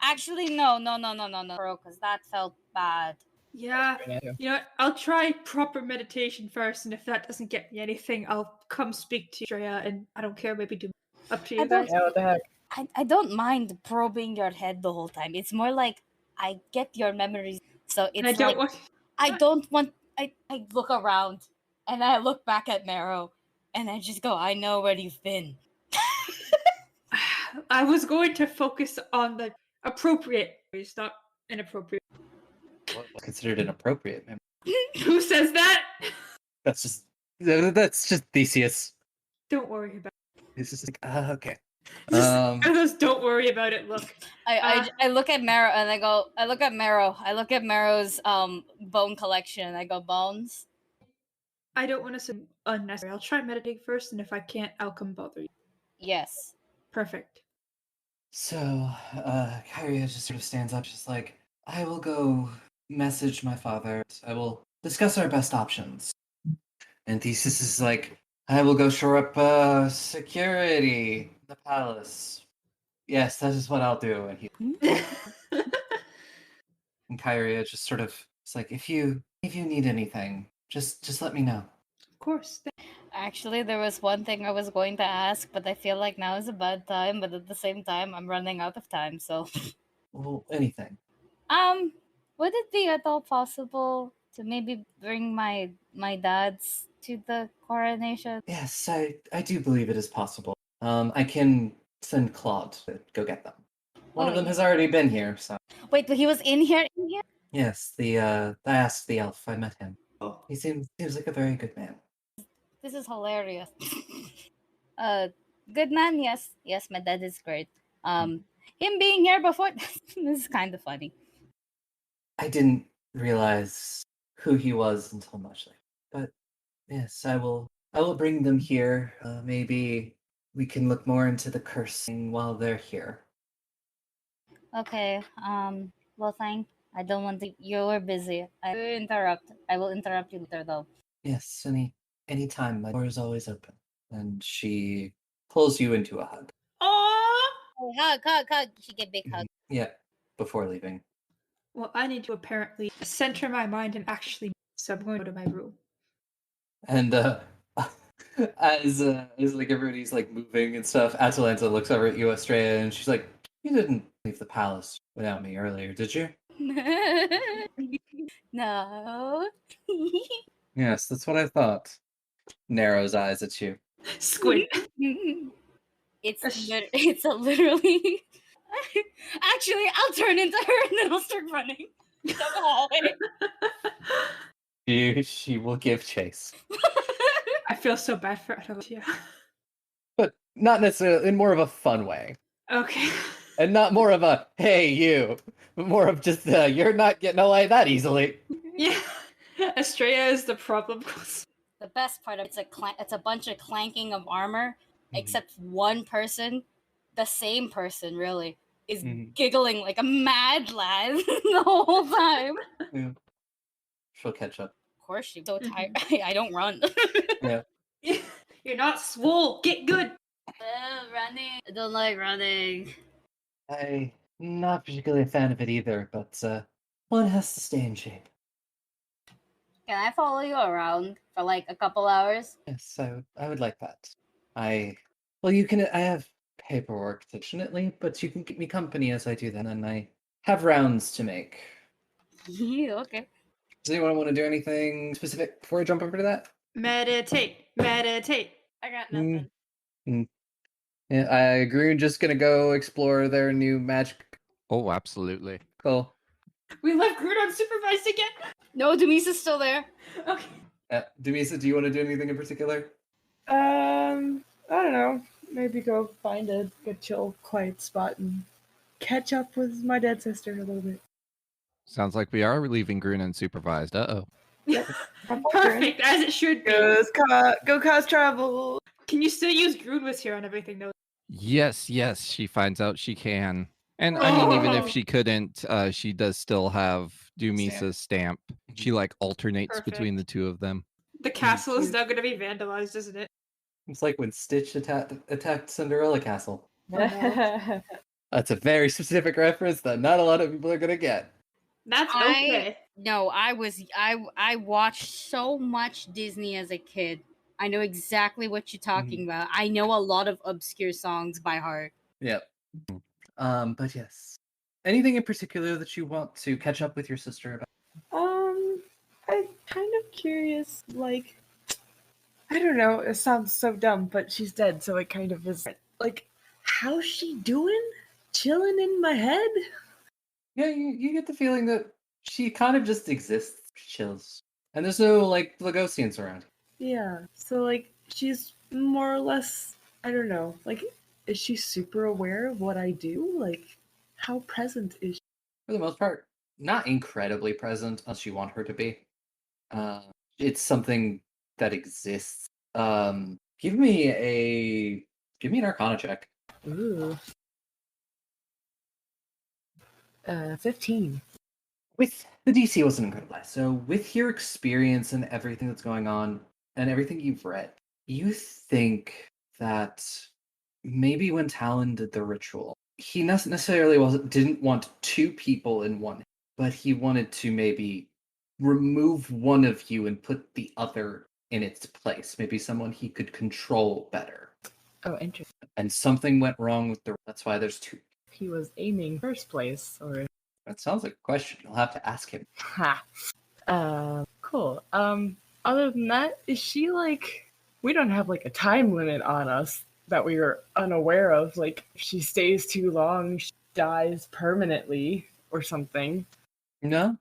Actually, no, bro, because that felt bad. Yeah, you know what? I'll try proper meditation first, and if that doesn't get me anything, I'll come speak to Drea, and I don't care, maybe do up to you I don't- guys. Yeah, what the heck? I don't mind probing your head the whole time. It's more like I get your memories. So And I it's don't like want. I don't want I look around and I look back at Marrow and I just go, I know where you've been. I was going to focus on the appropriate ways, not inappropriate. What's considered inappropriate, man? Who says that? That's just Theseus. Don't worry about He's just like, okay. it. One of those don't worry about it look. I look at Marrow and I go, I look at Marrow's bone collection and I go, bones? I don't want to say unnecessary. I'll try meditating first, and if I can't, I'll come bother you. Yes. Perfect. So, Kyria just sort of stands up, just like, I will go message my father. I will discuss our best options. And Theseus is like, I will go shore up security in the palace. Yes, that is what I'll do. And and Kyria just sort of is like, if you need anything, just let me know. Of course. Actually, there was one thing I was going to ask, but I feel like now is a bad time, but at the same time I'm running out of time, so Well, anything. would it be at all possible to maybe bring my dads to the coronation? Yes, I do believe it is possible. I can send Claude to go get them. One of them has already been here, so. Wait, but he was in here? Yes, I asked the elf. I met him. Oh. He seems like a very good man. This is hilarious. Good man, yes. Yes, my dad is great. Him being here before, this is kind of funny. I didn't realize who he was until much later. But yes, I will bring them here. Maybe we can look more into the cursing while they're here. Okay, well, I don't want to. You were busy. I will interrupt you later, though. Yes, any time. My door is always open. And she pulls you into a hug. Aww! Oh, hug. She get big hug. Yeah, before leaving. Well, I need to apparently center my mind and actually. So I'm going to go to my room. And as like everybody's like moving and stuff, Atalanta looks over at you, Estrella, and she's like, "You didn't leave the palace without me earlier, did you?" No. Yes, that's what I thought. Narrows eyes at you. Squid. It's a literally. Actually, I'll turn into her and then I'll start running down the hallway. She will give chase, I feel so bad for Atalanta. but not necessarily in more of a fun way, Okay. and not more of a "Hey you," but more of just "You're not getting away that easily." Yeah. Estrella is the problem. The best part of it's a bunch of clanking of armor, Mhm. except one person, the same person really, is Mhm. giggling like a mad lad the whole time. Yeah. She'll catch up. Of course, she's so tired. I don't run. Yeah. You're not swole. Get good. Running. I don't like running. I'm not particularly a fan of it either, but one has to stay in shape. Can I follow you around for like a couple hours? Yes, I would like that. Well, you can. I have paperwork, fortunately, but you can keep me company as I do that, and I have rounds to make. Yeah, okay. Does anyone want to do anything specific before I jump over to that? Meditate. Meditate. I got Mm. nothing. Yeah, I agree. We're just gonna go explore their new magic. Oh, absolutely. Cool. We left Groot unsupervised again. No, Demisa's still there. Okay. Dumisa, do you want to do anything in particular? I don't know. Maybe go find a good, chill, quiet spot and catch up with my dead sister a little bit. Sounds like we are leaving Grun unsupervised. Uh-oh. Perfect, as it should be. Go cause trouble. Can you still use Groot here on everything though? Yes, she finds out she can. And I mean, even if Oh. she couldn't, she does still have Dumisa's stamp. She like alternates between the two of them. The castle is now going to be vandalized, isn't it? It's like when Stitch attacked Cinderella Castle. Oh, That's a very specific reference that not a lot of people are gonna get. That's okay. I watched so much Disney as a kid. I know exactly what you're talking about. I know a lot of obscure songs by heart. Yep. But yes. Anything in particular that you want to catch up with your sister about? I'm kind of curious, like, I don't know, it sounds so dumb, but she's dead, so it kind of is, like, how's she doing? Chilling in my head? Yeah, you get the feeling that she kind of just exists, chills. And there's no, like, Lagosians around. Yeah, so, like, she's more or less, I don't know, like, is she super aware of what I do? Like, how present is she? For the most part, not incredibly present unless you want her to be. It's something that exists. Give me an Arcana check. Ooh. 15. With the DC wasn't incredible. So with your experience and everything that's going on and everything you've read, you think that maybe when Talon did the ritual, he necessarily didn't want two people in one, but he wanted to maybe remove one of you and put the other in its place. Maybe someone he could control better. Oh, interesting. And something went wrong with that's why there's two. He was aiming first place, or That sounds like a question. You'll have to ask him. ha. Cool. Other than that, is she like, we don't have like a time limit on us that we are unaware of. Like, if she stays too long, she dies permanently or something. No.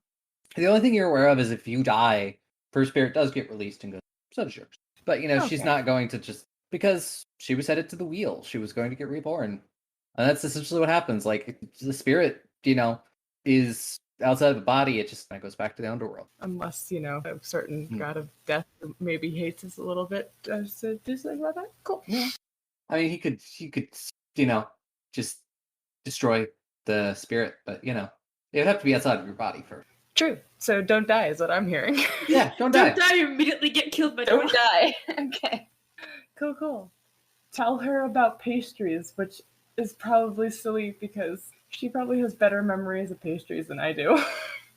The only thing you're aware of is if you die, First Spirit does get released and goes, so does yours. But, she's Okay. not going to just, because she was headed to the wheel. She was going to get reborn. And that's essentially what happens. Like, the spirit, is outside of the body. It just kind of goes back to the underworld. Unless, a certain god of death maybe hates us a little bit. So do something about that? Cool. Yeah. I mean, he could, just destroy the spirit, but, it would have to be outside of your body first. True. So don't die is what I'm hearing. Yeah, don't die. Don't die, you immediately get killed by Don't die. Okay. Cool. Tell her about pastries, which is probably silly because she probably has better memories of pastries than I do.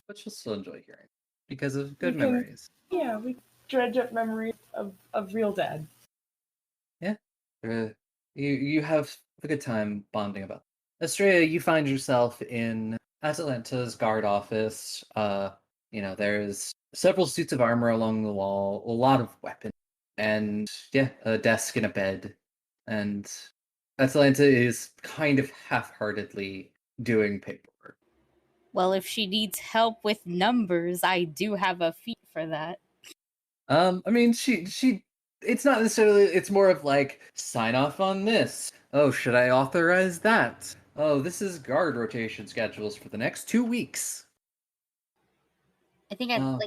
but you'll still enjoy hearing because of good We can- memories. Yeah, we dredge up memories of real dad. You have a good time bonding about. Estrella, you find yourself in Atalanta's guard office. There's several suits of armor along the wall, a lot of weapons, and a desk and a bed. And Atalanta is kind of half-heartedly doing paperwork. Well, if she needs help with numbers, I do have a feat for that. I mean, she. It's not necessarily. It's more of like sign off on this. Oh, should I authorize that? Oh, this is guard rotation schedules for the next 2 weeks. I think Oh.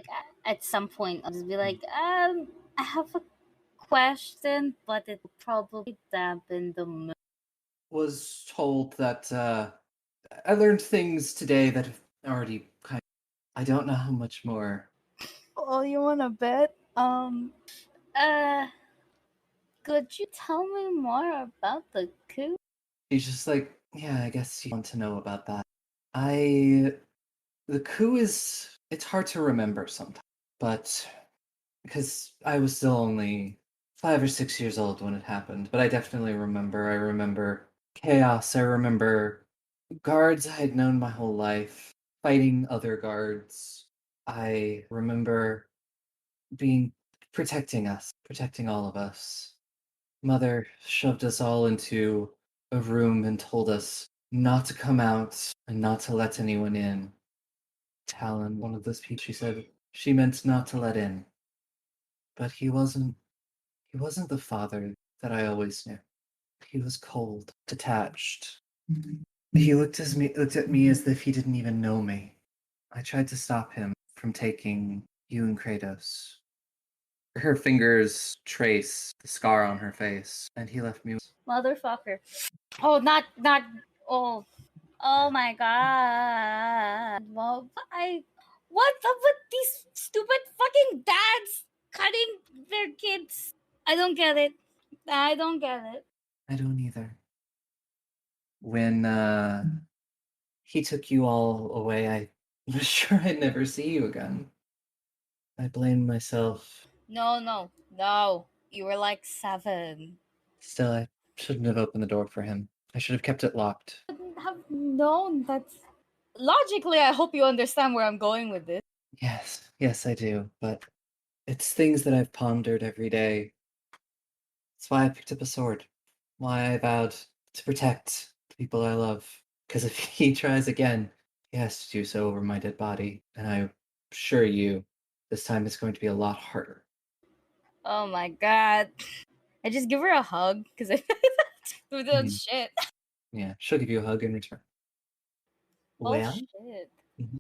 at some point I'll just be like, I have a question, but it will probably dampen the mood. Was told that I learned things today that have already kind. I don't know how much more. Oh, you wanna bet? Could you tell me more about the coup? He's just like, yeah, I guess you want to know about that. The coup it's hard to remember sometimes, but because I was still only 5 or 6 years old when it happened, but I definitely remember. I remember chaos. I remember guards I had known my whole life, fighting other guards. I remember protecting us, protecting all of us. Mother shoved us all into a room and told us not to come out and not to let anyone in. Talon, one of those people, she said she meant not to let in. But he wasn't the father that I always knew. He was cold, detached. He looked at me as if he didn't even know me. I tried to stop him from taking you and Kratos. Her fingers trace the scar on her face, and he left me. Motherfucker. Oh, not. Oh my god. Well, what's up with these stupid fucking dads cutting their kids? I don't get it. I don't get it. I don't either. When he took you all away, I was sure I'd never see you again. I blamed myself. No. You were like 7. Still, I shouldn't have opened the door for him. I should have kept it locked. Couldn't have known that's. Logically, I hope you understand where I'm going with this. Yes, I do. But it's things that I've pondered every day. That's why I picked up a sword. Why I vowed to protect the people I love. Because if he tries again, he has to do so over my dead body. And I assure you, this time it's going to be a lot harder. Oh my god. I just give her a hug because I do that Mhm. shit. Yeah, she'll give you a hug in return. Oh Well, shit. Mhm.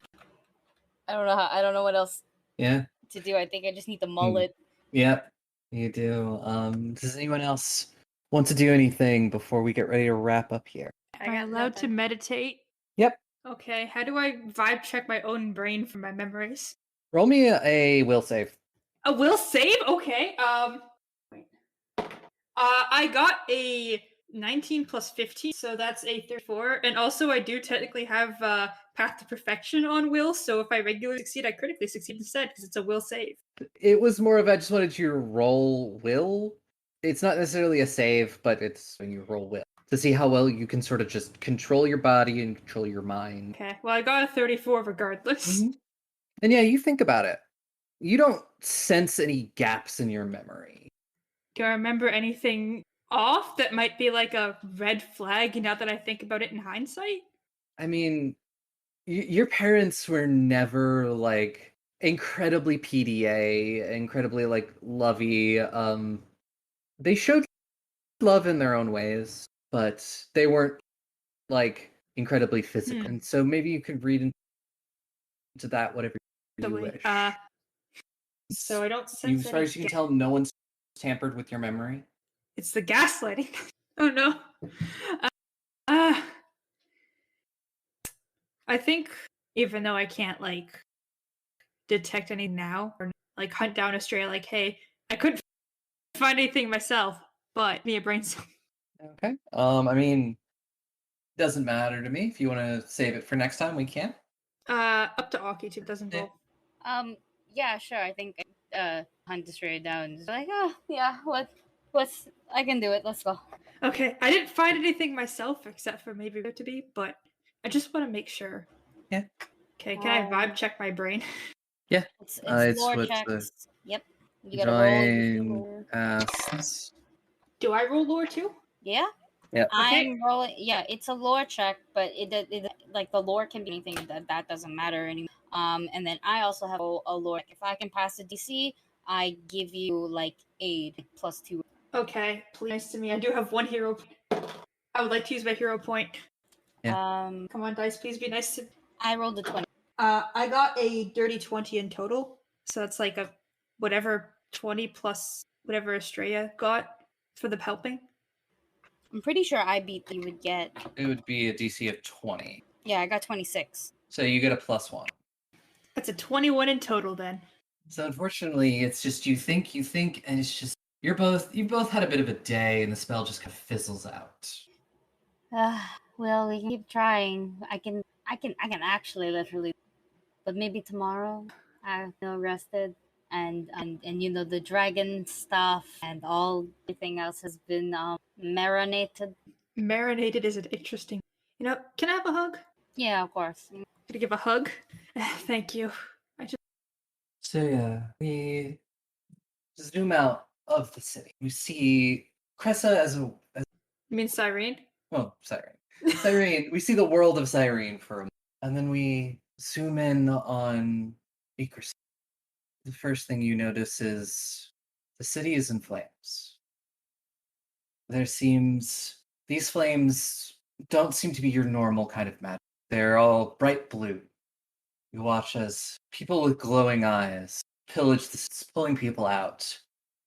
I don't know what else yeah, to do. I think I just need the mullet. yeah, you do. Does anyone else want to do anything before we get ready to wrap up here? Am I allowed to meditate? Yep. Okay, how do I vibe check my own brain for my memories? Roll me a will save. A will save? Okay. Wait. I got a 19 plus 15, so that's a 34. And also, I do technically have Path to Perfection on will, so if I regularly succeed, I critically succeed instead because it's a will save. It was more of I just wanted you to roll will. It's not necessarily a save, but it's when you roll will to see how well you can sort of just control your body and control your mind. Okay, well, I got a 34 regardless. Mhm. And yeah, you think about it. You don't sense any gaps in your memory. Do I remember anything off that might be like a red flag now that I think about it in hindsight? I mean, your parents were never like incredibly PDA, incredibly like lovey. They showed love in their own ways, but they weren't like incredibly physical. And so maybe you could read into that whatever you wish. So I don't You, sense as far any as you can tell, no one's tampered with your memory. It's the gaslighting. Oh no. Uh, I think even though I can't like detect any now or like hunt down Australia, like, hey, I couldn't find anything myself, but me a brain cell. Okay. I mean, doesn't matter to me. If you want to save it for next time, we can. Up to Aki too, doesn't Yeah. roll. Yeah, sure. I think hunt the stray down. It's like, oh yeah, what's I can do it. Let's go. Okay, I didn't find anything myself except for maybe there to be, but I just want to make sure. Yeah. Okay, can I vibe check my brain? It's lore what's checks. Yep. You the gotta roll. drawing Your... asks. Do I roll lore too? Yeah. Yeah. I'm rolling. Yeah, it's a lore check, but it like the lore can be anything. That doesn't matter anymore. And then I also have a lore. If I can pass the DC, I give you like aid +2. Okay, please. Nice to me. I do have 1 hero. I would like to use my hero point. Come on, dice, please be nice to. I rolled a 20. I got a dirty 20 in total, so it's like a whatever 20 plus whatever Estrella got for the helping. I'm pretty sure I beat. You would get. It would be a DC of 20. Yeah, I got 26. So you get a +1. That's a 21 in total then. So unfortunately, it's just you think, and it's just you both had a bit of a day, and the spell just kind of fizzles out. Well, we can keep trying. I can actually literally, but maybe tomorrow. I feel rested, and you know the dragon stuff and everything else has been marinated. Marinated is an interesting. You know, can I have a hug? Yeah, of course. Could I give a hug? Thank you. So yeah, we zoom out of the city. We see Cressa as You mean Cyrene? Cyrene. We see the world of Cyrene for a moment, and then we zoom in on Acre. The first thing you notice is the city is in flames. These flames don't seem to be your normal kind of magic. They're all bright blue. You watch as people with glowing eyes pillage pulling people out,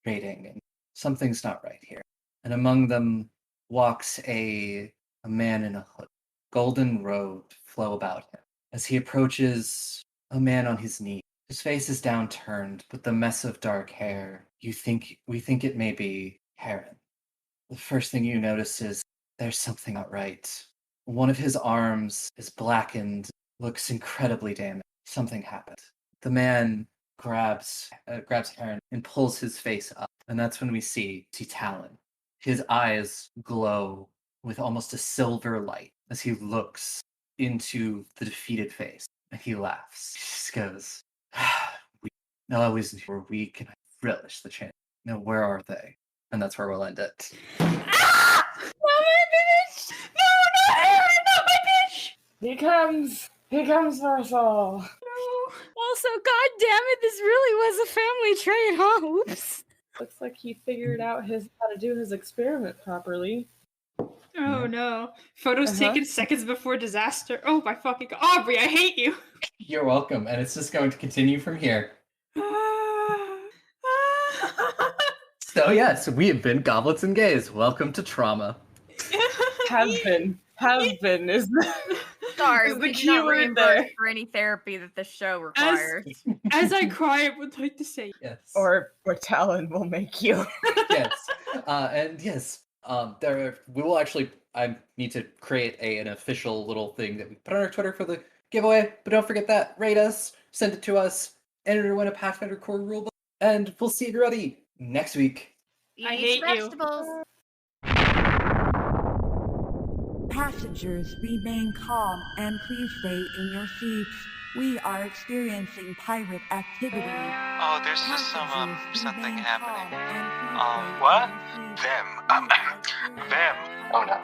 raiding, and something's not right here. And among them walks a man in a hood. Golden robes flow about him. As he approaches a man on his knee, his face is downturned, but the mess of dark hair, we think it may be Heron. The first thing you notice is there's something not right. One of his arms is blackened, looks incredibly damaged. Something happened. The man grabs Heron and pulls his face up, and that's when we see Talon. His eyes glow with almost a silver light as he looks into the defeated face, and he laughs. He just goes, "We always were weak, and I relish the chance. Now, where are they?" And that's where we'll end it. Ah! Not my bitch! No, not Aaron, not my bitch! He comes for us all. No. Also, god damn it, this really was a family trait, huh? Oops. Looks like he figured out how to do his experiment properly. Oh no. Photos taken seconds before disaster. Oh my fucking god. Aubrey, I hate you. You're welcome, and it's just going to continue from here. So yes, we have been Goblets and Gays. Welcome to Trauma. Have been is Sorry, is the we do not keyword reimburse there. for any therapy that the show requires. As I cry, I would like to say Yes. Or Talon will make you. Yes. And yes, we will actually. I need to create an official little thing that we put on our Twitter for the giveaway. But don't forget that. Rate us, send it to us, enter to win a Pathfinder core rulebook, and we'll see everybody next week. I hate you. vegetables. Passengers, remain calm and please stay in your seats. We are experiencing pirate activity. Oh, there's just something Passengers, remain happening. calm and please What? stay in your seats. Them. Oh no.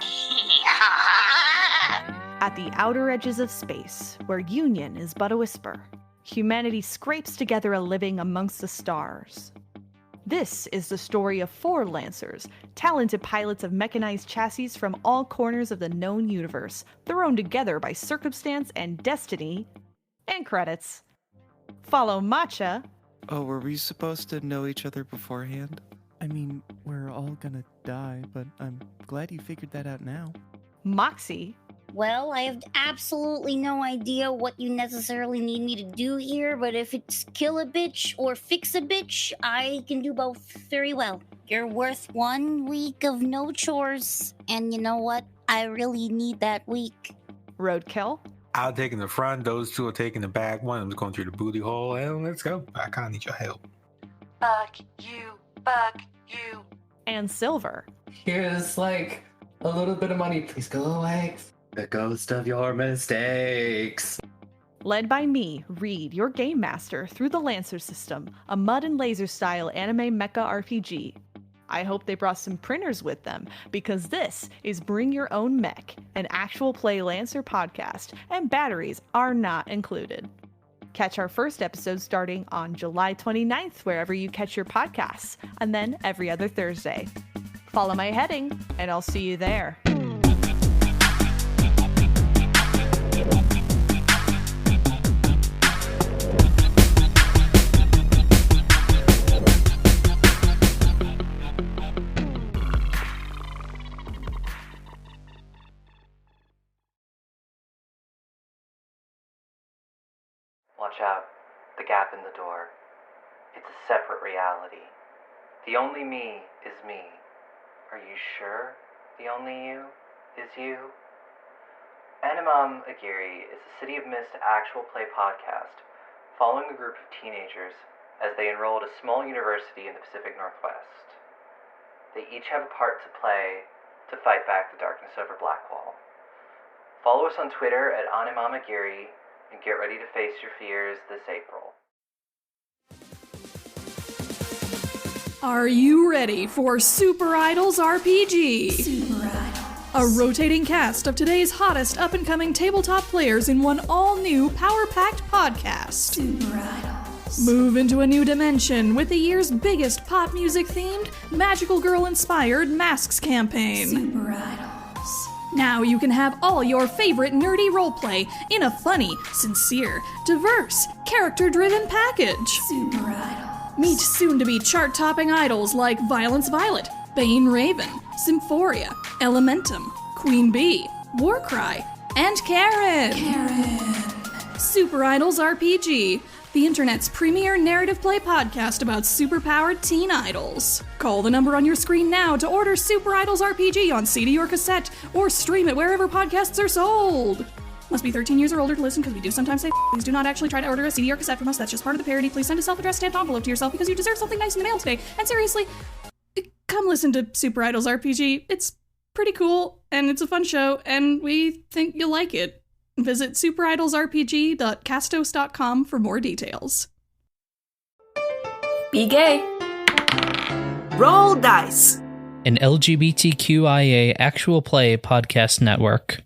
At the outer edges of space, where union is but a whisper, humanity scrapes together a living amongst the stars. This is the story of 4 Lancers, talented pilots of mechanized chassis from all corners of the known universe, thrown together by circumstance and destiny, and credits. Follow Matcha. Oh, were we supposed to know each other beforehand? I mean, we're all gonna die, but I'm glad you figured that out now. Moxie. Well, I have absolutely no idea what you necessarily need me to do here, but if it's kill a bitch or fix a bitch, I can do both very well. You're worth 1 week of no chores, and you know what? I really need that week. Roadkill. I'll take in the front. Those two are taking the back. One of them's going through the booty hole. And let's go. I kind of need your help. Fuck you. And Silver. Here's like a little bit of money. Please go away. The ghost of your mistakes. Led by me, Reed, your game master, through the Lancer system, a mud and laser style anime mecha RPG. I hope they brought some printers with them, because this is Bring Your Own Mech, an actual play Lancer podcast, and batteries are not included. Catch our first episode starting on July 29th, wherever you catch your podcasts, and then every other Thursday. Follow my heading, and I'll see you there. Watch out. The gap in the door. It's a separate reality. The only me is me. Are you sure the only you is you? Animam Aguirre is a City of Mist actual play podcast following a group of teenagers as they enroll at a small university in the Pacific Northwest. They each have a part to play to fight back the darkness over Blackwall. Follow us on Twitter at Animam Aguirre and get ready to face your fears this April. Are you ready for Super Idols RPG? Super Idols. A rotating cast of today's hottest up-and-coming tabletop players in one all-new, power-packed podcast. Super Idols. Move into a new dimension with the year's biggest pop music-themed, magical girl-inspired Masks campaign. Super Idols. Now you can have all your favorite nerdy roleplay in a funny, sincere, diverse, character-driven package. Super Idols. Meet soon-to-be chart-topping idols like Violence Violet, Bane Raven, Symphoria, Elementum, Queen Bee, Warcry, and Karen. Super Idols RPG, the internet's premier narrative play podcast about super-powered teen idols. Call the number on your screen now to order Super Idols RPG on CD or cassette, or stream it wherever podcasts are sold. Must be 13 years or older to listen, because we do sometimes say please do not actually try to order a CD or cassette from us. That's just part of the parody. Please send a self-addressed stamped envelope to yourself because you deserve something nice in the mail today. And seriously, come listen to Super Idols RPG. It's pretty cool, and it's a fun show, and we think you'll like it. Visit superidolsrpg.castos.com for more details. Be gay. Roll dice. An LGBTQIA actual play podcast network.